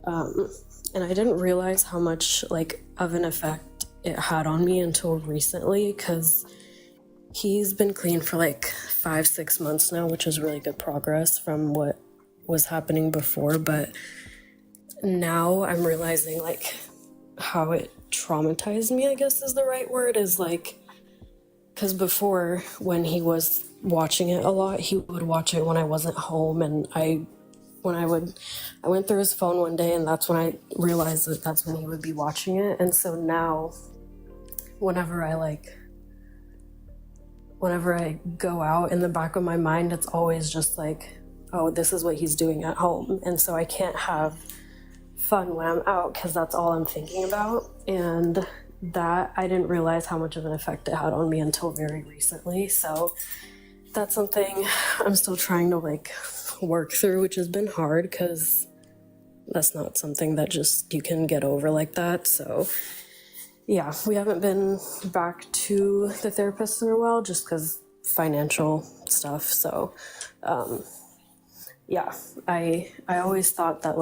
And I didn't realize how much of an effect it had on me until recently, because he's been clean for 5-6 months now, which is really good progress from what was happening before. But now I'm realizing how it traumatized me, I guess is the right word, is because before, when he was watching it a lot, he would watch it when I wasn't home, and I went through his phone one day, and that's when I realized that that's when he would be watching it. And so now, whenever I go out, in the back of my mind, it's always just oh, this is what he's doing at home. And so I can't have fun when I'm out because that's all I'm thinking about. And that, I didn't realize how much of an effect it had on me until very recently. So that's something I'm still trying to work through, which has been hard because that's not something that just you can get over like that. So yeah, we haven't been back to the therapist in a while just because financial stuff. So yeah, I always thought that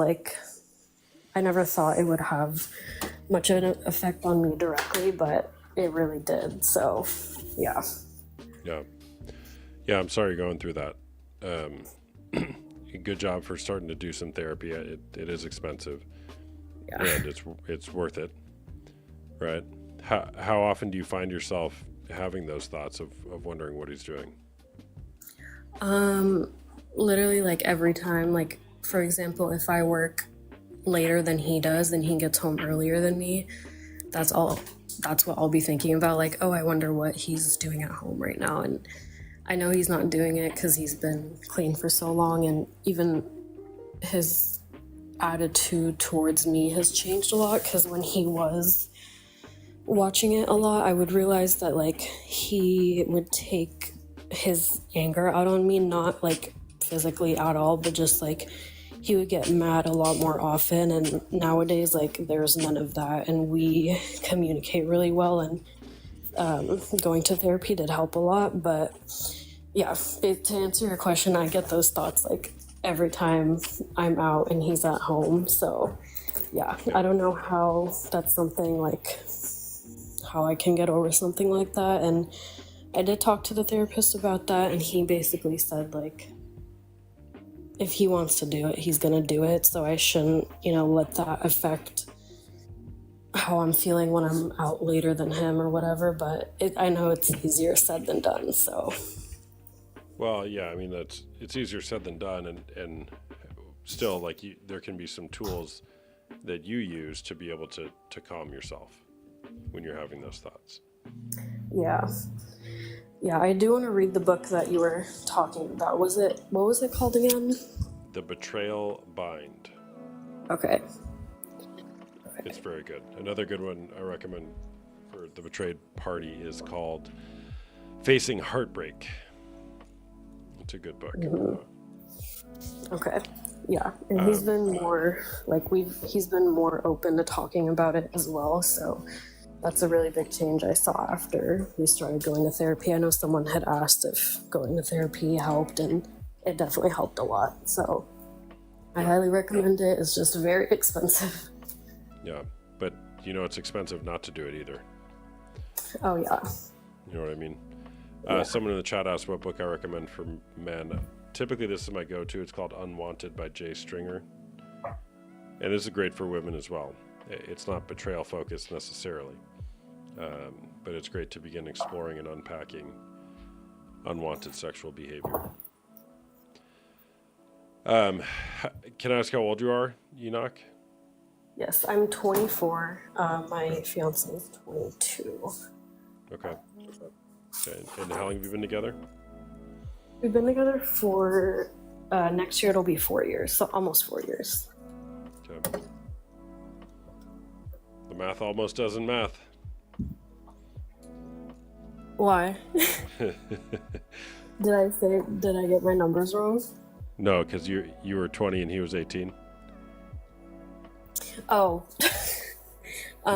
I never thought it would have much of an effect on me directly, but it really did. So, yeah. Yeah. Yeah, I'm sorry you're going through that. Good job for starting to do some therapy. It is expensive, and it's worth it, right? How often do you find yourself having those thoughts of wondering what he's doing? Literally like every time, like for example, if I work later than he does and he gets home earlier than me, that's what I'll be thinking about. Like, oh, I wonder what he's doing at home right now. And I know he's not doing it because he's been clean for so long, and even his attitude towards me has changed a lot, because when he was watching it a lot, I would realize that like he would take his anger out on me, not like physically at all, but just like he would get mad a lot more often. And nowadays, like, there's none of that, and we communicate really well, and going to therapy did help a lot. But yeah, to answer your question, I get those thoughts like every time I'm out and he's at home. So yeah, I don't know how that's something like how I can get over something like that. And I did talk to the therapist about that, and he basically said like, if he wants to do it, he's gonna do it. So I shouldn't, let that affect how I'm feeling when I'm out later than him or whatever. But I know it's easier said than done. So. Well, yeah, I mean it's easier said than done, and still, like, there can be some tools that you use to be able to calm yourself when you're having those thoughts. Yeah, I do want to read the book that you were talking about. What was it called again? The Betrayal Bind. Okay. It's very good. Another good one I recommend for the betrayed party is called Facing Heartbreak. It's a good book. Okay. Yeah, and he's been more he's been more open to talking about it as well. So that's a really big change I saw after we started going to therapy. I know someone had asked if going to therapy helped, and it definitely helped a lot. So I highly recommend it. It's just very expensive. Yeah, but it's expensive not to do it either. Oh yeah. You know what I mean? Someone in the chat asked what book I recommend for men. Typically, this is my go-to. It's called Unwanted by Jay Stringer. And this is great for women as well. It's not betrayal focused necessarily, but it's great to begin exploring and unpacking unwanted sexual behavior. Can I ask how old you are, Enoch? Yes, I'm 24. My fiance is 22. Okay. And how long have you been together? We've been together for next year it'll be 4 years, so almost 4 years. Okay. The math almost doesn't math. Why? Did I get my numbers wrong? No, because you were 20 and he was 18. Oh. I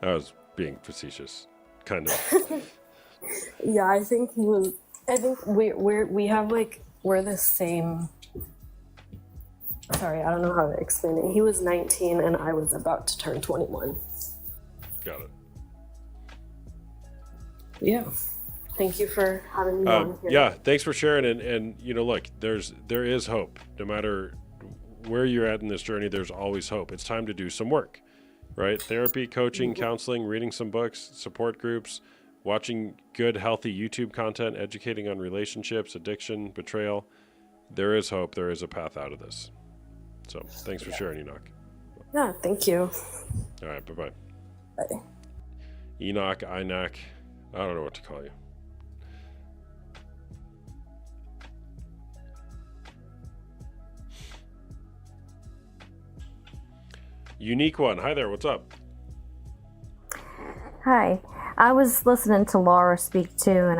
was being facetious, kind of. Yeah, I think we have we're the same. Sorry, I don't know how to explain it. He was 19 and I was about to turn 21. Got it. Yeah. Thank you for having me on here. Yeah, thanks for sharing. And look, there is hope. No matter where you're at in this journey, there's always hope. It's time to do some work, right? Therapy, coaching, counseling, reading some books, support groups, watching good, healthy YouTube content, educating on relationships, addiction, betrayal. There is hope. There is a path out of this. So thanks for sharing, Enoch. Yeah, thank you. All right, bye-bye. Bye. Enoch, Inoch, I don't know what to call you. Unique one. Hi there, what's up? Hi. I was listening to Laura speak too, and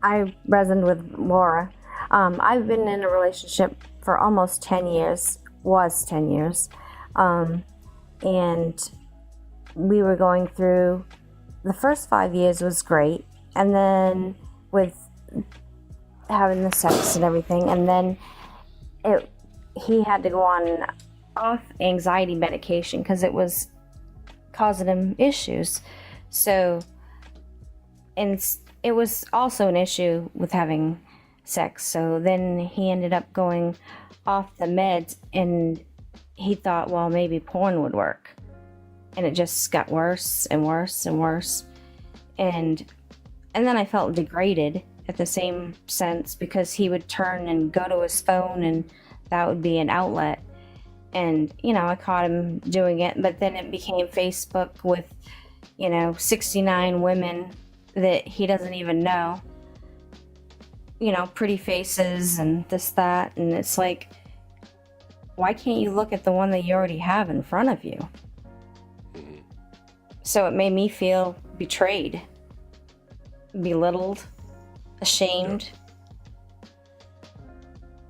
I resonated with Laura. I've been in a relationship for almost 10 years, was 10 years, and we were going through, the first 5 years was great, and then with having the sex and everything, and then he had to go on off anxiety medication because it was causing him issues. So, and it was also an issue with having sex. So then he ended up going off the meds, and he thought, well, maybe porn would work. And it just got worse and worse and worse. And then I felt degraded at the same sense, because he would turn and go to his phone, and that would be an outlet. And, you know, I caught him doing it, but then it became Facebook with, 69 women that he doesn't even know. Pretty faces and this, that, and it's like, why can't you look at the one that you already have in front of you? So it made me feel betrayed, belittled, ashamed.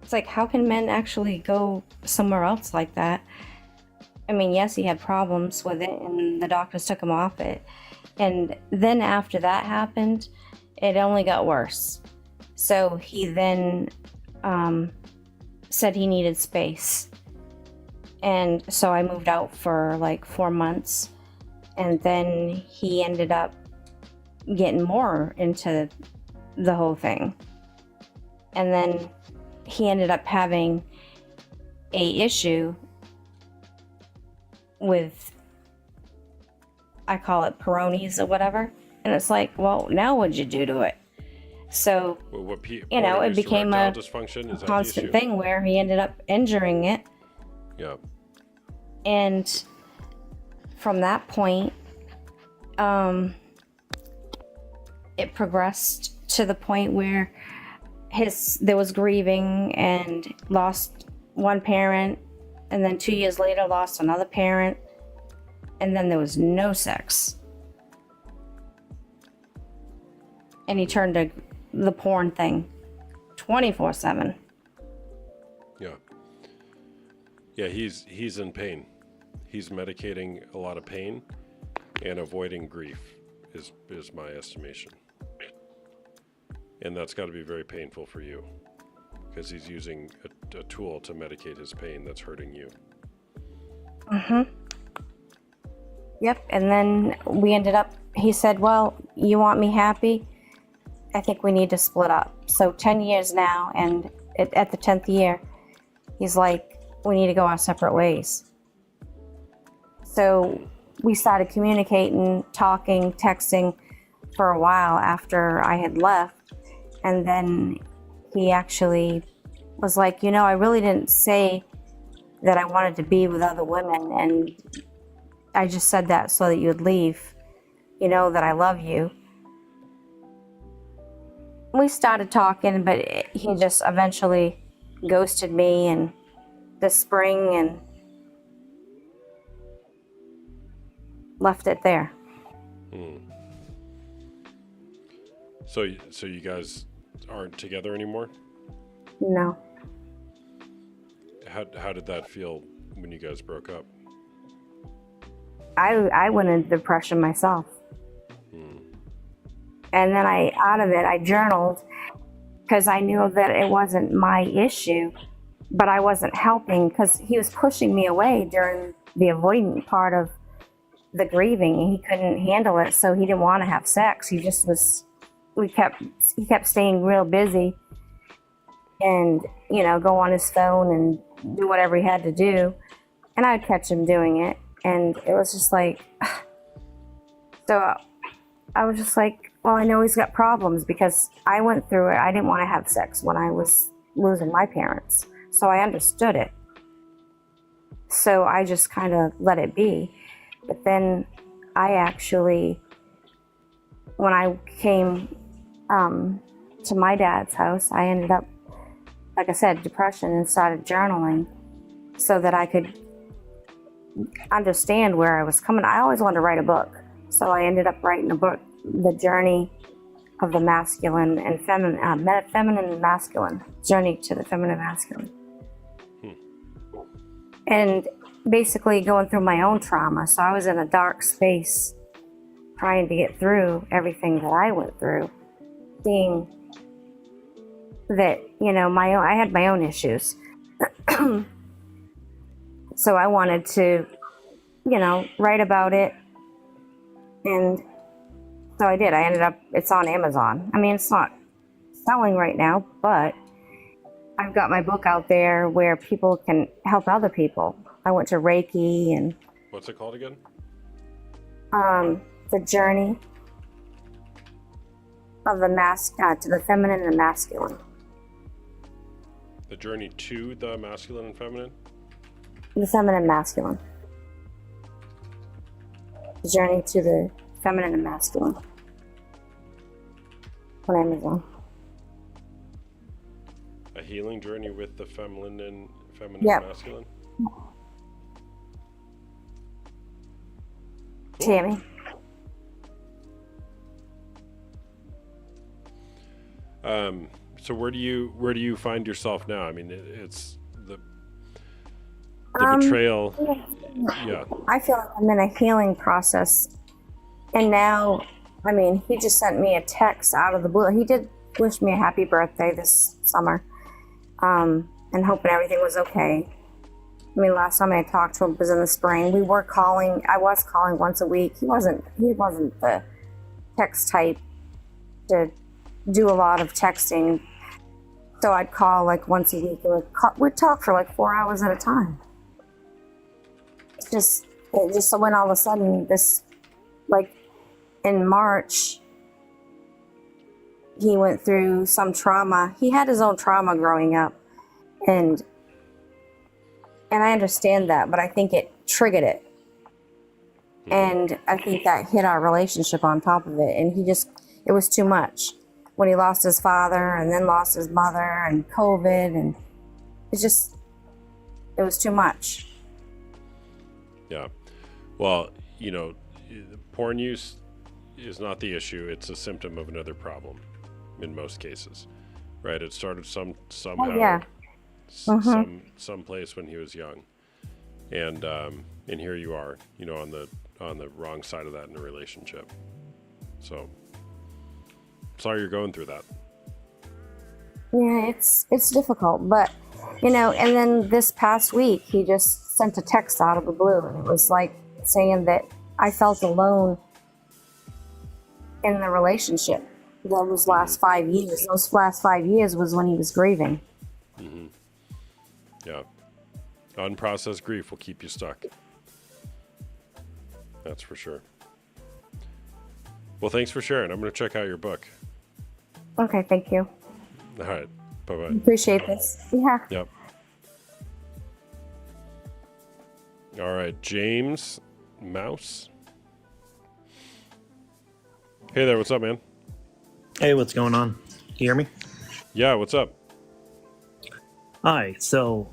It's like, how can men actually go somewhere else like that? I mean, yes, he had problems with it, and the doctors took him off it. And then after that happened, it only got worse. So he then said he needed space. And so I moved out for like 4 months. And then he ended up getting more into the whole thing. And then he ended up having a issue with, I call it Peyronie's or whatever. And it's like, well, now what'd you do to it? So, it became a constant thing where he ended up injuring it. Yeah. And from that point, it progressed to the point where there was grieving, and lost one parent, and then 2 years later lost another parent, and then there was no sex. And he turned to the porn thing 24/7. Yeah. Yeah, he's in pain. He's medicating a lot of pain and avoiding grief is my estimation. And that's got to be very painful for you, because he's using a tool to medicate his pain that's hurting you. Yep. And then we ended up, he said, well, you want me happy? I think we need to split up. So 10 years now, and at the 10th year, he's like, we need to go our separate ways. So we started communicating, talking, texting for a while after I had left. And then he actually was like, I really didn't say that I wanted to be with other women. And I just said that so that you would leave, that I love you. We started talking, but he just eventually ghosted me in the spring and left it there. So you guys aren't together anymore? No. How did that feel when you guys broke up? I went into depression myself. And then out of it, I journaled, because I knew that it wasn't my issue, but I wasn't helping, because he was pushing me away during the avoidant part of the grieving, and he couldn't handle it, so he didn't want to have sex. He just was, he kept staying real busy, and, go on his phone and do whatever he had to do, and I'd catch him doing it, and it was just like, so I was just like, well, I know he's got problems, because I went through it. I didn't want to have sex when I was losing my parents, so I understood it. So I just kind of let it be. But then I actually, when I came to my dad's house, I ended up, like I said, depression, and started journaling so that I could understand where I was coming. I always wanted to write a book, so I ended up writing a book, The Journey of the Masculine and Feminine, Feminine and Masculine, Journey to the Feminine Masculine. And basically going through my own trauma. So I was in a dark space trying to get through everything that I went through, seeing that, I had my own issues. So I wanted to, write about it. And so I did. I ended up, it's on Amazon. I mean, it's not selling right now, but I've got my book out there where people can help other people. I went to Reiki and What's it called again? The journey of to the feminine and masculine. The journey to the masculine and feminine? The feminine and masculine. The journey to the feminine and masculine. On Amazon. A healing journey with the feminine and Yep. masculine? Tammy. So where do you find yourself now? I mean, it's the betrayal. Yeah. I feel like I'm in a healing process. And now, I mean, he just sent me a text out of the blue. He did wish me a happy birthday this summer. And hoping everything was okay. I mean, last time I talked to him was in the spring. I was calling once a week. He wasn't the text type to do a lot of texting. So I'd call like once a week and we'd talk for like 4 hours at a time. It just went all of a sudden like in March, he went through some trauma. He had his own trauma growing up. And I understand that, but I think it triggered it. And I think that hit our relationship on top of it. And it was too much. When he lost his father and then lost his mother and COVID, and it was too much. Yeah. Well, porn use is not the issue. It's a symptom of another problem in most cases, right? It started somehow. Oh, yeah. Some place when he was young, and here you are, on the wrong side of that in a relationship. So sorry you're going through that. Yeah, it's difficult, but and then this past week he just sent a text out of the blue, and it was like saying that I felt alone in the relationship. Those last 5 years. Those last 5 years was when he was grieving. Mm-hmm. Yeah. Unprocessed grief will keep you stuck. That's for sure. Well, thanks for sharing. I'm going to check out your book. Okay, thank you. All right. Bye-bye. Appreciate this. Yeah. Yep. All right. James Mouse. Hey there. What's up, man? Hey, what's going on? Can you hear me? Yeah, what's up? Hi. So,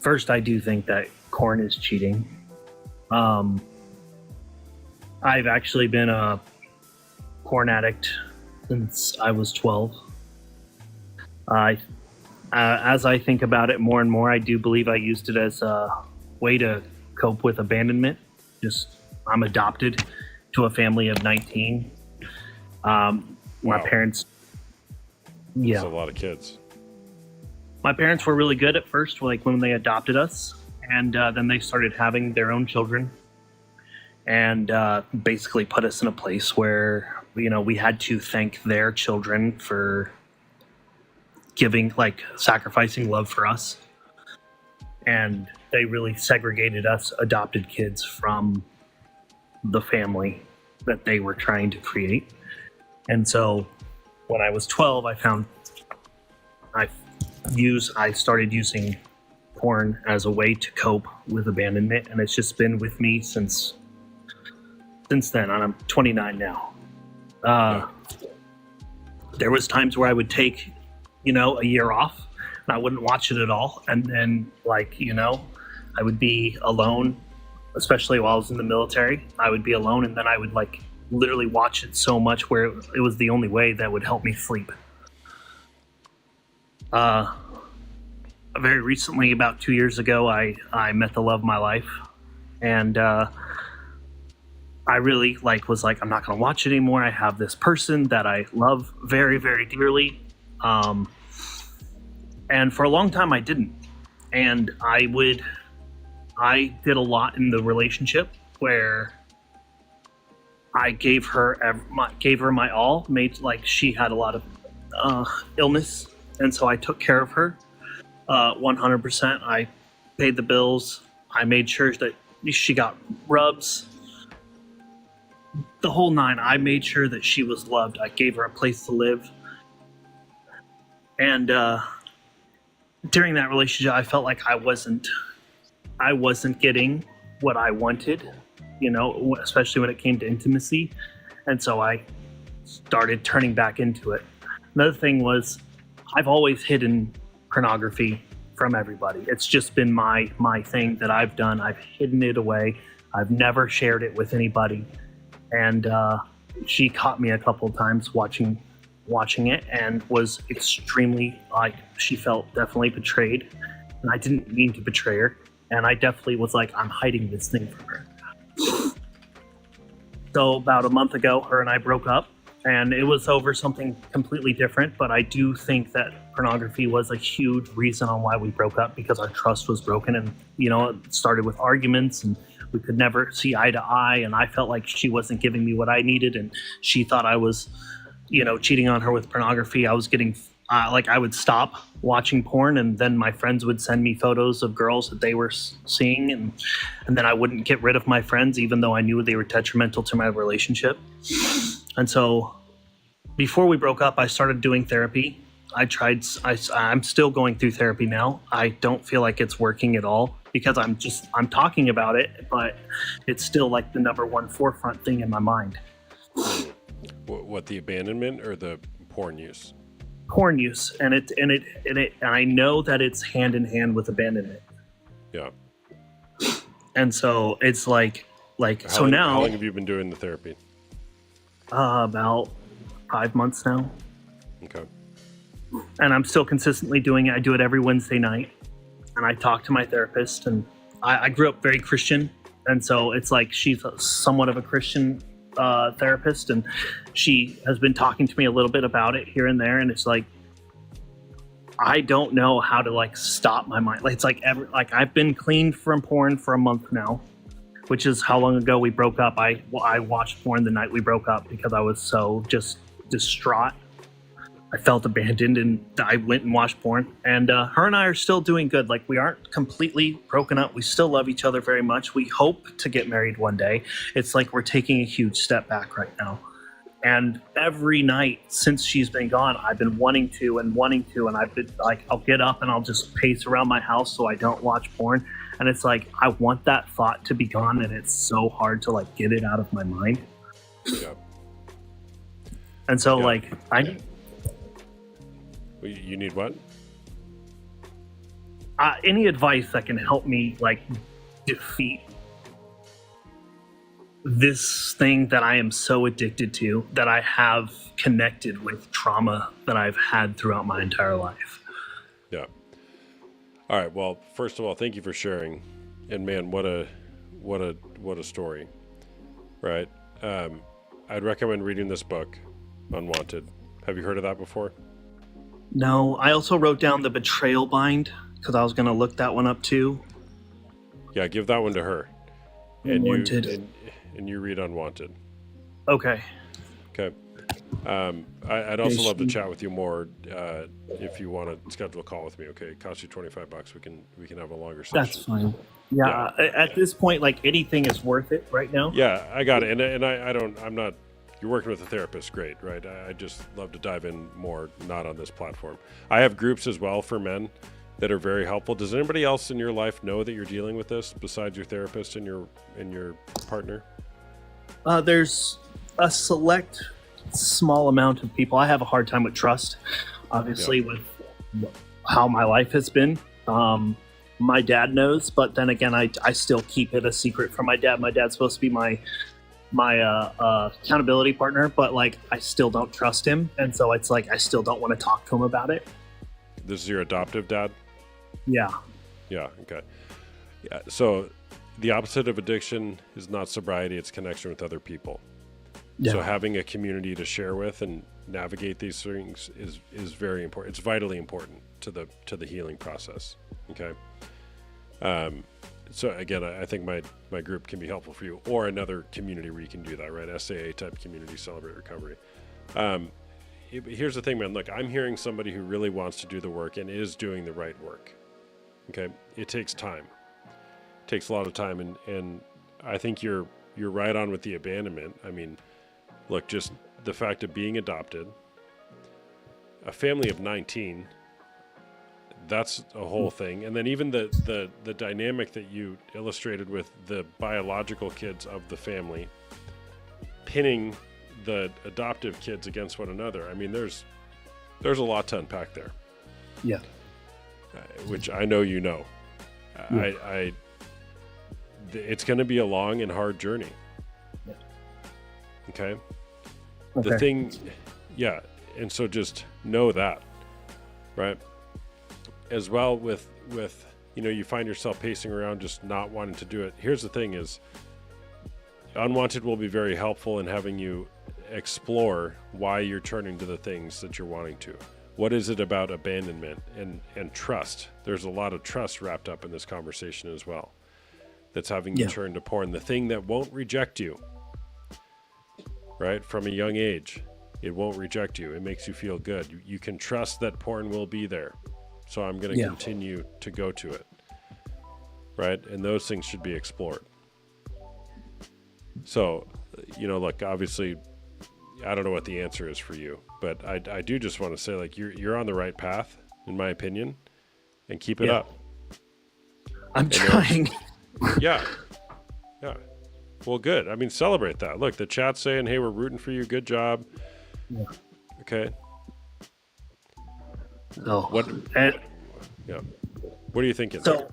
first, I do think that corn is cheating. I've actually been a porn addict since I was 12. As I think about it more and more, I do believe I used it as a way to cope with abandonment. I'm adopted to a family of 19. My parents, yeah. That's a lot of kids. My parents were really good at first, like when they adopted us, and then they started having their own children, and basically put us in a place where we had to thank their children for sacrificing love for us, and they really segregated us adopted kids from the family that they were trying to create. And so when I was 12, I started using porn as a way to cope with abandonment, and it's just been with me since then. I'm 29 now. There was times where I would take, a year off, and I wouldn't watch it at all. And then, I would be alone, especially while I was in the military. I would be alone, and then I would literally watch it so much where it was the only way that would help me sleep. Very recently, about 2 years ago, I met the love of my life, and I really was like, I'm not going to watch it anymore. I have this person that I love very, very dearly. And for a long time I didn't. And I would I did a lot in the relationship where I gave her my all. Made like she had a lot of illness, and so I took care of her 100%. I paid the bills. I made sure that she got rubs, the whole nine. I made sure that she was loved. I gave her a place to live, and during that relationship, I felt like I wasn't getting what I wanted, especially when it came to intimacy. And so I started turning back into it. Another thing was I've always hidden pornography from everybody. It's just been my thing that I've done. I've hidden it away. I've never shared it with anybody. And she caught me a couple of times watching it and was extremely, she felt definitely betrayed. And I didn't mean to betray her. And I definitely was like, I'm hiding this thing from her. So about a month ago, her and I broke up, and it was over something completely different. But I do think that pornography was a huge reason on why we broke up, because our trust was broken. And, it started with arguments, and we could never see eye to eye. And I felt like she wasn't giving me what I needed. And she thought I was, cheating on her with pornography. I was getting I would stop watching porn, and then my friends would send me photos of girls that they were seeing, and then I wouldn't get rid of my friends, even though I knew they were detrimental to my relationship. And so before we broke up, I started doing therapy. I'm still going through therapy now. I don't feel like it's working at all, because I'm talking about it, but it's still like the number one forefront thing in my mind. What, the abandonment or the porn use? Porn use, and I know that it's hand in hand with abandonment. Yeah. And so it's like how now. long have you been doing the therapy? About 5 months now. Okay. And I'm still consistently doing it. I do it every Wednesday night, and I talk to my therapist. And I grew up very Christian, and so it's like she's somewhat of a Christian therapist, and she has been talking to me a little bit about it here and there. And it's like, I don't know how to stop my mind. It's like I've been clean from porn for a month now, which is how long ago we broke up. I watched porn the night we broke up because I was so just distraught. I felt abandoned, and I went and watched porn. And her and I are still doing good. Like, we aren't completely broken up. We still love each other very much. We hope to get married one day. It's like we're taking a huge step back right now. And every night since she's been gone, I've been wanting to, and I've been like, I'll get up and I'll just pace around my house so I don't watch porn. And it's like, I want that thought to be gone, and it's so hard to get it out of my mind. Yeah. And so you need what? Any advice that can help me defeat this thing that I am so addicted to, that I have connected with trauma that I've had throughout my entire life. Yeah. All right. Well, first of all, thank you for sharing. And man, what a story, right? I'd recommend reading this book, Unwanted. Have you heard of that before? No, I also wrote down the Betrayal bind because I was going to look that one up too. Yeah, give that one to her. Unwanted. And you read Unwanted. Okay. Okay. I'd also love to chat with you more if you want to schedule a call with me. Okay, it costs you $25. We can have a longer session. That's fine. Yeah. At this point, anything is worth it right now. Yeah, I got it. And I'm not. You're working with a therapist, great, right? I just love to dive in more, not on this platform. I have groups as well for men that are very helpful. Does anybody else in your life know that you're dealing with this besides your therapist and your partner? There's a select small amount of people. I have a hard time with trust, obviously, with how my life has been. My dad knows, but then again, I still keep it a secret from my dad. My dad's supposed to be my accountability partner, but I still don't trust him, and so it's I still don't want to talk to him about it. This is your adoptive dad? Yeah. Okay. Yeah. So the opposite of addiction is not sobriety, it's connection with other people. Yeah. So having a community to share with and navigate these things is very important. It's vitally important to the healing process. Okay. so again, I think my group can be helpful for you, or another community where you can do that, right? SAA type community, Celebrate Recovery. Here's the thing, man. Look, I'm hearing somebody who really wants to do the work and is doing the right work. Okay, it takes time. It takes a lot of time, and I think you're right on with the abandonment. I mean, look, just the fact of being adopted, a family of 19. That's a whole thing. And then even the dynamic that you illustrated with the biological kids of the family pinning the adoptive kids against one another. I mean, there's a lot to unpack there. Yeah. Which I know you know. Yeah. It's going to be a long and hard journey. Yeah. Okay? Okay. The thing, yeah. And so just know that, right? As well with you find yourself pacing around just not wanting to do it. Here's the thing is, Unwanted will be very helpful in having you explore why you're turning to the things that you're wanting to. What is it about abandonment and trust? There's a lot of trust wrapped up in this conversation as well. That's having you turn to porn, the thing that won't reject you, right? From a young age, it won't reject you. It makes you feel good. You can trust that porn will be there. So I'm going to continue to go to it, right? And those things should be explored. So, look, obviously, I don't know what the answer is for you, but I do just want to say, like, you're on the right path, in my opinion, and keep it up. I'm trying. Yeah. Well, good. I mean, celebrate that. Look, the chat's saying, hey, we're rooting for you. Good job. Yeah. Okay. So, what are you thinking? So,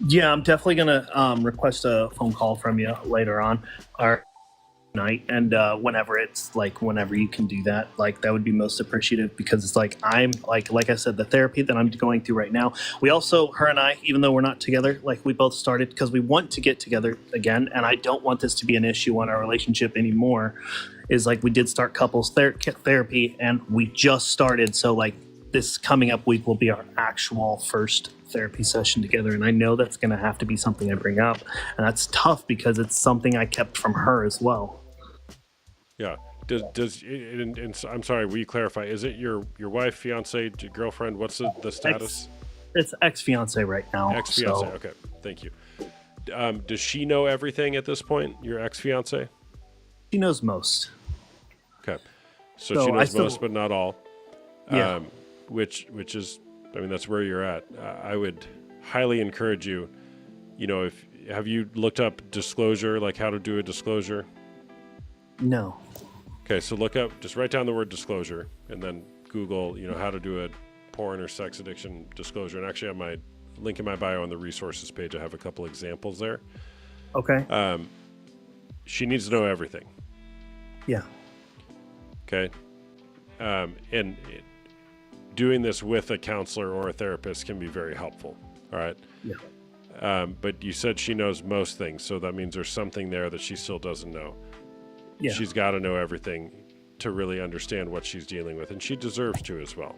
yeah, I'm definitely gonna request a phone call from you later on or night, and whenever you can do that, like that would be most appreciative, because it's like I'm like I said, the therapy that I'm going through right now. We also, her and I, even though we're not together, like we both started because we want to get together again, and I don't want this to be an issue on our relationship anymore. Is like we did start couples therapy, and we just started. So like this coming up week will be our actual first therapy session together, and I know that's going to have to be something I bring up, and that's tough because it's something I kept from her as well. Yeah. And I'm sorry, will you clarify? Is it your wife, fiance, girlfriend? What's the status? It's ex-fiance right now. Ex-fiance. So. Okay. Thank you. Does she know everything at this point? Your ex-fiance? She knows most. Okay. So she knows most, but not all. Yeah. Which is, I mean, that's where you're at. I would highly encourage you, have you looked up disclosure, like how to do a disclosure? No. Okay. So just write down the word disclosure and then Google, how to do a porn or sex addiction disclosure. And actually, on my link in my bio on the resources page, I have a couple examples there. Okay. She needs to know everything. Yeah. Okay. And doing this with a counselor or a therapist can be very helpful. All right. Yeah. But you said she knows most things, so that means there's something there that she still doesn't know. Yeah. She's got to know everything to really understand what she's dealing with, and she deserves to as well.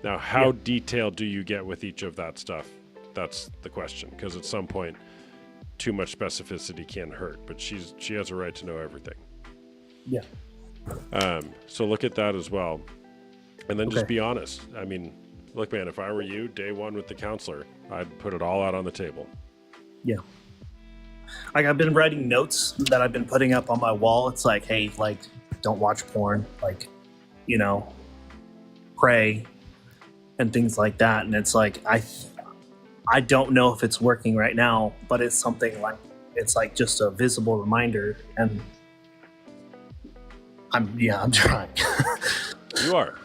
Now, how detailed do you get with each of that stuff? That's the question, because at some point, too much specificity can hurt, but she has a right to know everything. Yeah. So look at that as well. And then just be honest. I mean, look, man, if I were you, day one with the counselor, I'd put it all out on the table. Yeah. Like I've been writing notes that I've been putting up on my wall. It's like, hey, like, don't watch porn, like, pray and things like that. And it's like, I don't know if it's working right now, but it's something like, it's like just a visible reminder. And I'm trying. You are.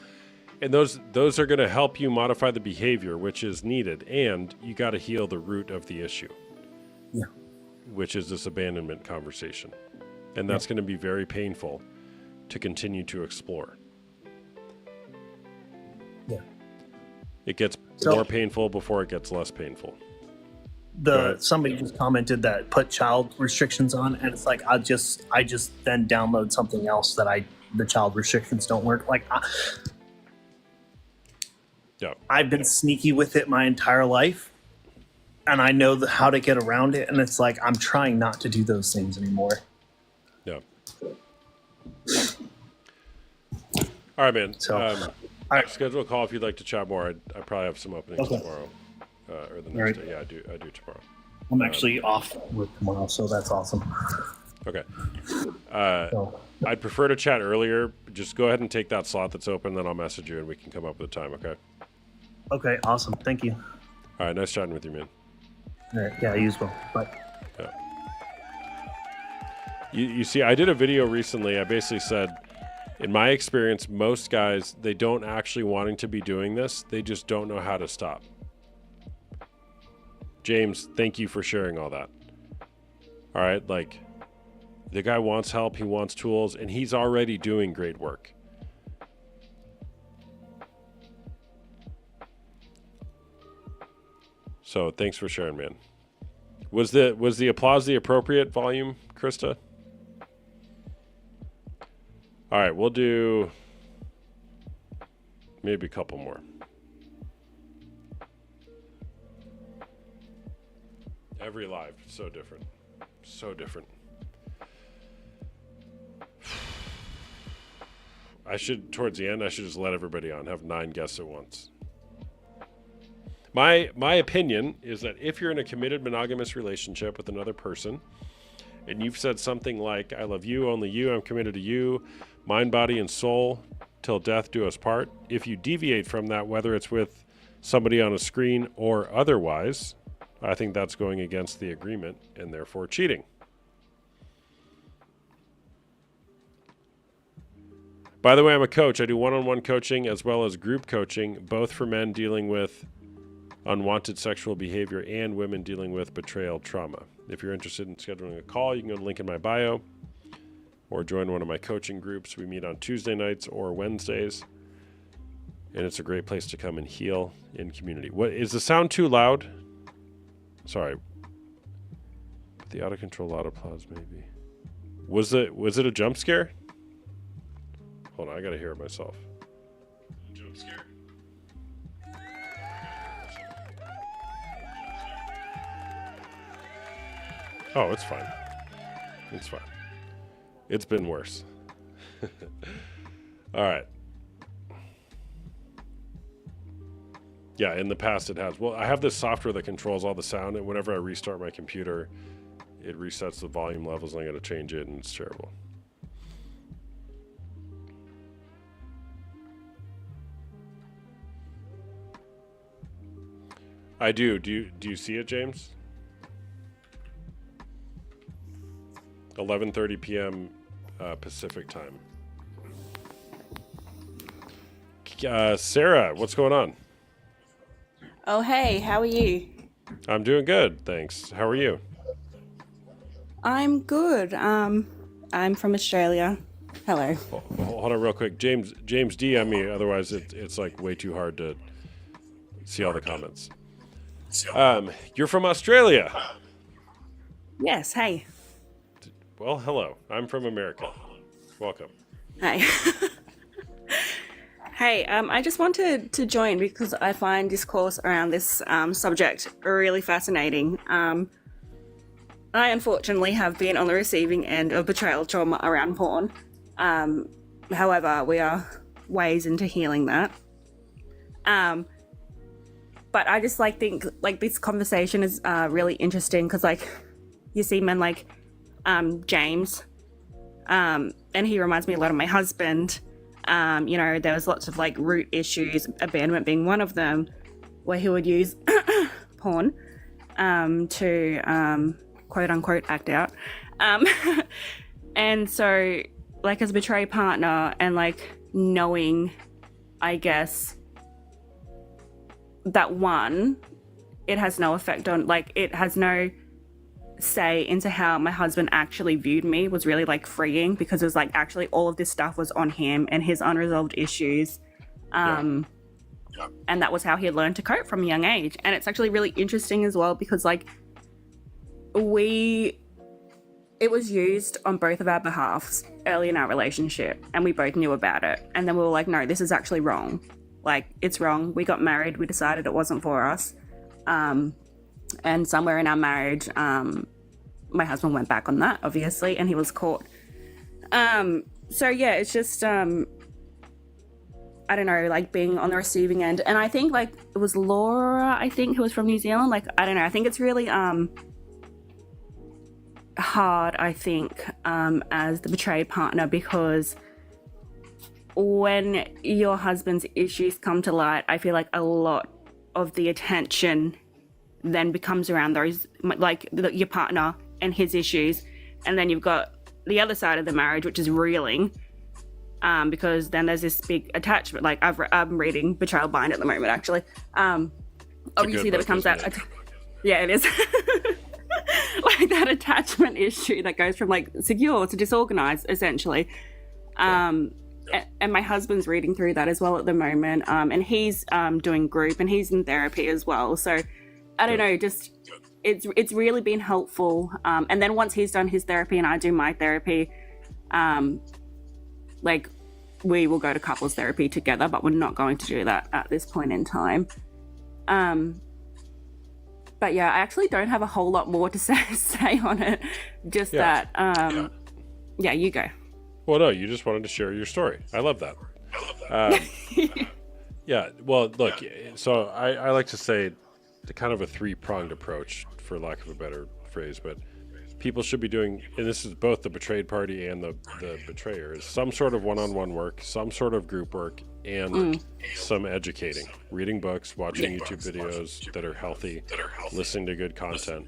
And those are going to help you modify the behavior, which is needed. And you got to heal the root of the issue. Yeah. Which is this abandonment conversation. And that's going to be very painful to continue to explore. Yeah. It gets more painful before it gets less painful. Somebody just commented that put child restrictions on, and it's like I just then download something else that the child restrictions don't work. Like I've been sneaky with it my entire life, and I know how to get around it, and it's like I'm trying not to do those things anymore. Yeah. All right, man. So, schedule a call if you'd like to chat more. I probably have some openings Okay. tomorrow or the next Right. day. Yeah, I do tomorrow. I'm actually off work tomorrow, so that's awesome. Okay. I'd prefer to chat earlier. Just go ahead and take that slot that's open, then I'll message you and we can come up with a time, okay? Okay, awesome. Thank you. All right, nice chatting with you, man. All right, yeah, you as well. Bye. Yeah. You see, I did a video recently. I basically said, in my experience, most guys, they don't actually wanting to be doing this. They just don't know how to stop. James, thank you for sharing all that. All right, like, the guy wants help, he wants tools, and he's already doing great work. So thanks for sharing, man. Was the applause the appropriate volume, Krista? All right, we'll do maybe a couple more. Every live, so different. So different. Towards the end, I should just let everybody on, have 9 guests at once. My opinion is that if you're in a committed monogamous relationship with another person, and you've said something like, I love you, only you, I'm committed to you, mind, body, and soul, till death do us part, if you deviate from that, whether it's with somebody on a screen or otherwise, I think that's going against the agreement and therefore cheating. By the way, I'm a coach. I do one-on-one coaching as well as group coaching, both for men dealing with unwanted sexual behavior and women dealing with betrayal trauma. If you're interested in scheduling a call, you can go to the link in my bio or join one of my coaching groups. We meet on Tuesday nights or Wednesdays, and it's a great place to come and heal in community. What is the sound too loud? Sorry. The out of control loud applause, maybe. Was it a jump scare? Hold on, I gotta hear it myself. Jump scare? Oh, it's fine. It's fine. It's been worse. All right. Yeah, in the past it has. Well, I have this software that controls all the sound, and whenever I restart my computer, it resets the volume levels, and I got to change it, and it's terrible. I do. Do you see it, James? 11:30 p.m. Pacific time. Sarah, what's going on? Oh, hey, how are you? I'm doing good, thanks. How are you? I'm good. I'm from Australia. Hello. Hold on real quick. James DM me, otherwise it's like way too hard to see all the comments. You're from Australia. Yes, hey. Well, hello. I'm from America. Welcome. Hi. Hey, I just wanted to join because I find discourse around this subject really fascinating. I unfortunately have been on the receiving end of betrayal trauma around porn. However, we are ways into healing that. But I just think this conversation is really interesting because you see men like James, and he reminds me a lot of my husband. There was lots of root issues, abandonment being one of them, where he would use porn to quote unquote act out. And so as a betrayed partner and knowing, I guess, that one, it has no effect on it has no say into how my husband actually viewed me was really freeing, because it was actually all of this stuff was on him and his unresolved issues. And that was how he had learned to cope from a young age. And it's actually really interesting as well because it was used on both of our behalves early in our relationship, and we both knew about it. And then we were like, no, this is actually wrong. It's wrong. We got married. We decided it wasn't for us. And somewhere in our marriage, my husband went back on that, obviously, and he was caught. So yeah, it's just, I don't know, like being on the receiving end. And I think like it was Laura, I think, who was from New Zealand. Like, I don't know, I think it's really hard, I think, as the betrayed partner, because when your husband's issues come to light, I feel like a lot of the attention then becomes around those, like your partner and his issues. And then you've got the other side of the marriage, which is reeling, because then there's this big attachment. Like I'm reading Betrayal Bind at the moment, actually. Obviously there becomes that, yeah, it is. Like that attachment issue that goes from like secure to disorganized, essentially. And my husband's reading through that as well at the moment, and he's doing group and he's in therapy as well. So I don't know, just it's really been helpful. And then once he's done his therapy and I do my therapy, like we will go to couples therapy together, but we're not going to do that at this point in time. But yeah, I actually don't have a whole lot more to say on it. Just that, yeah, you go. Well, no, you just wanted to share your story. I love that. Yeah, well, look, so I like to say the kind of a three-pronged approach, for lack of a better phrase, but people should be doing, and this is both the betrayed party and the betrayer, is some sort of one-on-one work, some sort of group work, and some educating, reading books, watching YouTube videos that are healthy, listening to good content,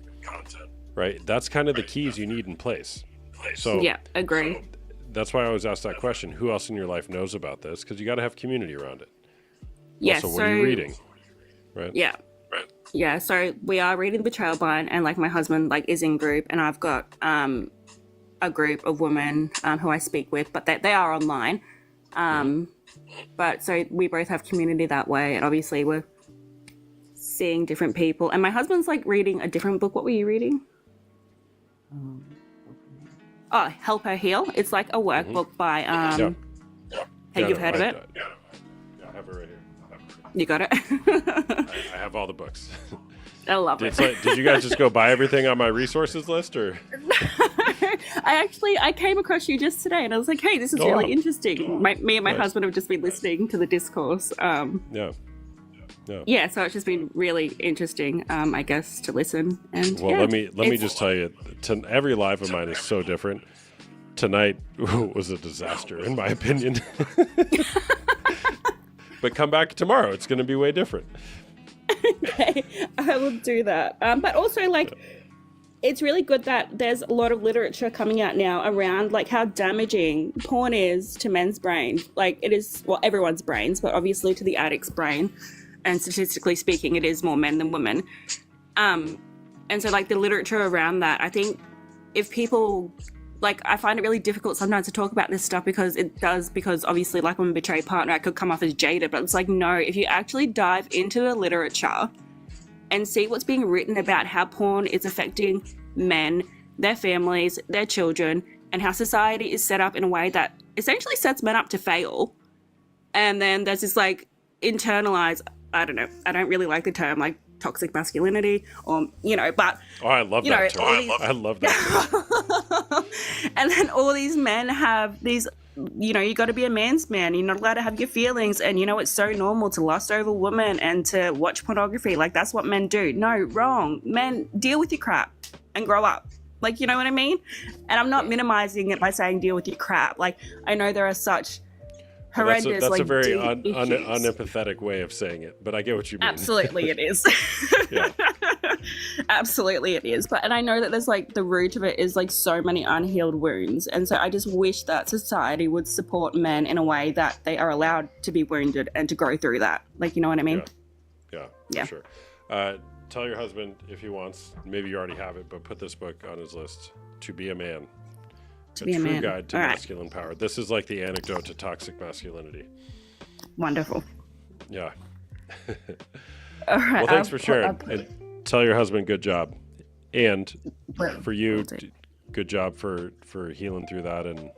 right? That's kind of the keys you need in place. So yeah, agree. That's why I always ask that question: who else in your life knows about this? Because you got to have community around it. Yeah. So what are you reading? Right. Yeah. Yeah. So we are reading Betrayal Bind, and like my husband like is in group, and I've got a group of women who I speak with, but they are online. But so we both have community that way, and obviously we're seeing different people. And my husband's like reading a different book. What were you reading? Oh, Help Her Heal. It's like a workbook by hey, you've heard of it? Yeah, I have it right here. You got it? I have all the books. I love it. Did you guys just go buy everything on my resources list, or? I came across you just today, and I was like, hey, this is really interesting. Me and my husband have just been listening to the discourse. Yeah, so it's just been really interesting, I guess, to listen. And well, let me just tell you, every live of mine is so different. Tonight was a disaster, in my opinion. But come back tomorrow; it's going to be way different. Okay, I will do that. But also, like, it's really good that there's a lot of literature coming out now around like how damaging porn is to men's brains. Like it is, well, everyone's brains, but obviously to the addict's brain. And statistically speaking, it is more men than women. And so like the literature around that, I think if people, like, I find it really difficult sometimes to talk about this stuff because obviously like I'm a betrayed partner, I could come off as jaded, but it's like, no, if you actually dive into the literature and see what's being written about how porn is affecting men, their families, their children, and how society is set up in a way that essentially sets men up to fail. And then there's this like internalized, I don't know, I don't really like the term like toxic masculinity, or, you know, but I love that term. I love that. And then all these men have these, you know, you got to be a man's man, you're not allowed to have your feelings, and you know, it's so normal to lust over women and to watch pornography, like that's what men do. No, wrong. Men, deal with your crap and grow up. Like, you know what I mean? And I'm not minimizing it by saying deal with your crap. Like, I know there are such horrendous, that's like, a very deep unempathetic way of saying it, but I get what you mean. Absolutely it is. Absolutely it is. But, and I know that there's like, the root of it is like so many unhealed wounds. And so I just wish that society would support men in a way that they are allowed to be wounded and to go through that. Like, you know what I mean? Yeah, for sure. Tell your husband if he wants, maybe you already have it, but put this book on his list, To Be a Man. A true guide to masculine power. This is like the antidote to toxic masculinity. Wonderful. Yeah. All right. Well, thanks for sharing. And tell your husband good job. And for you, good job for healing through that and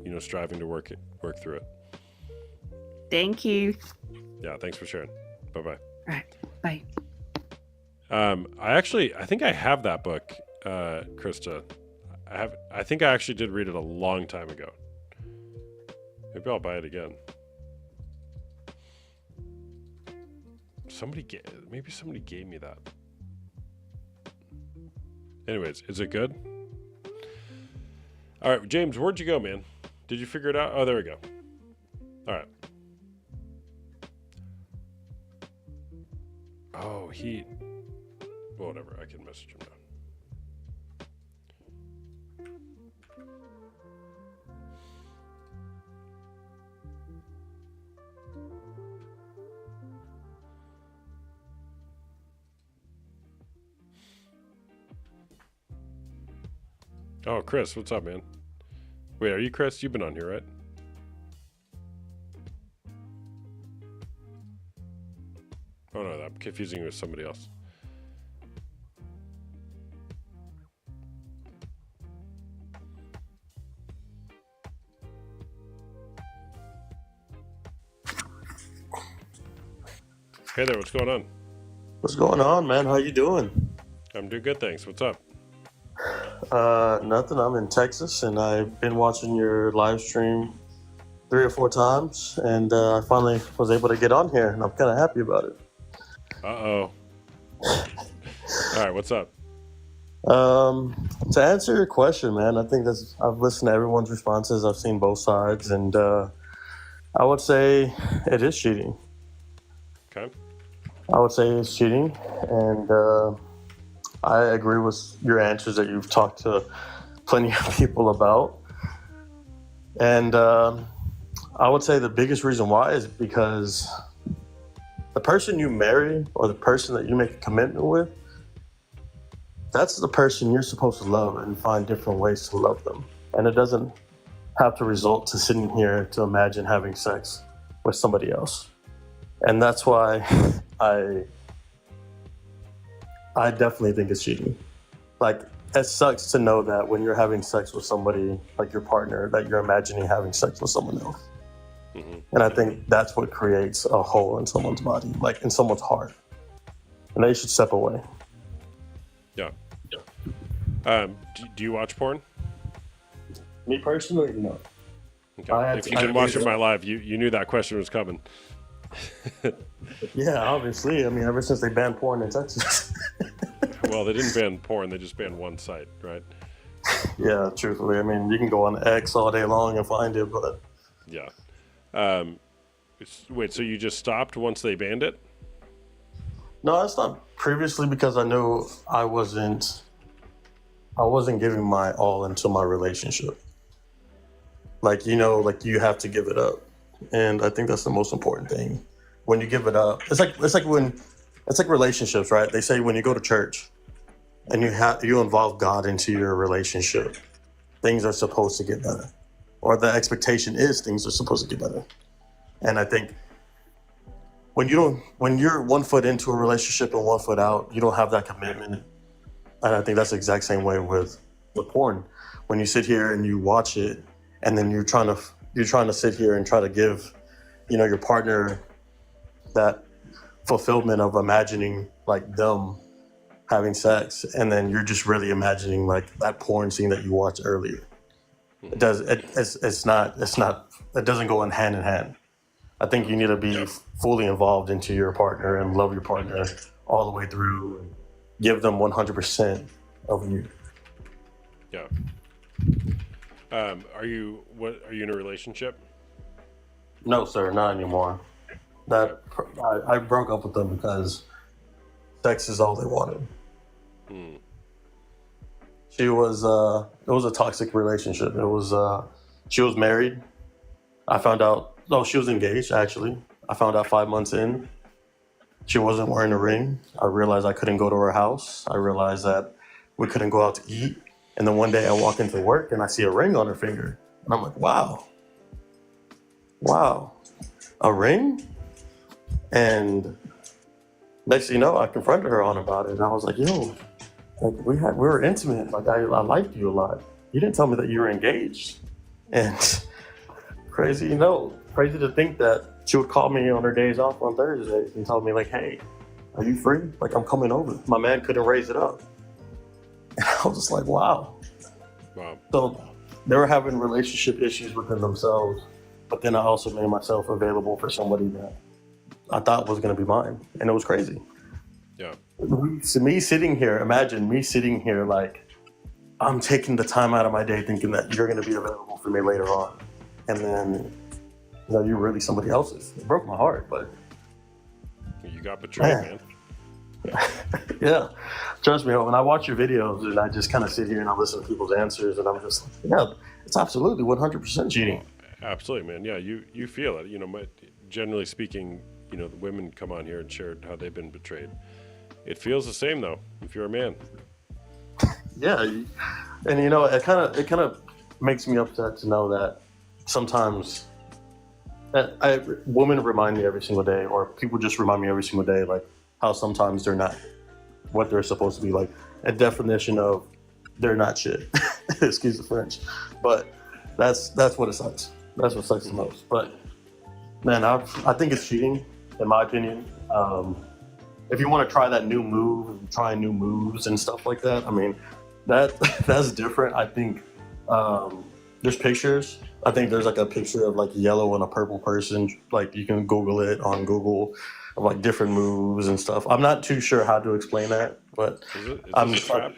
you know, striving to work through it. Thank you. Yeah, thanks for sharing. Bye-bye. All right. Bye. I think I have that book, Krista. I think I actually did read it a long time ago. Maybe I'll buy it again. Maybe somebody gave me that. Anyways, is it good? All right, James, where'd you go, man? Did you figure it out? Oh, there we go. All right. Oh, whatever. I can message him now. Oh, Chris, what's up, man? Wait, are you Chris? You've been on here, right? Oh, no, I'm confusing you with somebody else. Hey there, what's going on? What's going on, man? How you doing? I'm doing good, thanks. What's up? Nothing. I'm in Texas, and I've been watching your live stream 3 or 4 times, and I finally was able to get on here, and I'm kind of happy about it. Uh-oh. All right, what's up? To answer your question, man, I think I've listened to everyone's responses. I've seen both sides, and I would say it is cheating. Okay. I would say it's cheating, and I agree with your answers that you've talked to plenty of people about. And I would say the biggest reason why is because the person you marry or the person that you make a commitment with, that's the person you're supposed to love and find different ways to love them. And it doesn't have to result to sitting here to imagine having sex with somebody else. And that's why I definitely think it's cheating. Like, it sucks to know that when you're having sex with somebody, like your partner, that you're imagining having sex with someone else. Mm-hmm. And I think that's what creates a hole in someone's body, like in someone's heart. And they should step away. Yeah. Do you watch porn? Me personally, no. Okay. If you didn't watch it my live, you knew that question was coming. Yeah, obviously. I mean, ever since they banned porn in Texas. Well, they didn't ban porn. They just banned one site, right? Yeah, truthfully. I mean, you can go on X all day long and find it, but... Yeah. Wait, so you just stopped once they banned it? No, I stopped previously because I knew I wasn't giving my all into my relationship. Like, you have to give it up. And I think that's the most important thing. When you give it up, it's like relationships, right? They say when you go to church and you involve God into your relationship, things are supposed to get better. Or the expectation is things are supposed to get better. And I think when you're 1 foot into a relationship and 1 foot out, you don't have that commitment. And I think that's the exact same way with porn. When you sit here and you watch it, and then you're trying to sit here and try to give, your partner that fulfillment of imagining like them having sex, and then you're just really imagining like that porn scene that you watched earlier. It doesn't go in hand. I think you need to be fully involved into your partner and love your partner all the way through and give them 100% of you. Yeah. Are you in a relationship? No, sir, not anymore. I broke up with them because sex is all they wanted. It was a toxic relationship. She was married. I found out, no, she was engaged actually. I found out 5 months in. She wasn't wearing a ring. I realized I couldn't go to her house. I realized that we couldn't go out to eat. And then one day I walk into work and I see a ring on her finger. And I'm like, wow, a ring? And next thing you know, I confronted her on about it. And I was like, yo, like we were intimate. Like I liked you a lot. You didn't tell me that you were engaged. And crazy to think that she would call me on her days off on Thursdays and tell me like, hey, Are you free? Like, I'm coming over. My man couldn't raise it up. And I was just like, wow. Wow. So they were having relationship issues within themselves, but then I also made myself available for somebody that I thought was going to be mine. And it was crazy. Yeah. So me sitting here, imagine me sitting here like I'm taking the time out of my day thinking that you're going to be available for me later on. And then, you're really somebody else's. It broke my heart, but You got betrayed, man. yeah, trust me, when I watch your videos and I just kind of sit here and I listen to people's answers and I'm just like, yeah, it's absolutely 100% cheating. Absolutely, man. Yeah, you feel it. Generally speaking, the women come on here and share how they've been betrayed. It feels the same though if you're a man. Yeah, and it kind of makes me upset to know that sometimes women remind me every single day, or people just remind me every single day, like how sometimes they're not what they're supposed to be, like a definition of they're not shit. Excuse the French, but that's what it sucks. That's what sucks the most. But man, I think it's cheating, in my opinion. If you want to try that new move, try new moves and stuff like that, I mean, that's different. I think there's pictures. I think there's like a picture of like a yellow and a purple person. Like you can Google it on Google, of like different moves and stuff. I'm not too sure how to explain that, but Is I'm this a trap?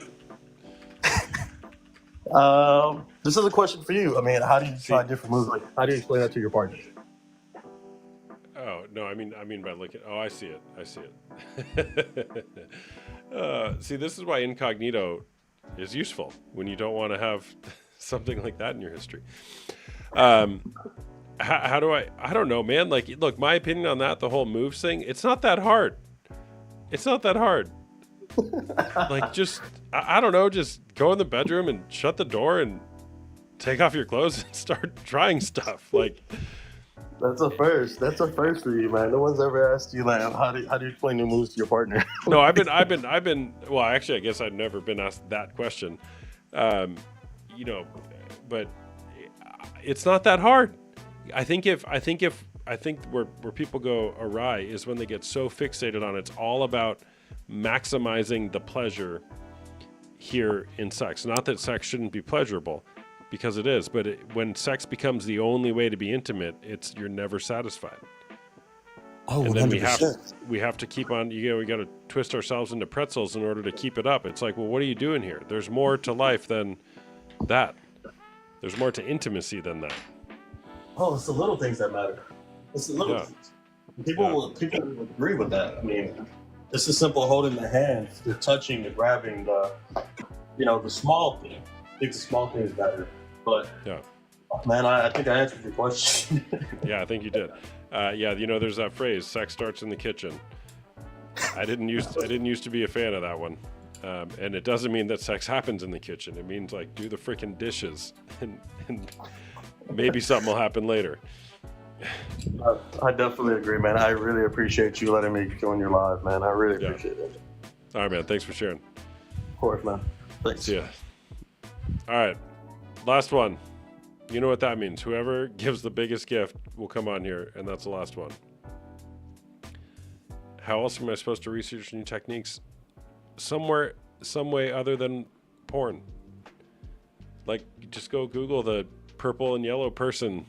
This is a question for you. I mean, how do you try different moves? Like, how do you explain that to your partner? Oh no, I mean by looking. Oh, I see it. See, this is why incognito is useful when you don't want to have something like that in your history. How do I don't know, man. Like, look, my opinion on that, the whole moves thing, it's not that hard. It's not that hard. Like, just, I don't know, just go in the bedroom and shut the door and take off your clothes and start trying stuff. Like, that's a first. That's a first for you, man. No one's ever asked you, like, how do you explain new moves to your partner? No, I've been. Well, actually, I guess I've never been asked that question. But it's not that hard. I think where people go awry is when they get so fixated on it's all about maximizing the pleasure here in sex. Not that sex shouldn't be pleasurable, because it is, but when sex becomes the only way to be intimate, you're never satisfied. Oh, and 100%. then we have to keep on. We got to twist ourselves into pretzels in order to keep it up. It's like, well, what are you doing here? There's more to life than that. There's more to intimacy than that. Oh, it's the little things that matter. It's the little things. People will agree with that. I mean, it's as simple holding the hands, the touching, the grabbing, the small thing. I think the small thing is better. But yeah, man, I think I answered your question. Yeah, I think you did. There's that phrase, sex starts in the kitchen. I didn't used to be a fan of that one. And it doesn't mean that sex happens in the kitchen. It means like do the freaking dishes and maybe something will happen later. I definitely agree, man. I really appreciate you letting me join your live, man. I really appreciate it. All right, man. Thanks for sharing. Of course, man. Thanks. See ya. All right. Last one. You know what that means. Whoever gives the biggest gift will come on here, and that's the last one. How else am I supposed to research new techniques? Some way other than porn. Like, just go Google the purple and yellow person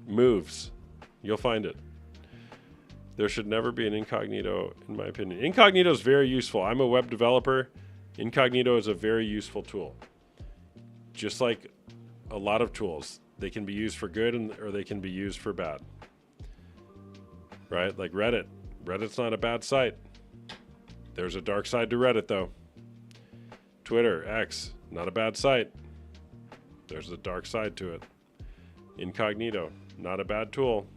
moves. You'll find it. There should never be an incognito, in my opinion. Incognito is very useful. I'm a web developer. Incognito is a very useful tool. Just like a lot of tools, they can be used for good or they can be used for bad. Right? Like Reddit. Reddit's not a bad site. There's a dark side to Reddit, though. Twitter, X, not a bad site. There's a dark side to it. Incognito, not a bad tool.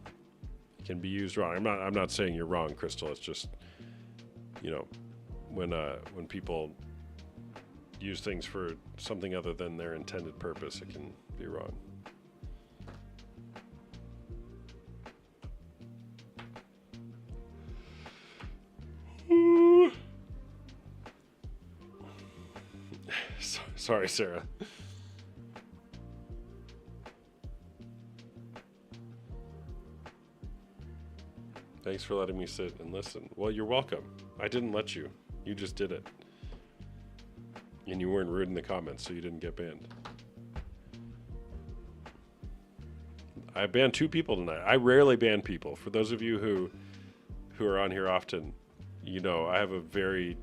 It can be used wrong. I'm not saying you're wrong, Crystal. It's just, when people use things for something other than their intended purpose, it can be wrong. Sorry, Sarah. Thanks for letting me sit and listen. Well, you're welcome. I didn't let you. You just did it. And you weren't rude in the comments, so you didn't get banned. I banned 2 people tonight. I rarely ban people. For those of you who are on here often, you know I have a very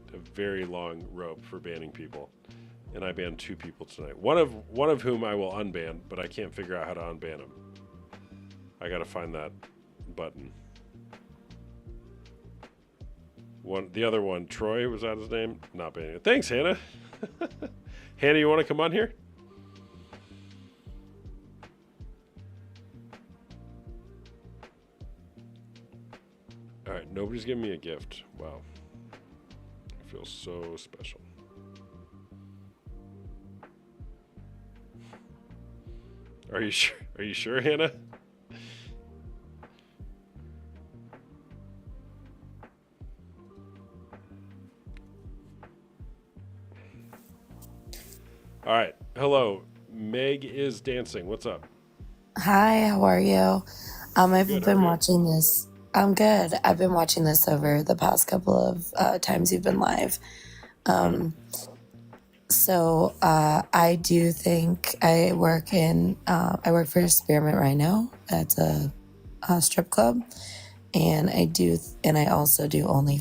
long rope for banning people. And I banned 2 people tonight. One of whom I will unban, but I can't figure out how to unban him. I gotta find that button. The other one, Troy, was that his name? Not banning it. Thanks, Hannah. Hannah, you want to come on here? All right, nobody's giving me a gift. Wow. I feel so special. Are you sure? Are you sure, Hannah? All right. Hello. Meg is dancing. What's up? Hi, how are you? I've Good, how been are you? watching this. I'm good. I've been watching this over the past couple of times you've been live. I do think I work for Experiment right now. It's a strip club, and I also do only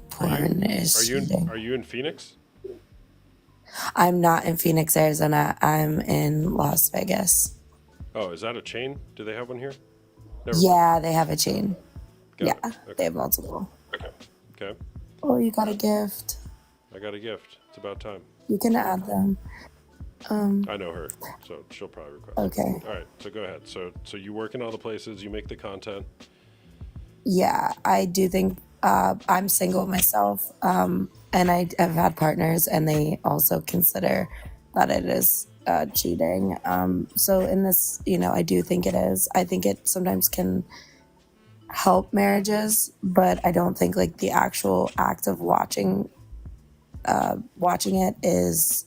porn is cheating. Are you in Phoenix? I'm not in Phoenix, Arizona. I'm in Las Vegas. Oh, is that a chain? Do they have one here? Yeah, they have a chain. Got Yeah, they have multiple. Okay. Oh, you got a gift. I got a gift. It's about time. You can add them. I know her, so she'll probably request. Okay. All right, so go ahead. So you work in all the places, you make the content. Yeah, I do think I'm single myself, and I have had partners, and they also consider that it is cheating. So in this, I do think it is. I think it sometimes can help marriages, but I don't think like the actual act of watching it is.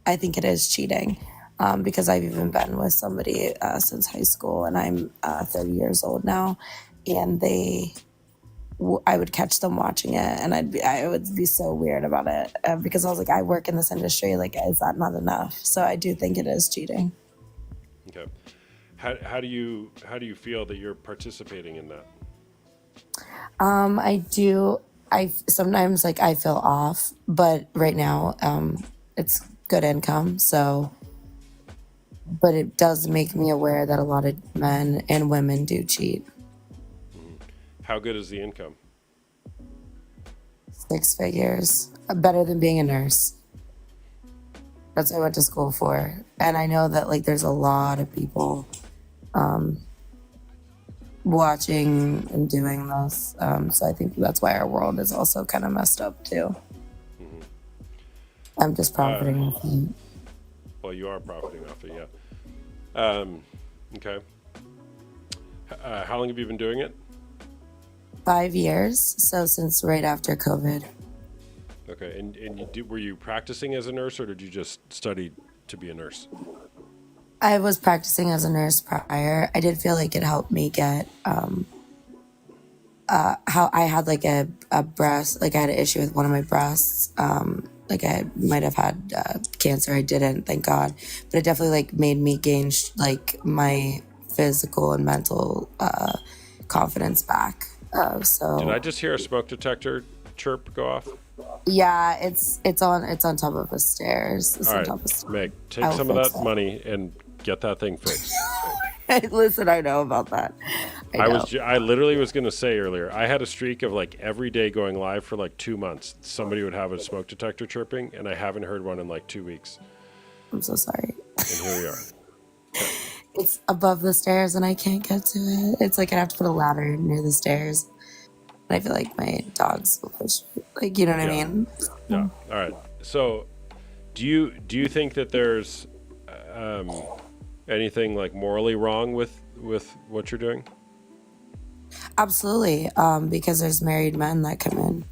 I think it is cheating. Because I've even been with somebody since high school, and I'm 30 years old now, and I would catch them watching it, and I would be so weird about it because I was like, I work in this industry, like, is that not enough? So I do think it is cheating. Okay. How do you feel that you're participating in that? I do. I sometimes like I feel off, but right now it's good income, so. But it does make me aware that a lot of men and women do cheat. How good is the income? 6 figures. Better than being a nurse. That's what I went to school for. And I know that like there's a lot of people watching and doing this. So I think that's why our world is also kind of messed up too. I'm just profiting off it. Well, you are profiting off it, yeah. Okay. How long have you been doing it? 5 years. So since right after COVID. Okay, and were you practicing as a nurse, or did you just study to be a nurse? I was practicing as a nurse prior. I did feel like it helped me get how I had like a breast, like I had an issue with one of my breasts. Like I might have had cancer. I didn't, thank God. But it definitely like made me gain like my physical and mental confidence back. So Did I just hear a smoke detector chirp go off? yeah, it's on top of the stairs. It's All on right, top of the stairs. Meg, take I'll some of fix that it. money and get that thing fixed. Listen, I know about that. I literally was going to say earlier, I had a streak of like every day going live for like 2 months. Somebody would have a smoke detector chirping, and I haven't heard one in like 2 weeks. I'm so sorry. And here we are. It's above the stairs and I can't get to it. It's like I have to put a ladder near the stairs. And I feel like my dogs will push me. Like, you know what I mean? Yeah. All right. So, do you think that there's anything like morally wrong with what you're doing? Absolutely. Because there's married men that come in,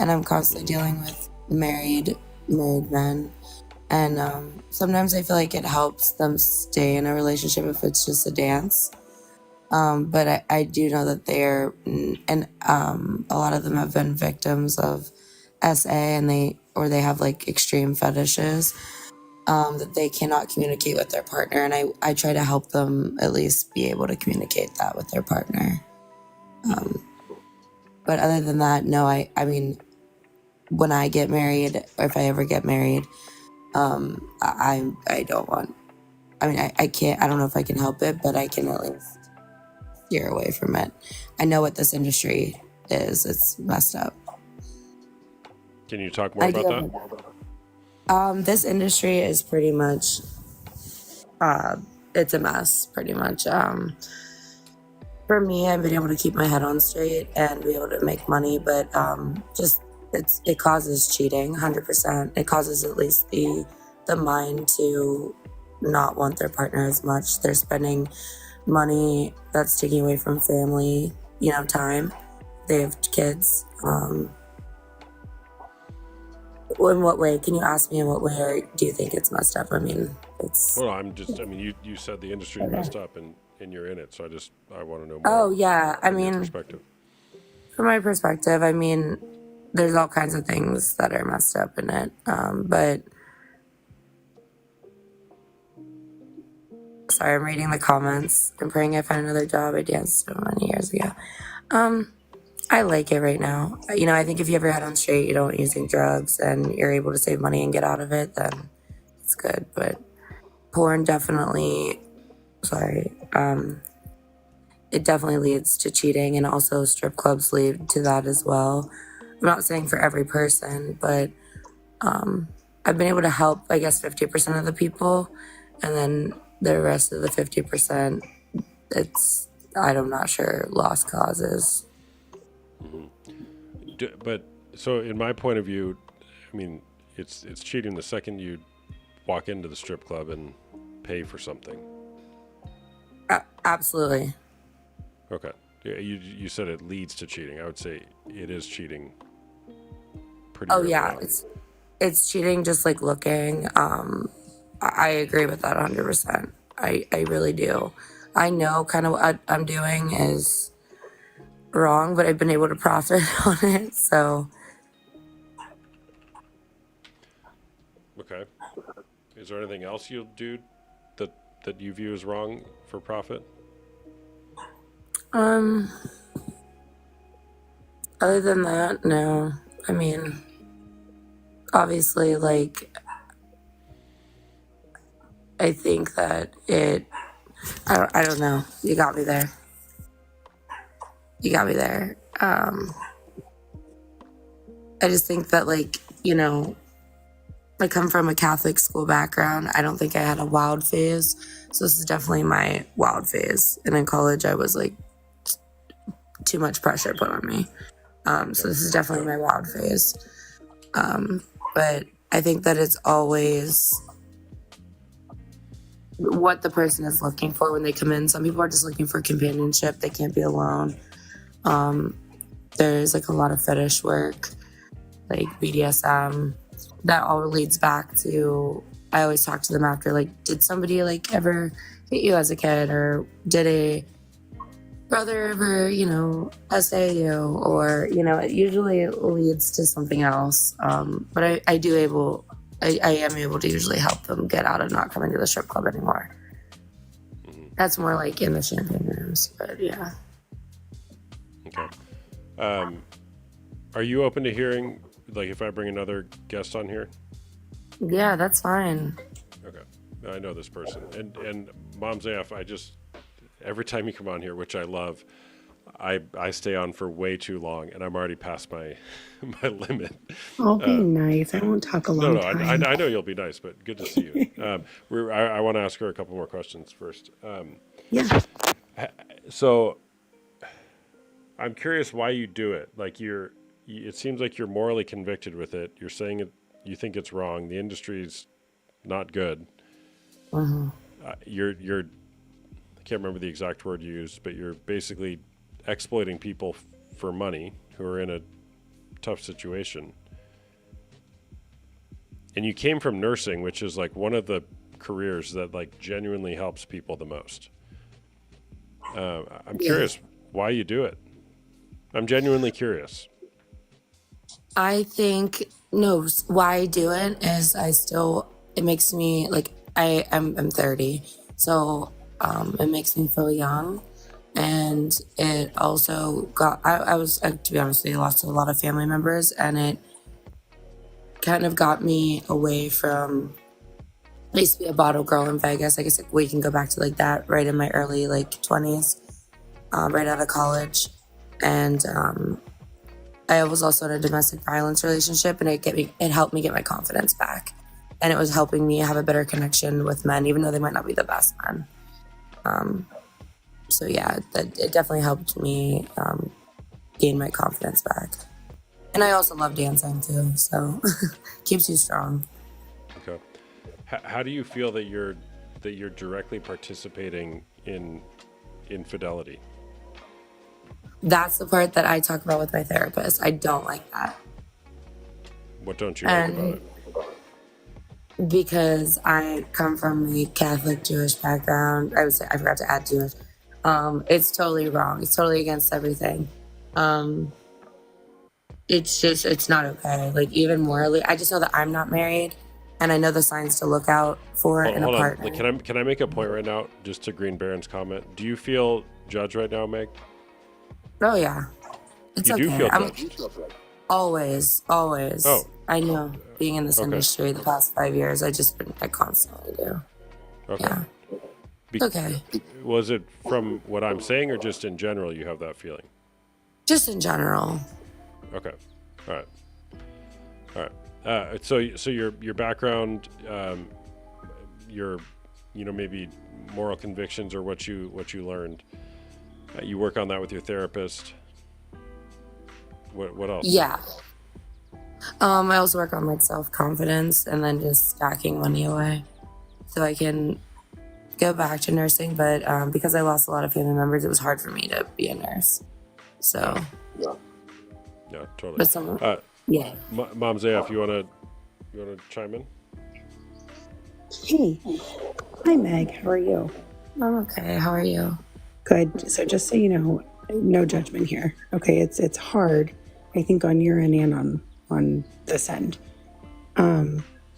and I'm constantly dealing with married men. And sometimes I feel like it helps them stay in a relationship if it's just a dance. But I do know that they're, and a lot of them have been victims of SA, and they have like extreme fetishes that they cannot communicate with their partner. And I try to help them at least be able to communicate that with their partner. But other than that, no, I mean, when I get married, or if I ever get married, I don't want, I mean, I can't, I don't know if I can help it, but I can at least steer away from it. I know what this industry is. It's messed up. Can you talk more about that? This industry is pretty much, it's a mess, pretty much. For me, I've been able to keep my head on straight and be able to make money, but it causes cheating, 100%. It causes at least the mind to not want their partner as much. They're spending money that's taking away from family, time. They have kids. In what way? Can you ask me in what way, or do you think it's messed up? I mean, it's... Well, you said the industry is messed up and you're in it, so I want to know more. Oh, yeah. I mean, perspective. From my perspective, I mean, there's all kinds of things that are messed up in it. But sorry, I'm reading the comments. I'm praying I find another job. I danced so many years ago. I like it right now. I think if you have your head on straight, you don't using drugs, and you're able to save money and get out of it, then it's good. But porn definitely, it definitely leads to cheating, and also strip clubs lead to that as well. I'm not saying for every person, but I've been able to help, I guess, 50% of the people, and then the rest of the 50%, I'm not sure, lost causes. But so in my point of view, I mean, it's cheating the second you walk into the strip club and pay for something. Absolutely. Okay. You said it leads to cheating. I would say it is cheating. Pretty. Oh yeah, it's cheating. Just like looking. I agree with that 100%. I really do. I know kind of what I'm doing is wrong, but I've been able to profit on it. So. Okay. Is there anything else you'll do that you view as wrong for profit? Other than that, no. I mean, obviously, like, I think that I don't know. You got me there. I just think that, like, I come from a Catholic school background. I don't think I had a wild phase. So this is definitely my wild phase. And in college, I was like, too much pressure put on me. So this is definitely my wild phase. But I think that it's always what the person is looking for when they come in. Some people are just looking for companionship. They can't be alone. There's like a lot of fetish work, like BDSM. That all leads back to, I always talk to them after, like, did somebody like ever hit you as a kid, or did a brother ever, SA you, or, it usually leads to something else. But I am able to usually help them get out of not coming to the strip club anymore. That's more like in the champagne rooms, but yeah. Okay. Are you open to hearing, like, if I bring another guest on here? Yeah, that's fine. Okay. I know this person. And Mom's AF, every time you come on here, which I love, I stay on for way too long, and I'm already past my limit. I'll be nice. I won't talk a long time. I know you'll be nice, but good to see you. I want to ask her a couple more questions first. Yeah. So I'm curious why you do it. Like, it seems like you're morally convicted with it. You're saying you think it's wrong. The industry's not good. You're I can't remember the exact word you used, but you're basically exploiting people for money who are in a tough situation. And you came from nursing, which is like one of the careers that like genuinely helps people the most. I'm curious why you do it. I'm genuinely curious. I think no. Why I do it is it makes me like I'm 30, so it makes me feel young, and it also got I was to be honest, I lost a lot of family members, and it kind of got me away from. I used to be a bottle girl in Vegas. I guess we can go back to like that right in my early like 20s, right out of college, and I was also in a domestic violence relationship, and it helped me get my confidence back, and it was helping me have a better connection with men, even though they might not be the best men. So yeah, it definitely helped me gain my confidence back, and I also love dancing too, so keeps you strong. Okay. How do you feel that you're directly participating in infidelity? That's the part that I talk about with my therapist. I don't like that. What don't you like about it? Because I come from a Catholic Jewish background. I forgot to add Jewish. It's totally wrong. It's totally against everything. It's not okay. Like, even morally, I just know that I'm not married, and I know the signs to look out for in a partner. Hold on. Can I make a point right now, just to Green Baron's comment? Do you feel judged right now, Meg? Oh yeah, it's you okay. do feel judged. Always. Oh, I know. Being in this industry the past 5 years, I constantly do. Okay. Yeah. Okay. Was it from what I'm saying, or just in general you have that feeling? Just in general. Okay. All right. So your background, your maybe moral convictions, or what you learned. You work on that with your therapist. What else? Yeah. I also work on like self-confidence, and then just stacking money away so I can go back to nursing. But because I lost a lot of family members, it was hard for me to be a nurse. So yeah, totally. But yeah. Mom Zayaf, you wanna chime in? Hey. Hi, Meg. How are you? I'm okay. How are you? Good. So just so you know, no judgment here. Okay, it's hard, I think, on your end and on this end.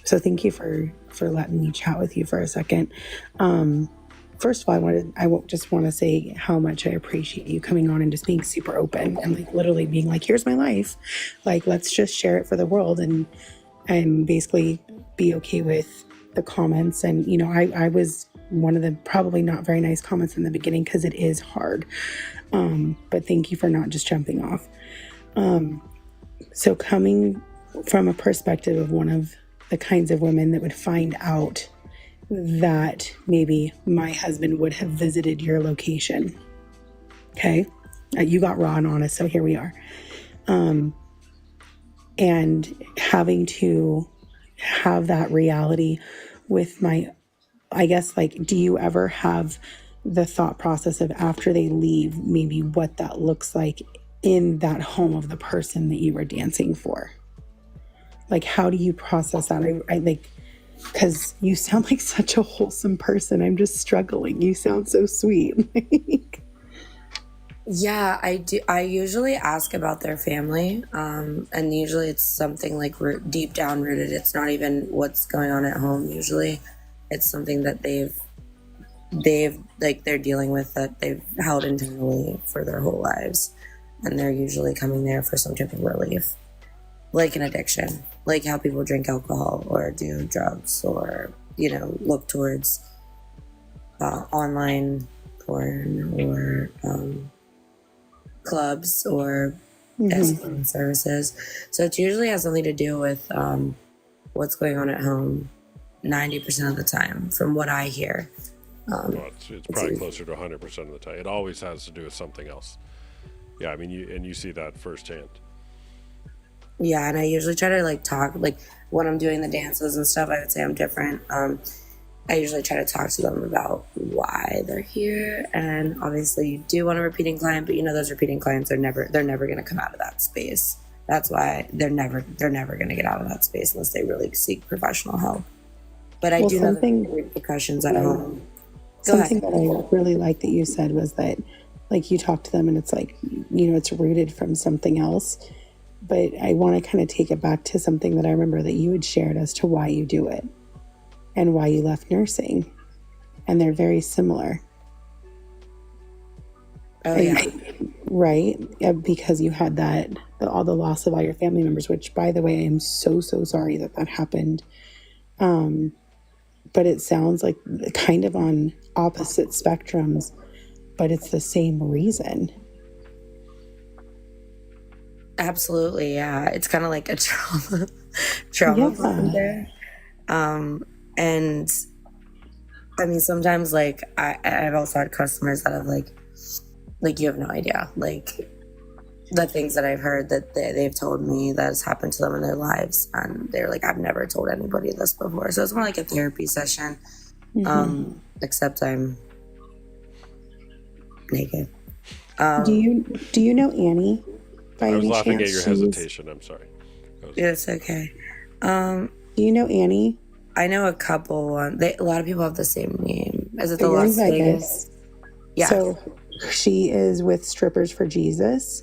So thank you for letting me chat with you for a second. First of all, I just want to say how much I appreciate you coming on and just being super open and like literally being like, here's my life. Like, let's just share it for the world and basically be okay with the comments. And, I was one of the probably not very nice comments in the beginning because it is hard. But thank you for not just jumping off. So coming from a perspective of one of the kinds of women that would find out that maybe my husband would have visited your location. Okay. You got raw and honest, so here we are. And having to have that reality with I guess, like, do you ever have the thought process of after they leave, maybe what that looks like in that home of the person that you were dancing for? Like, how do you process that? I like, because you sound like such a wholesome person. I'm just struggling. You sound so sweet. Yeah, I do. I usually ask about their family, and usually it's something like deep down rooted. It's not even what's going on at home. Usually, it's something that they're dealing with, that they've held internally for their whole lives, and they're usually coming there for some type of relief, like an addiction, like how people drink alcohol or do drugs, or look towards online porn or clubs or escort services. So it usually has something to do with what's going on at home 90% of the time, from what I hear. Well, it's probably closer to 100% of the time. It always has to do with something else. Yeah, I mean, you see that firsthand. Yeah, and I usually try to talk, when I'm doing the dances and stuff, I would say I'm different. I usually try to talk to them about why they're here, and obviously you do want a repeating client, but those repeating clients are never going to come out of that space. That's why they're never going to get out of that space unless they really seek professional help. But I do know the repercussions at home. Something that I really like that you said was that, like, you talk to them and it's like, it's rooted from something else. But I want to kind of take it back to something that I remember that you had shared as to why you do it and why you left nursing. And they're very similar. Oh, yeah. Right? Because you had all the loss of all your family members, which, by the way, I am so sorry that happened. But it sounds like kind of on opposite spectrums, but it's the same reason. Absolutely, yeah. It's kind of like a trauma bonder. And I mean, sometimes, like, I've also had customers that have, like you have no idea, like, the things that I've heard that they've told me that has happened to them in their lives. And they're like, I've never told anybody this before. So it's more like a therapy session, except I'm naked. Do you know Annie? I was laughing at your hesitation. I'm sorry. It's okay. Do you know Annie? I know a couple. A lot of people have the same name. Is it the You're in Las Vegas? Yeah. So she is with Strippers for Jesus.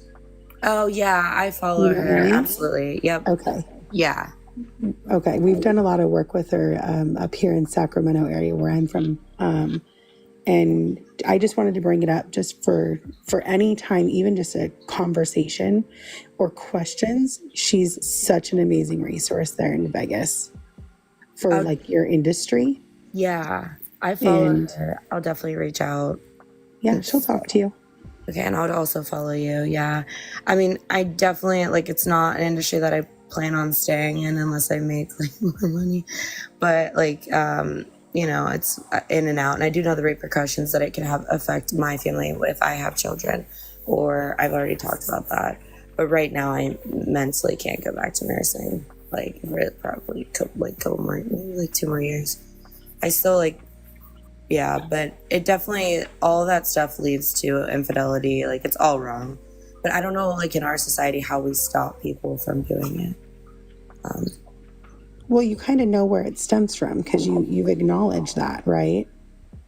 Oh, yeah. I follow her. Annie? Absolutely. Yep. Okay. Yeah. Okay. We've done a lot of work with her up here in Sacramento area where I'm from. And I just wanted to bring it up just for any time, even just a conversation or questions. She's such an amazing resource there in Vegas for like your industry. Yeah. I follow her. I'll definitely reach out. Yeah, she'll talk to you. Okay, and I would also follow you. Yeah. I mean, I definitely, like, it's not an industry that I plan on staying in unless I make, like, more money. But, like, it's in and out. And I do know the repercussions that it can affect my family if I have children, or I've already talked about that. But right now, I mentally can't go back to nursing. Like, probably, couple more, maybe like 2 more years. I still, like, yeah, but it definitely, all that stuff leads to infidelity. Like, it's all wrong. But I don't know, like, in our society, how we stop people from doing it. Well, you kind of know where it stems from because you've acknowledged that, right?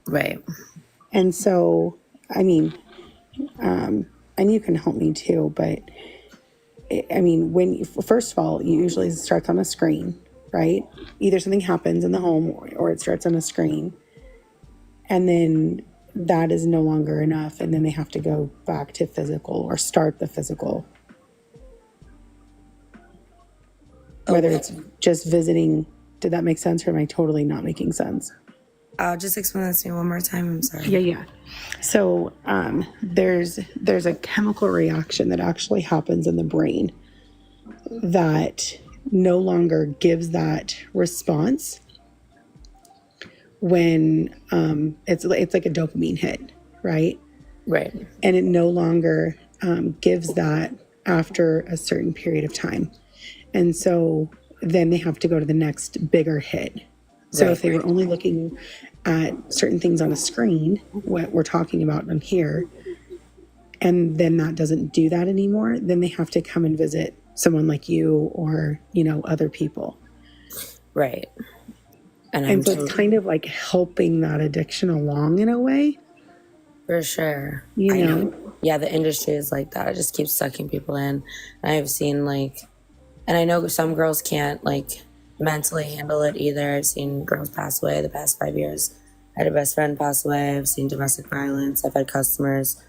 Right. And so, I mean, and you can help me too, but I mean, first of all, you usually starts on a screen, right? Either something happens in the home or it starts on a screen. And then that is no longer enough. And then they have to go back to physical or start the physical. Whether it's just visiting. Did that make sense, or am I totally not making sense? Just explain that to me one more time. I'm sorry. Yeah. So there's a chemical reaction that actually happens in the brain that no longer gives that response when it's like a dopamine hit, right? Right. And it no longer gives that after a certain period of time. And so then they have to go to the next bigger hit. So if they were only looking at certain things on a screen, what we're talking about on here, and then that doesn't do that anymore, then they have to come and visit someone like you or, other people. Right. And so it's kind of like helping that addiction along in a way. For sure. I know. Yeah, the industry is like that. It just keeps sucking people in. And I've seen, like, and I know some girls can't, like, mentally handle it either. I've seen girls pass away the past 5 years. I had a best friend pass away. I've seen domestic violence. I've had customers,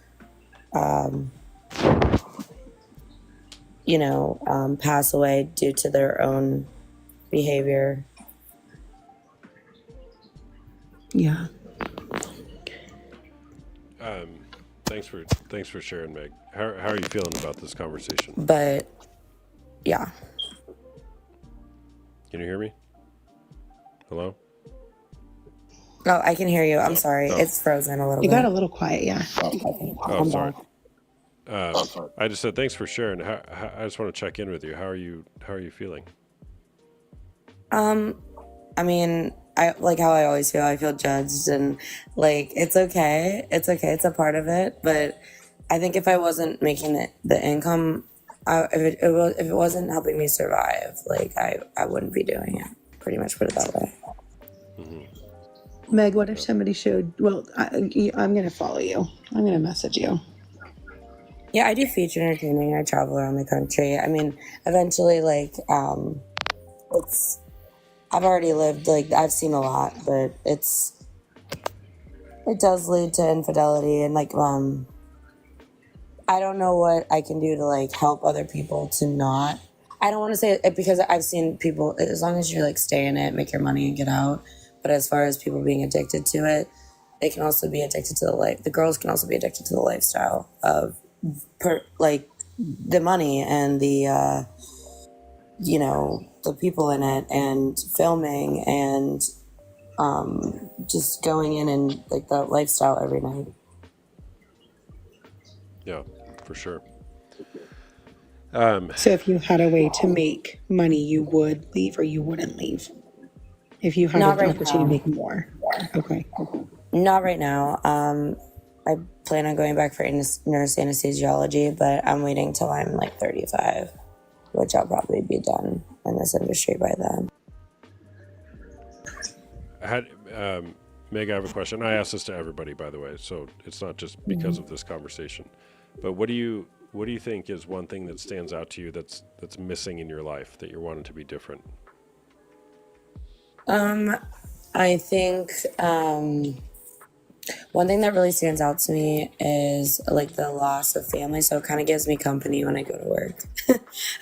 pass away due to their own behavior. Yeah. Thanks for sharing, Meg. How are you feeling about this conversation? But yeah. Can you hear me? Hello? Oh, I can hear you. I'm sorry. It's frozen a little bit. You got a little quiet, yeah. Oh, sorry. I just said thanks for sharing. I just want to check in with you. How are you feeling? I mean, I like how I always feel. I feel judged, and, like, it's okay. It's okay. It's a part of it. But I think if I wasn't making the income, if it wasn't helping me survive, like, I wouldn't be doing it. Pretty much put it that way. Mm-hmm. Meg, what if somebody showed? Well, I'm going to follow you. I'm going to message you. Yeah, I do feature entertaining. I travel around the country. I mean, eventually, like, it's. I've already lived. Like, I've seen a lot, but it does lead to infidelity, and like, I don't know what I can do to like help other people to not. I don't want to say it because I've seen people. As long as you like stay in it, make your money, and get out. But as far as people being addicted to it, they can also be addicted to the life. The girls can also be addicted to the lifestyle of like the money and the the people in it and filming and just going in and like that lifestyle every night. Yeah, for sure. So if you had a way to make money, you would leave or you wouldn't leave? If you had Not an right opportunity now. to make more. Okay. Not right now. I plan on going back for nurse anesthesiology, but I'm waiting till I'm like 35, which I'll probably be done in this industry by then. Meg, I have a question. I ask this to everybody, by the way, so it's not just because of this conversation. But what do you think is one thing that stands out to you that's missing in your life that you're wanting to be different? I think one thing that really stands out to me is like the loss of family. So it kind of gives me company when I go to work.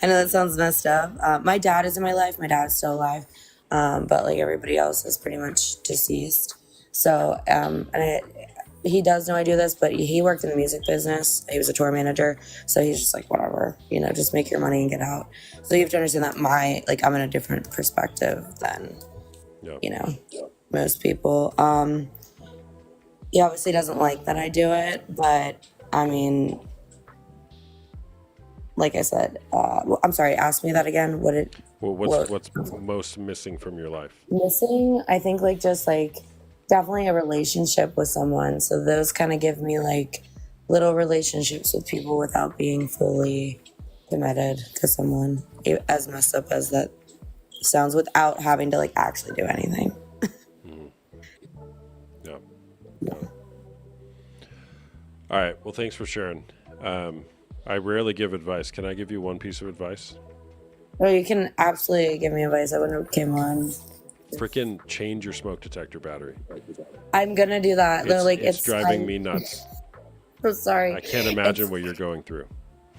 I know that sounds messed up. My dad is in my life. My dad's still alive. But like everybody else is pretty much deceased. So, he does know I do this, but he worked in the music business. He was a tour manager. So he's just like, whatever, just make your money and get out. So you have to understand that I'm in a different perspective than, most people. He obviously doesn't like that I do it, but I mean, like I said, I'm sorry, ask me that again. What's most missing from your life? Missing, I think definitely a relationship with someone. So those kind of give me like little relationships with people without being fully committed to someone, as messed up as that sounds, without having to like actually do anything. Yeah. All right. Well, thanks for sharing. I rarely give advice. Can I give you one piece of advice? Well, you can absolutely give me advice. I wouldn't have came on. Freaking change your smoke detector battery. I'm gonna do that. It's driving me nuts. I'm sorry. I can't imagine what you're going through.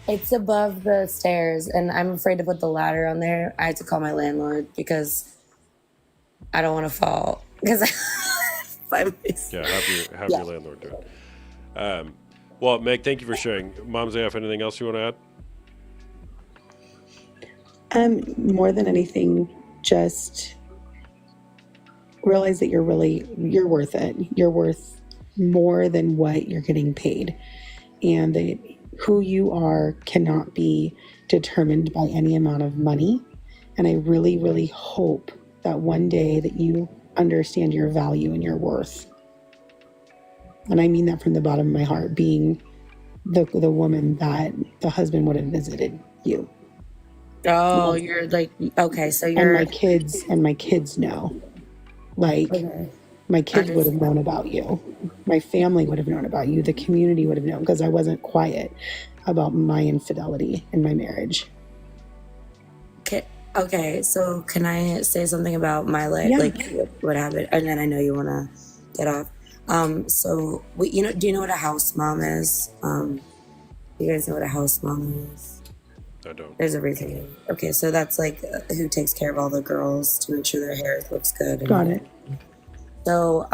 It's above the stairs, and I'm afraid to put the ladder on there. I had to call my landlord because I don't want to fall. Because have your landlord do it. Well, Meg, thank you for sharing. Mom's AF, anything else you want to add? More than anything, just realize that you're worth it. You're worth more than what you're getting paid. And that who you are cannot be determined by any amount of money. And I really, really hope that one day that you understand your value and your worth. And I mean that from the bottom of my heart, being the woman that the husband would have visited you. Oh, you're like, okay, so you're... And my kids know. Like, my kids would have known about you. My family would have known about you. The community would have known, because I wasn't quiet about my infidelity in my marriage. Okay, so can I say something about my life? Yeah. Like, what happened? And then I know you want to get off. So, do you know what a house mom is? You guys know what a house mom is? I don't. There's everything. Okay, so that's like who takes care of all the girls to make sure their hair looks good. Got it. So,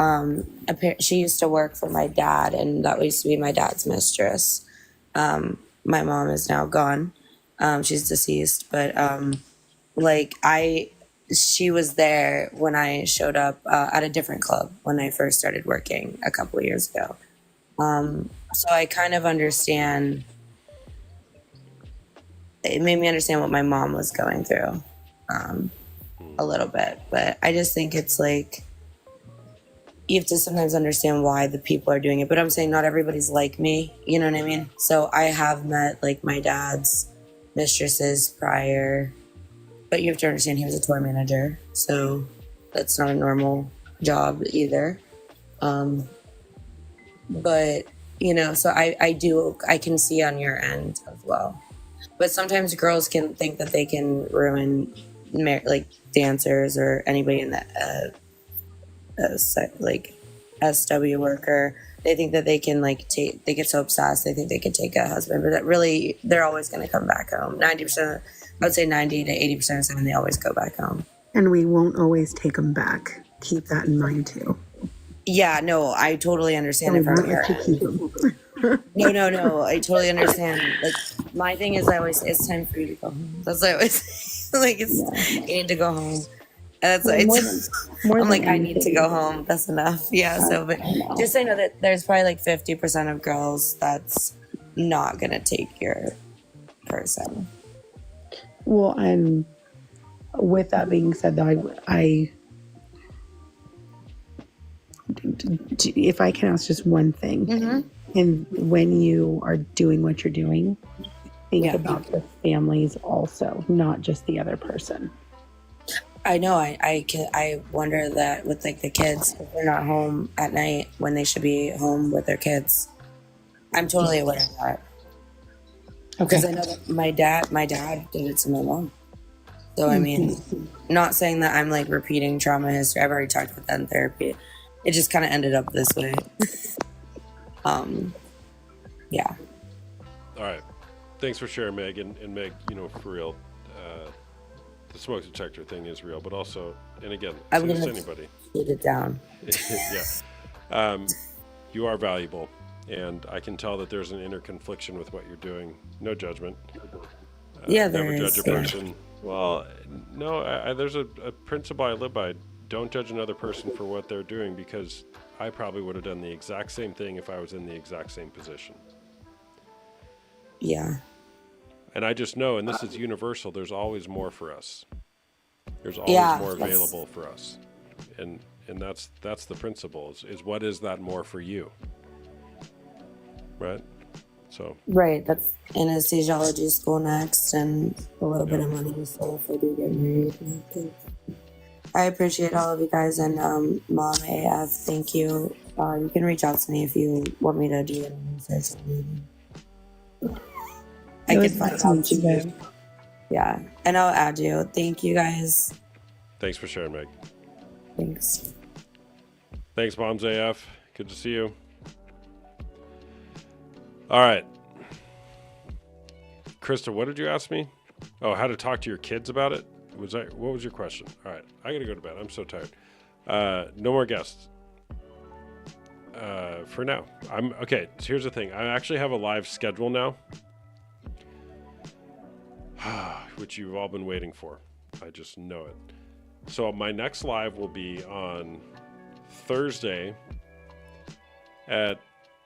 she used to work for my dad, and that used to be my dad's mistress. My mom is now gone. She's deceased, but she was there when I showed up at a different club when I first started working a couple of years ago. So I kind of understand. It made me understand what my mom was going through a little bit, but I just think it's like you have to sometimes understand why the people are doing it. But I'm saying not everybody's like me, you know what I mean? So I have met like my dad's mistresses prior, but you have to understand he was a tour manager, so that's not a normal job either. But so I can see on your end as well. But sometimes girls can think that they can ruin like dancers or anybody in the like SW worker. They think that they can they get so obsessed. They think they can take a husband, but that really they're always going to come back home. 90%, I would say 90 to 80% of the time they always go back home. And we won't always take them back. Keep that in mind too. Yeah, no, I totally understand it from your end. No, I totally understand. Like my thing is, it's time for you to go home. That's what I always say. Like you need to go home. And that's I'm like, I need to go home. That's enough. Yeah. So, but just so you know that there's probably like 50% of girls that's not gonna take your person. Well, and with that being said, though, I if I can ask just one thing, and when you are doing what you're doing, think about the families also, not just the other person. I know. I wonder that with like the kids, if they're not home at night when they should be home with their kids. I'm totally aware of that. Because I know that my dad did it to my mom. So I mean, not saying that I'm like repeating trauma history. I've already talked about that in therapy. It just kind of ended up this way. Yeah. All right. Thanks for sharing, Meg. And Meg, for real, the smoke detector thing is real, but also, and again, I'm just gonna anybody. Shoot it down. Yeah. You are valuable, and I can tell that there's an inner confliction with what you're doing. No judgment. Yeah, never there judge is. a person. Well, no, there's a principle I live by. Don't judge another person for what they're doing, because I probably would have done the exact same thing if I was in the exact same position. Yeah. And I just know, and this is universal, there's always more for us. There's always more available for us. And that's the principle, is what is that more for you? Right? So. Right. That's anesthesiology school next, and a little bit of money to save if I do get married. I appreciate all of you guys, and Mom AF, thank you. You can reach out to me if you want me to do any research. I can find out you. Yeah, and I'll add you. Thank you guys. Thanks for sharing, Meg. Thanks. Thanks, Moms AF. Good to see you. All right. Krista, what did you ask me? Oh, how to talk to your kids about it? What was your question? All right. I got to go to bed. I'm so tired. No more guests. For now. Okay. So here's the thing. I actually have a live schedule now, which you've all been waiting for. I just know it. So my next live will be on Thursday at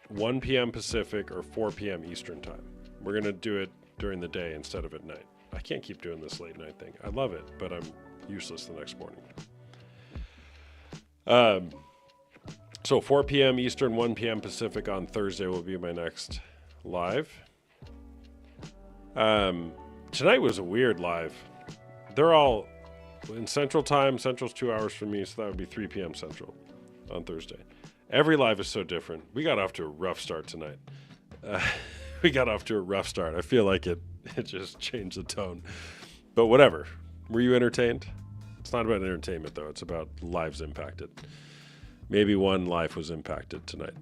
1 p.m. Pacific or 4 p.m. Eastern time. We're going to do it during the day instead of at night. I can't keep doing this late night thing. I love it, but I'm useless the next morning. So 4 p.m. Eastern, 1 p.m. Pacific on Thursday will be my next live. Tonight was a weird live. They're all in Central Time. Central's 2 hours from me, so that would be 3 p.m. Central on Thursday. Every live is so different. We got off to a rough start tonight. I feel like it just changed the tone. But whatever. Were you entertained? It's not about entertainment, though. It's about lives impacted. Maybe one life was impacted tonight.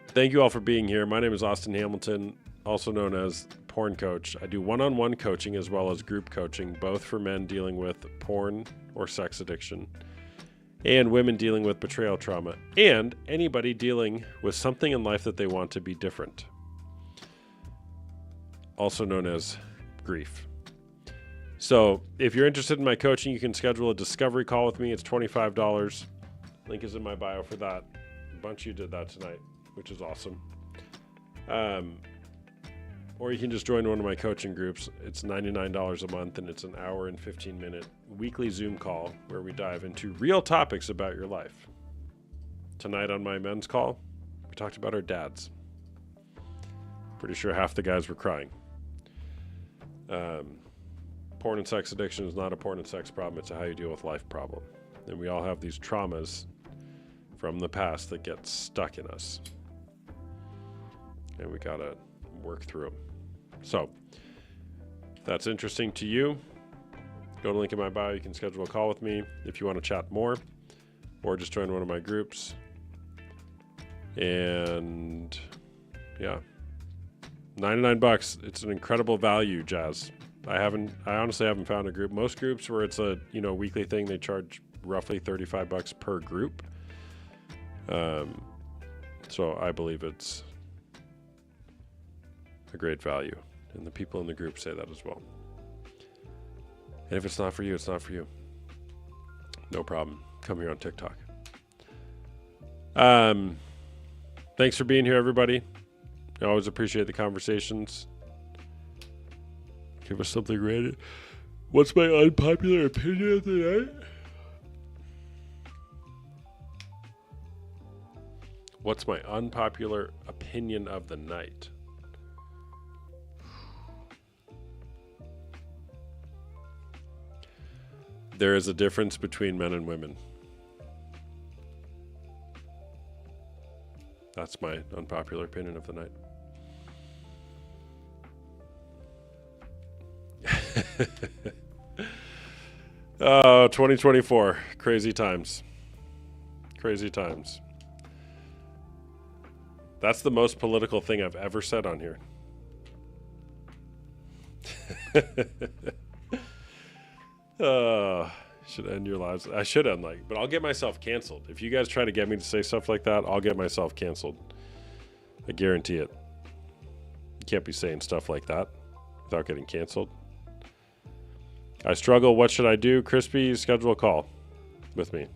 Thank you all for being here. My name is Austin Hamilton, also known as Porn Coach. I do one-on-one coaching as well as group coaching, both for men dealing with porn or sex addiction, and women dealing with betrayal trauma, and anybody dealing with something in life that they want to be different, also known as grief. So if you're interested in my coaching, you can schedule a discovery call with me. It's $25. Link is in my bio for that. A bunch of you did that tonight, which is awesome. Or you can just join one of my coaching groups. It's $99 a month, and it's an hour and 15-minute weekly Zoom call where we dive into real topics about your life. Tonight on my men's call, we talked about our dads. Pretty sure half the guys were crying. Porn and sex addiction is not a porn and sex problem. It's a how you deal with life problem. And we all have these traumas from the past that get stuck in us. And we got to work through them. So, if that's interesting to you, go to the link in my bio. You can schedule a call with me if you want to chat more, or just join one of my groups. And yeah, $99. It's an incredible value, Jazz. I honestly haven't found a group. Most groups where it's a weekly thing, they charge roughly $35 per group. So I believe it's a great value, and the people in the group say that as well. And if it's not for you, it's not for you. No problem. Come here on TikTok. Thanks for being here, everybody. I always appreciate the conversations. Give us something rated. What's my unpopular opinion of the night? What's my unpopular opinion of the night? There is a difference between men and women. That's my unpopular opinion of the night. 2024. Crazy times. Crazy times. That's the most political thing I've ever said on here. Should end your lives. I should end but I'll get myself canceled. If you guys try to get me to say stuff like that, I'll get myself canceled. I guarantee it. You can't be saying stuff like that without getting canceled. I struggle. What should I do? Crispy, schedule a call with me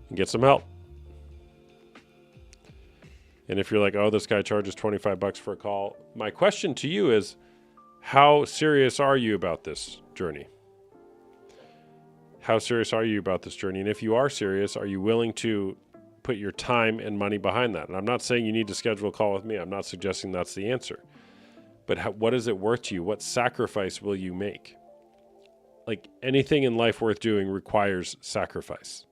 and get some help. And if you're like, oh, this guy charges $25 for a call, my question to you is, how serious are you about this journey? How serious are you about this journey? And if you are serious, are you willing to put your time and money behind that? And I'm not saying you need to schedule a call with me. I'm not suggesting that's the answer. But what is it worth to you? What sacrifice will you make? Like, anything in life worth doing requires sacrifice.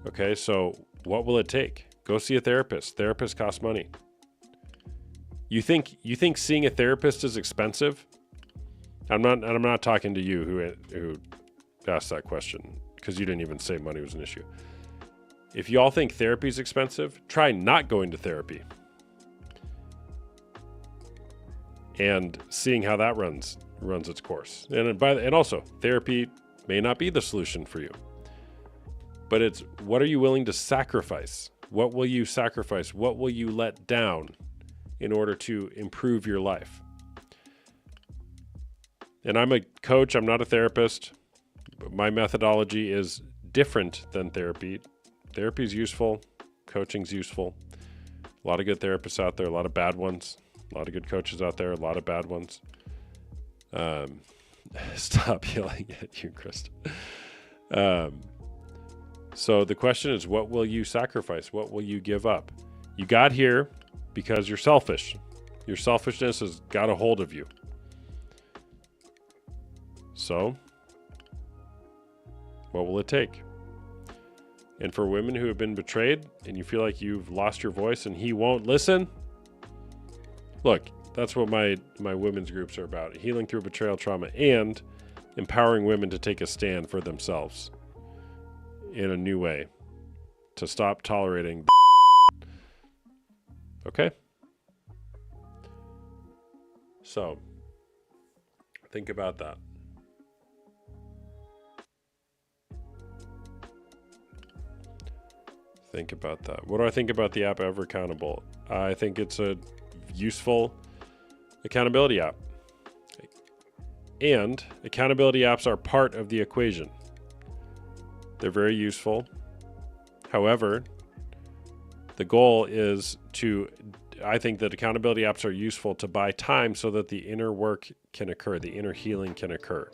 Okay, so what will it take? Go see a therapist. Therapists cost money. You think seeing a therapist is expensive? I'm not talking to you who asked that question, because you didn't even say money was an issue. If you all think therapy is expensive, try not going to therapy and seeing how that runs its course. And also, therapy may not be the solution for you. But it's, what are you willing to sacrifice? What will you sacrifice? What will you let down in order to improve your life? And I'm a coach, I'm not a therapist. But my methodology is different than therapy. Therapy is useful, coaching's useful. A lot of good therapists out there, a lot of bad ones. A lot of good coaches out there, a lot of bad ones. Stop yelling at you, Krista. So the question is, what will you sacrifice? What will you give up? You got here because you're selfish. Your selfishness has got a hold of you. So, what will it take? And for women who have been betrayed and you feel like you've lost your voice and he won't listen, look, that's what my women's groups are about. Healing through betrayal trauma and empowering women to take a stand for themselves in a new way, to stop tolerating. Okay? So, think about that. Think about that. What do I think about the app Ever Accountable? I think it's a useful accountability app. And accountability apps are part of the equation. They're very useful. However, the goal is I think that accountability apps are useful to buy time so that the inner work can occur, the inner healing can occur.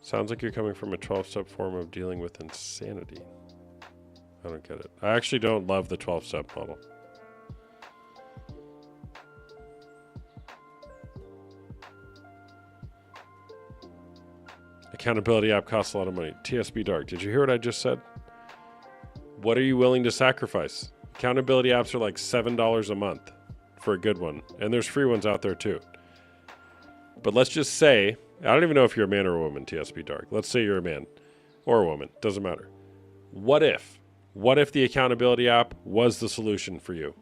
Sounds like you're coming from a 12-step form of dealing with insanity. I don't get it. I actually don't love the 12-step model. Accountability app costs a lot of money. TSB Dark, did you hear what I just said? What are you willing to sacrifice? Accountability apps are like $7 a month for a good one. And there's free ones out there too. But let's just say, I don't even know if you're a man or a woman, TSB Dark. Let's say you're a man or a woman. Doesn't matter. What if the accountability app was the solution for you?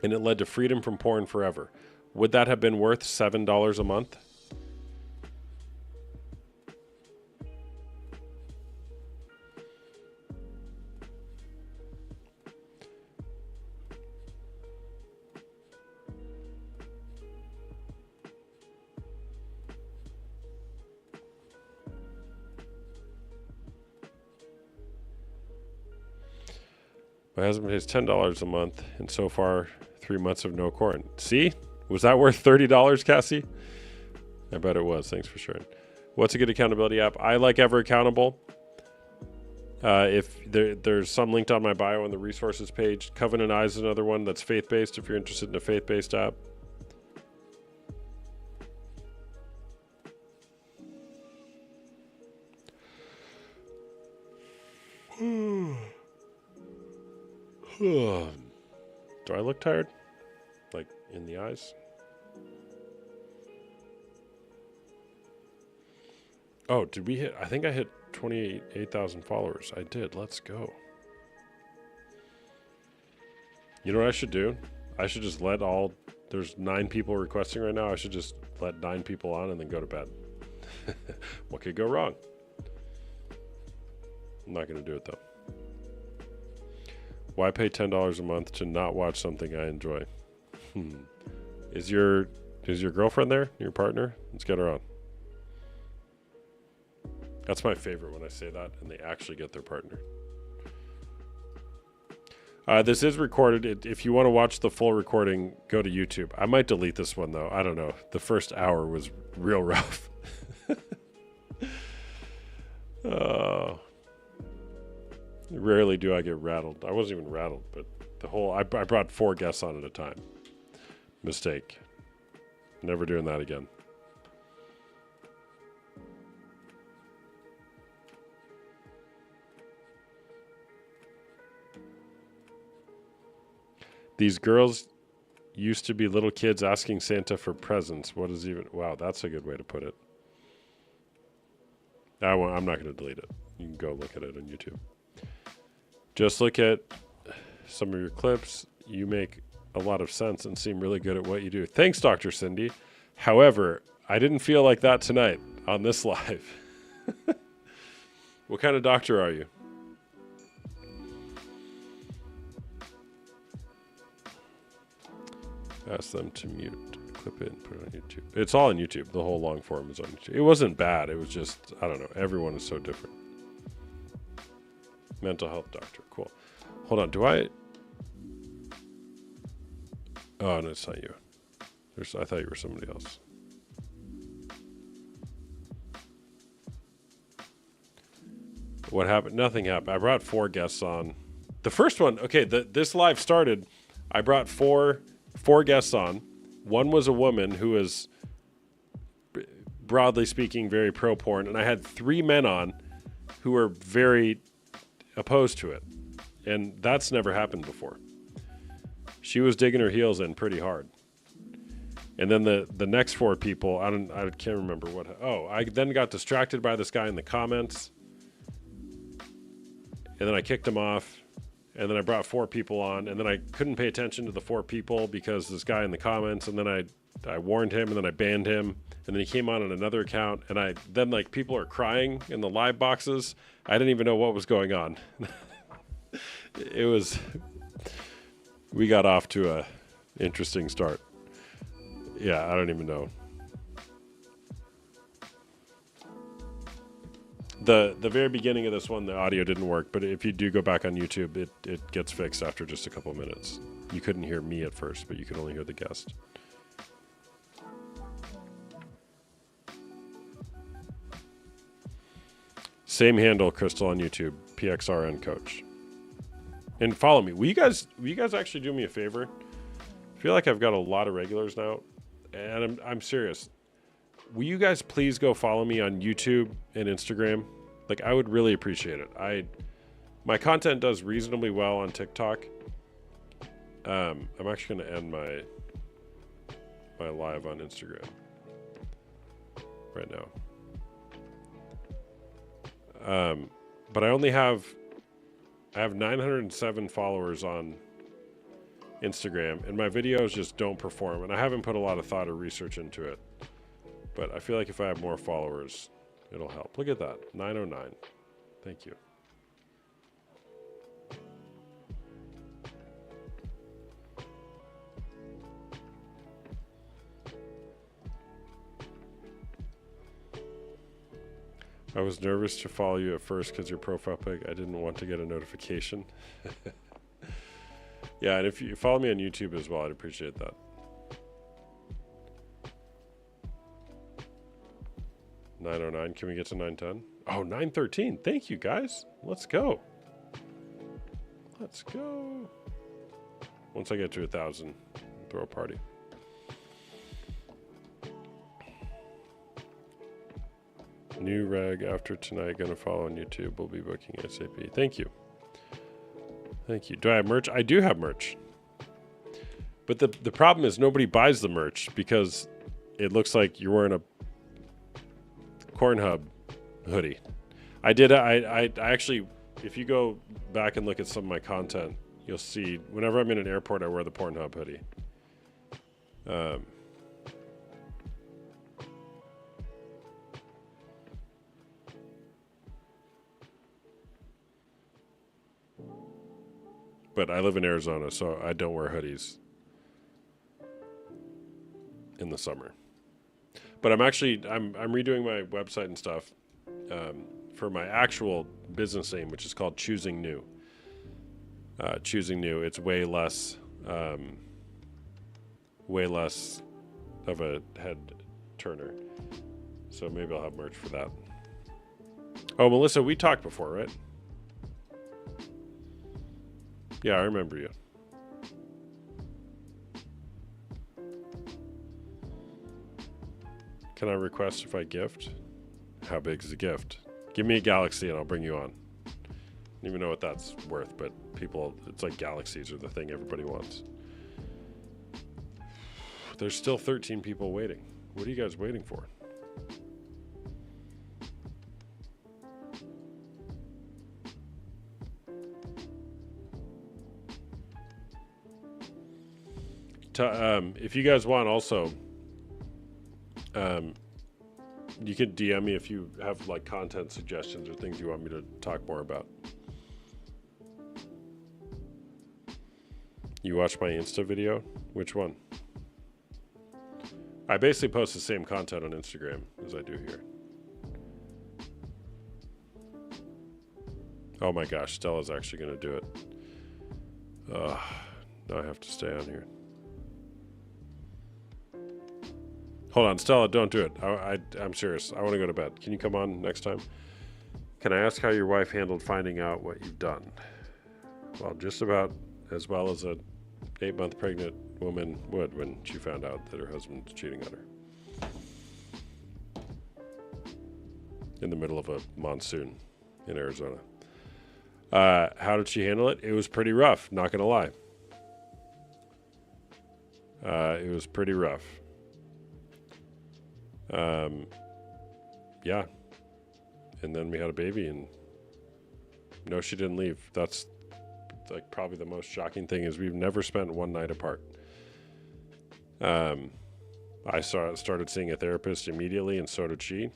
And it led to freedom from porn forever. Would that have been worth $7 a month? My husband pays $10 a month, and so far, 3 months of no porn. See? Was that worth $30, Cassie? I bet it was. Thanks for sharing. What's a good accountability app? I like Ever Accountable. If there's some linked on my bio on the resources page. Covenant Eyes is another one that's faith-based if you're interested in a faith-based app. Do I look tired? Like in the eyes? Oh, did we hit? I think I hit 28,000 followers. I did. Let's go. You know what I should do? I should just let there's 9 people requesting right now. I should just let 9 people on and then go to bed. What could go wrong? I'm not going to do it though. Why pay $10 a month to not watch something I enjoy? Is your girlfriend there? Your partner? Let's get her on. That's my favorite when I say that and they actually get their partner. This is recorded. If you want to watch the full recording, go to YouTube. I might delete this one though. I don't know. The first hour was real rough. Rarely do I get rattled. I wasn't even rattled, but I brought 4 guests on at a time. Mistake. Never doing that again. These girls used to be little kids asking Santa for presents. What is even... Wow, that's a good way to put it. I'm not going to delete it. You can go look at it on YouTube. Just look at some of your clips. You make a lot of sense and seem really good at what you do. Thanks, Dr. Cindy. However, I didn't feel like that tonight on this live. What kind of doctor are you? Ask them to mute. Clip it and put it on YouTube. It's all on YouTube. The whole long form is on YouTube. It wasn't bad. It was just, I don't know. Everyone is so different. Mental health doctor. Cool. Hold on. Do I... Oh, no, it's not you. I thought you were somebody else. What happened? Nothing happened. I brought 4 guests on. The first one, okay, this live started. I brought four guests on. One was a woman who was, broadly speaking, very pro-porn. And I had 3 men on who were very opposed to it. And that's never happened before. She was digging her heels in pretty hard. And then the next 4 people, I can't remember what. Oh, I then got distracted by this guy in the comments. And then I kicked him off. And then I brought 4 people on. And then I couldn't pay attention to the 4 people because this guy in the comments. And then I warned him and then I banned him. And then he came on another account. And then like people are crying in the live boxes. I didn't even know what was going on. We got off to a interesting start. Yeah, I don't even know. The very beginning of this one, the audio didn't work, but if you do go back on YouTube, it gets fixed after just a couple of minutes. You couldn't hear me at first, but you could only hear the guest. Same handle, Crystal, on YouTube. PXRN Coach. And follow me. Will you guys actually do me a favor? I feel like I've got a lot of regulars now, and I'm serious. Will you guys please go follow me on YouTube and Instagram? Like, I would really appreciate it. My content does reasonably well on TikTok. I'm actually going to end my live on Instagram right now. But I have 907 followers on Instagram, and my videos just don't perform, and I haven't put a lot of thought or research into it. But I feel like if I have more followers, it'll help. Look at that, 909. Thank you. I was nervous to follow you at first because your profile pic, I didn't want to get a notification. Yeah, and if you follow me on YouTube as well, I'd appreciate that. $9.09, can we get to $9.10? Oh, $9.13, thank you guys. Let's go. Let's go. Once I get to 1,000, throw a party. New reg after tonight, gonna follow on YouTube. We'll be booking ASAP. Thank you. Thank you. Do I have merch? I do have merch. But the problem is nobody buys the merch because it looks like you're wearing a Corn Hub hoodie. I actually, if you go back and look at some of my content, you'll see whenever I'm in an airport, I wear the Pornhub hoodie. But I live in Arizona, so I don't wear hoodies in the summer. But I'm redoing my website and stuff for my actual business name, which is called Choosing New. Choosing New. It's way less of a head turner. So maybe I'll have merch for that. Oh, Melissa, we talked before, right? Yeah, I remember you. Can I request if I gift? How big is the gift? Give me a galaxy and I'll bring you on. I don't even know what that's worth, but it's like galaxies are the thing everybody wants. There's still 13 people waiting. What are you guys waiting for? If you guys want also, you could DM me if you have like content suggestions or things you want me to talk more about. You watch my Insta video? Which one? I basically post the same content on Instagram as I do here. Oh my gosh, Stella's actually going to do it. Now I have to stay on here. Hold on, Stella, don't do it. I'm serious. I want to go to bed. Can you come on next time? Can I ask how your wife handled finding out what you've done? Well, just about as well as a 8-month pregnant woman would when she found out that her husband's cheating on her. In the middle of a monsoon in Arizona. How did she handle it? It was pretty rough, not going to lie. It was pretty rough. Yeah. And then we had a baby, and no, she didn't leave. That's like probably the most shocking thing is we've never spent one night apart. I started seeing a therapist immediately, and so did she.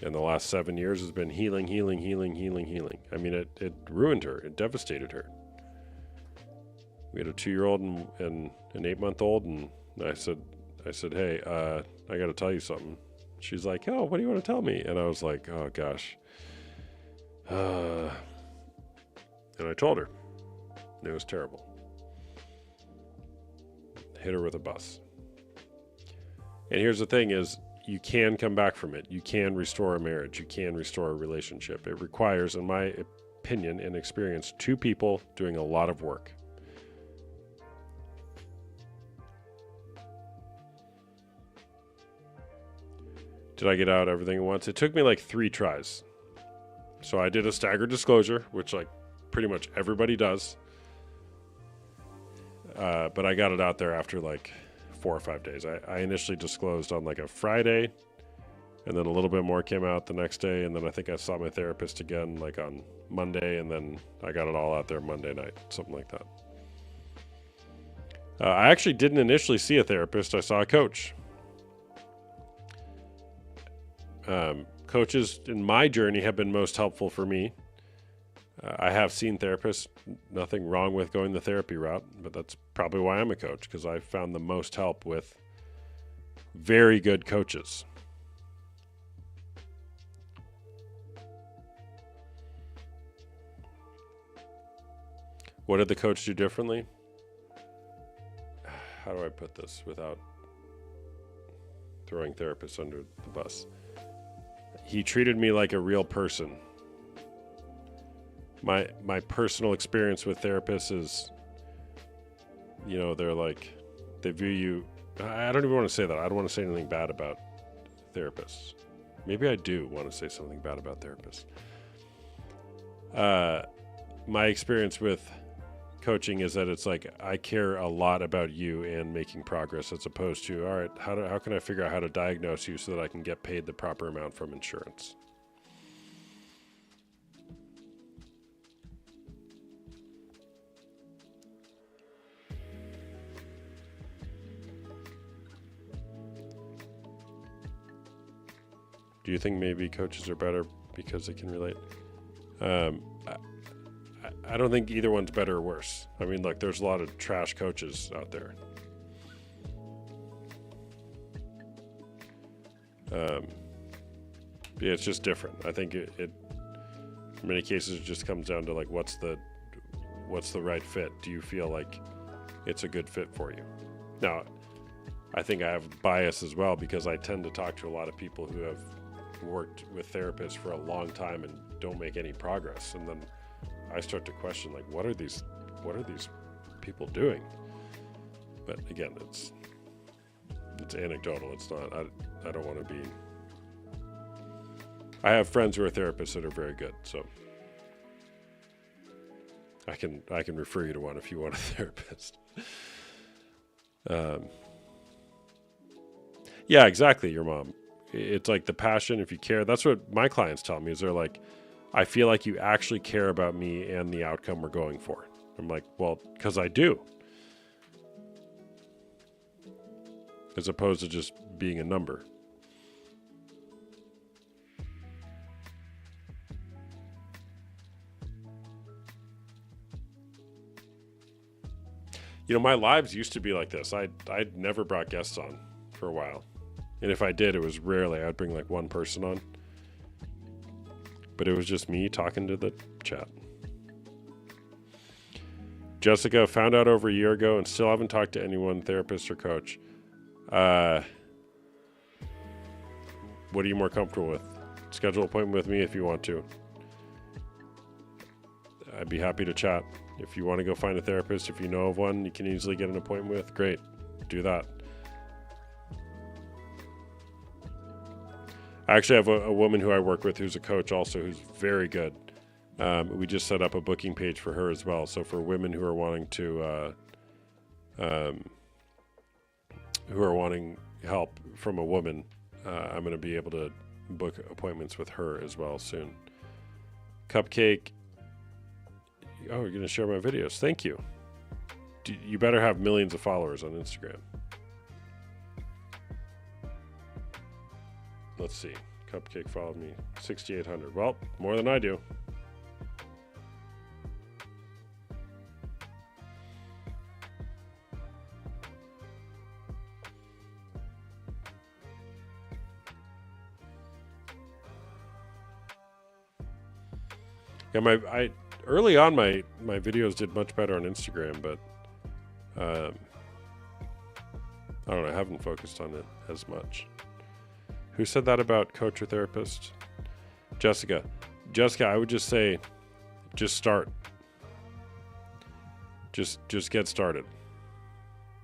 And the last 7 years has been healing. I mean, it ruined her. It devastated her. We had a 2-year-old and an 8-month-old, and I said, hey, I got to tell you something. She's like, oh, what do you want to tell me? And I was like, oh, gosh. And I told her. And it was terrible. Hit her with a bus. And here's the thing is, you can come back from it. You can restore a marriage. You can restore a relationship. It requires, in my opinion and experience, two people doing a lot of work. Did I get out everything at once? It took me like 3 tries. So I did a staggered disclosure, which like pretty much everybody does. But I got it out there after like 4 or 5 days. I initially disclosed on like a Friday, and then a little bit more came out the next day, and then I think I saw my therapist again like on Monday, and then I got it all out there Monday night, something like that. I actually didn't initially see a therapist. I saw a coach. Coaches in my journey have been most helpful for me. I have seen therapists, nothing wrong with going the therapy route, but that's probably why I'm a coach, because I found the most help with very good coaches. What did the coach do differently? How do I put this without throwing therapists under the bus? He treated me like a real person. My personal experience with therapists is, you know, they're like, they view you. I don't even want to say that. I don't want to say anything bad about therapists. Maybe I do want to say something bad about therapists. My experience with coaching is that it's like, I care a lot about you and making progress, as opposed to, all right, how can I figure out how to diagnose you so that I can get paid the proper amount from insurance? Do you think maybe coaches are better because they can relate? I don't think either one's better or worse. I mean, look, there's a lot of trash coaches out there. Yeah, it's just different. I think it in many cases it just comes down to like, what's the right fit? Do you feel like it's a good fit for you? Now, I think I have bias as well, because I tend to talk to a lot of people who have worked with therapists for a long time and don't make any progress, and then I start to question, like, what are these people doing? But again, it's anecdotal. It's not. I don't want to be. I have friends who are therapists that are very good, so I can refer you to one if you want a therapist. Yeah, exactly. Your mom. It's like the passion. If you care, that's what my clients tell me. Is they're like, I feel like you actually care about me and the outcome we're going for. I'm like, well, because I do. As opposed to just being a number. You know, my lives used to be like this. I'd never brought guests on for a while. And if I did, it was rarely. I'd bring like one person on. But it was just me talking to the chat. Jessica, found out over a year ago and still haven't talked to anyone, therapist or coach. What are you more comfortable with? Schedule an appointment with me if you want to. I'd be happy to chat. If you want to go find a therapist, if you know of one you can easily get an appointment with, great. Do that. I actually have a woman who I work with who's a coach also, who's very good. We just set up a booking page for her as well. So for women who are wanting to, who are wanting help from a woman, I'm going to be able to book appointments with her as well soon. Cupcake. Oh, you're going to share my videos. Thank you. You better have millions of followers on Instagram. Let's see. Cupcake followed me. 6,800. Well, more than I do. Yeah, early on my videos did much better on Instagram, but I don't know. I haven't focused on it as much. Who said that about coach or therapist? Jessica. Jessica, I would just say, just start. Just get started.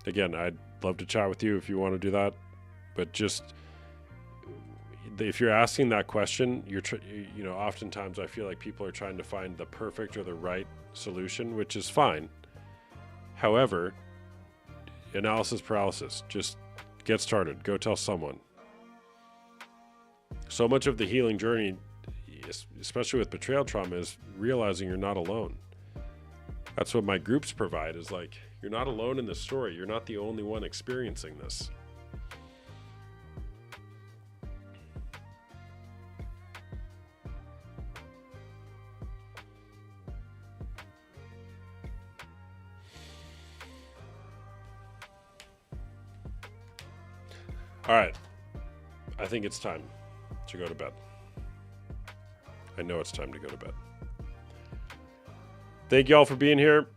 Again, I'd love to chat with you if you want to do that, but just if you're asking that question, oftentimes I feel like people are trying to find the perfect or the right solution, which is fine. However, analysis paralysis. Just get started. Go tell someone. So much of the healing journey, especially with betrayal trauma, is realizing you're not alone. That's what my groups provide, is like, you're not alone in this story. You're not the only one experiencing this. All right. I think it's time to go to bed. I know it's time to go to bed. Thank you all for being here.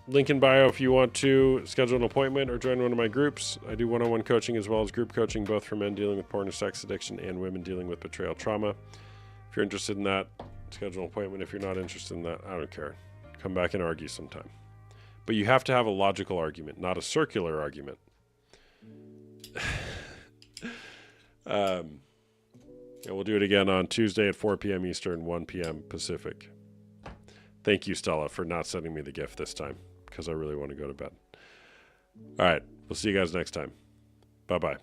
Link in bio if you want to schedule an appointment or join one of my groups. I do one-on-one coaching as well as group coaching, both for men dealing with porn or sex addiction and women dealing with betrayal trauma. If you're interested in that, schedule an appointment. If you're not interested in that, I don't care. Come back and argue sometime. But you have to have a logical argument, not a circular argument. And we'll do it again on Tuesday at 4 p.m. Eastern, 1 p.m. Pacific. Thank you, Stella, for not sending me the gift this time, because I really want to go to bed. All right. We'll see you guys next time. Bye-bye.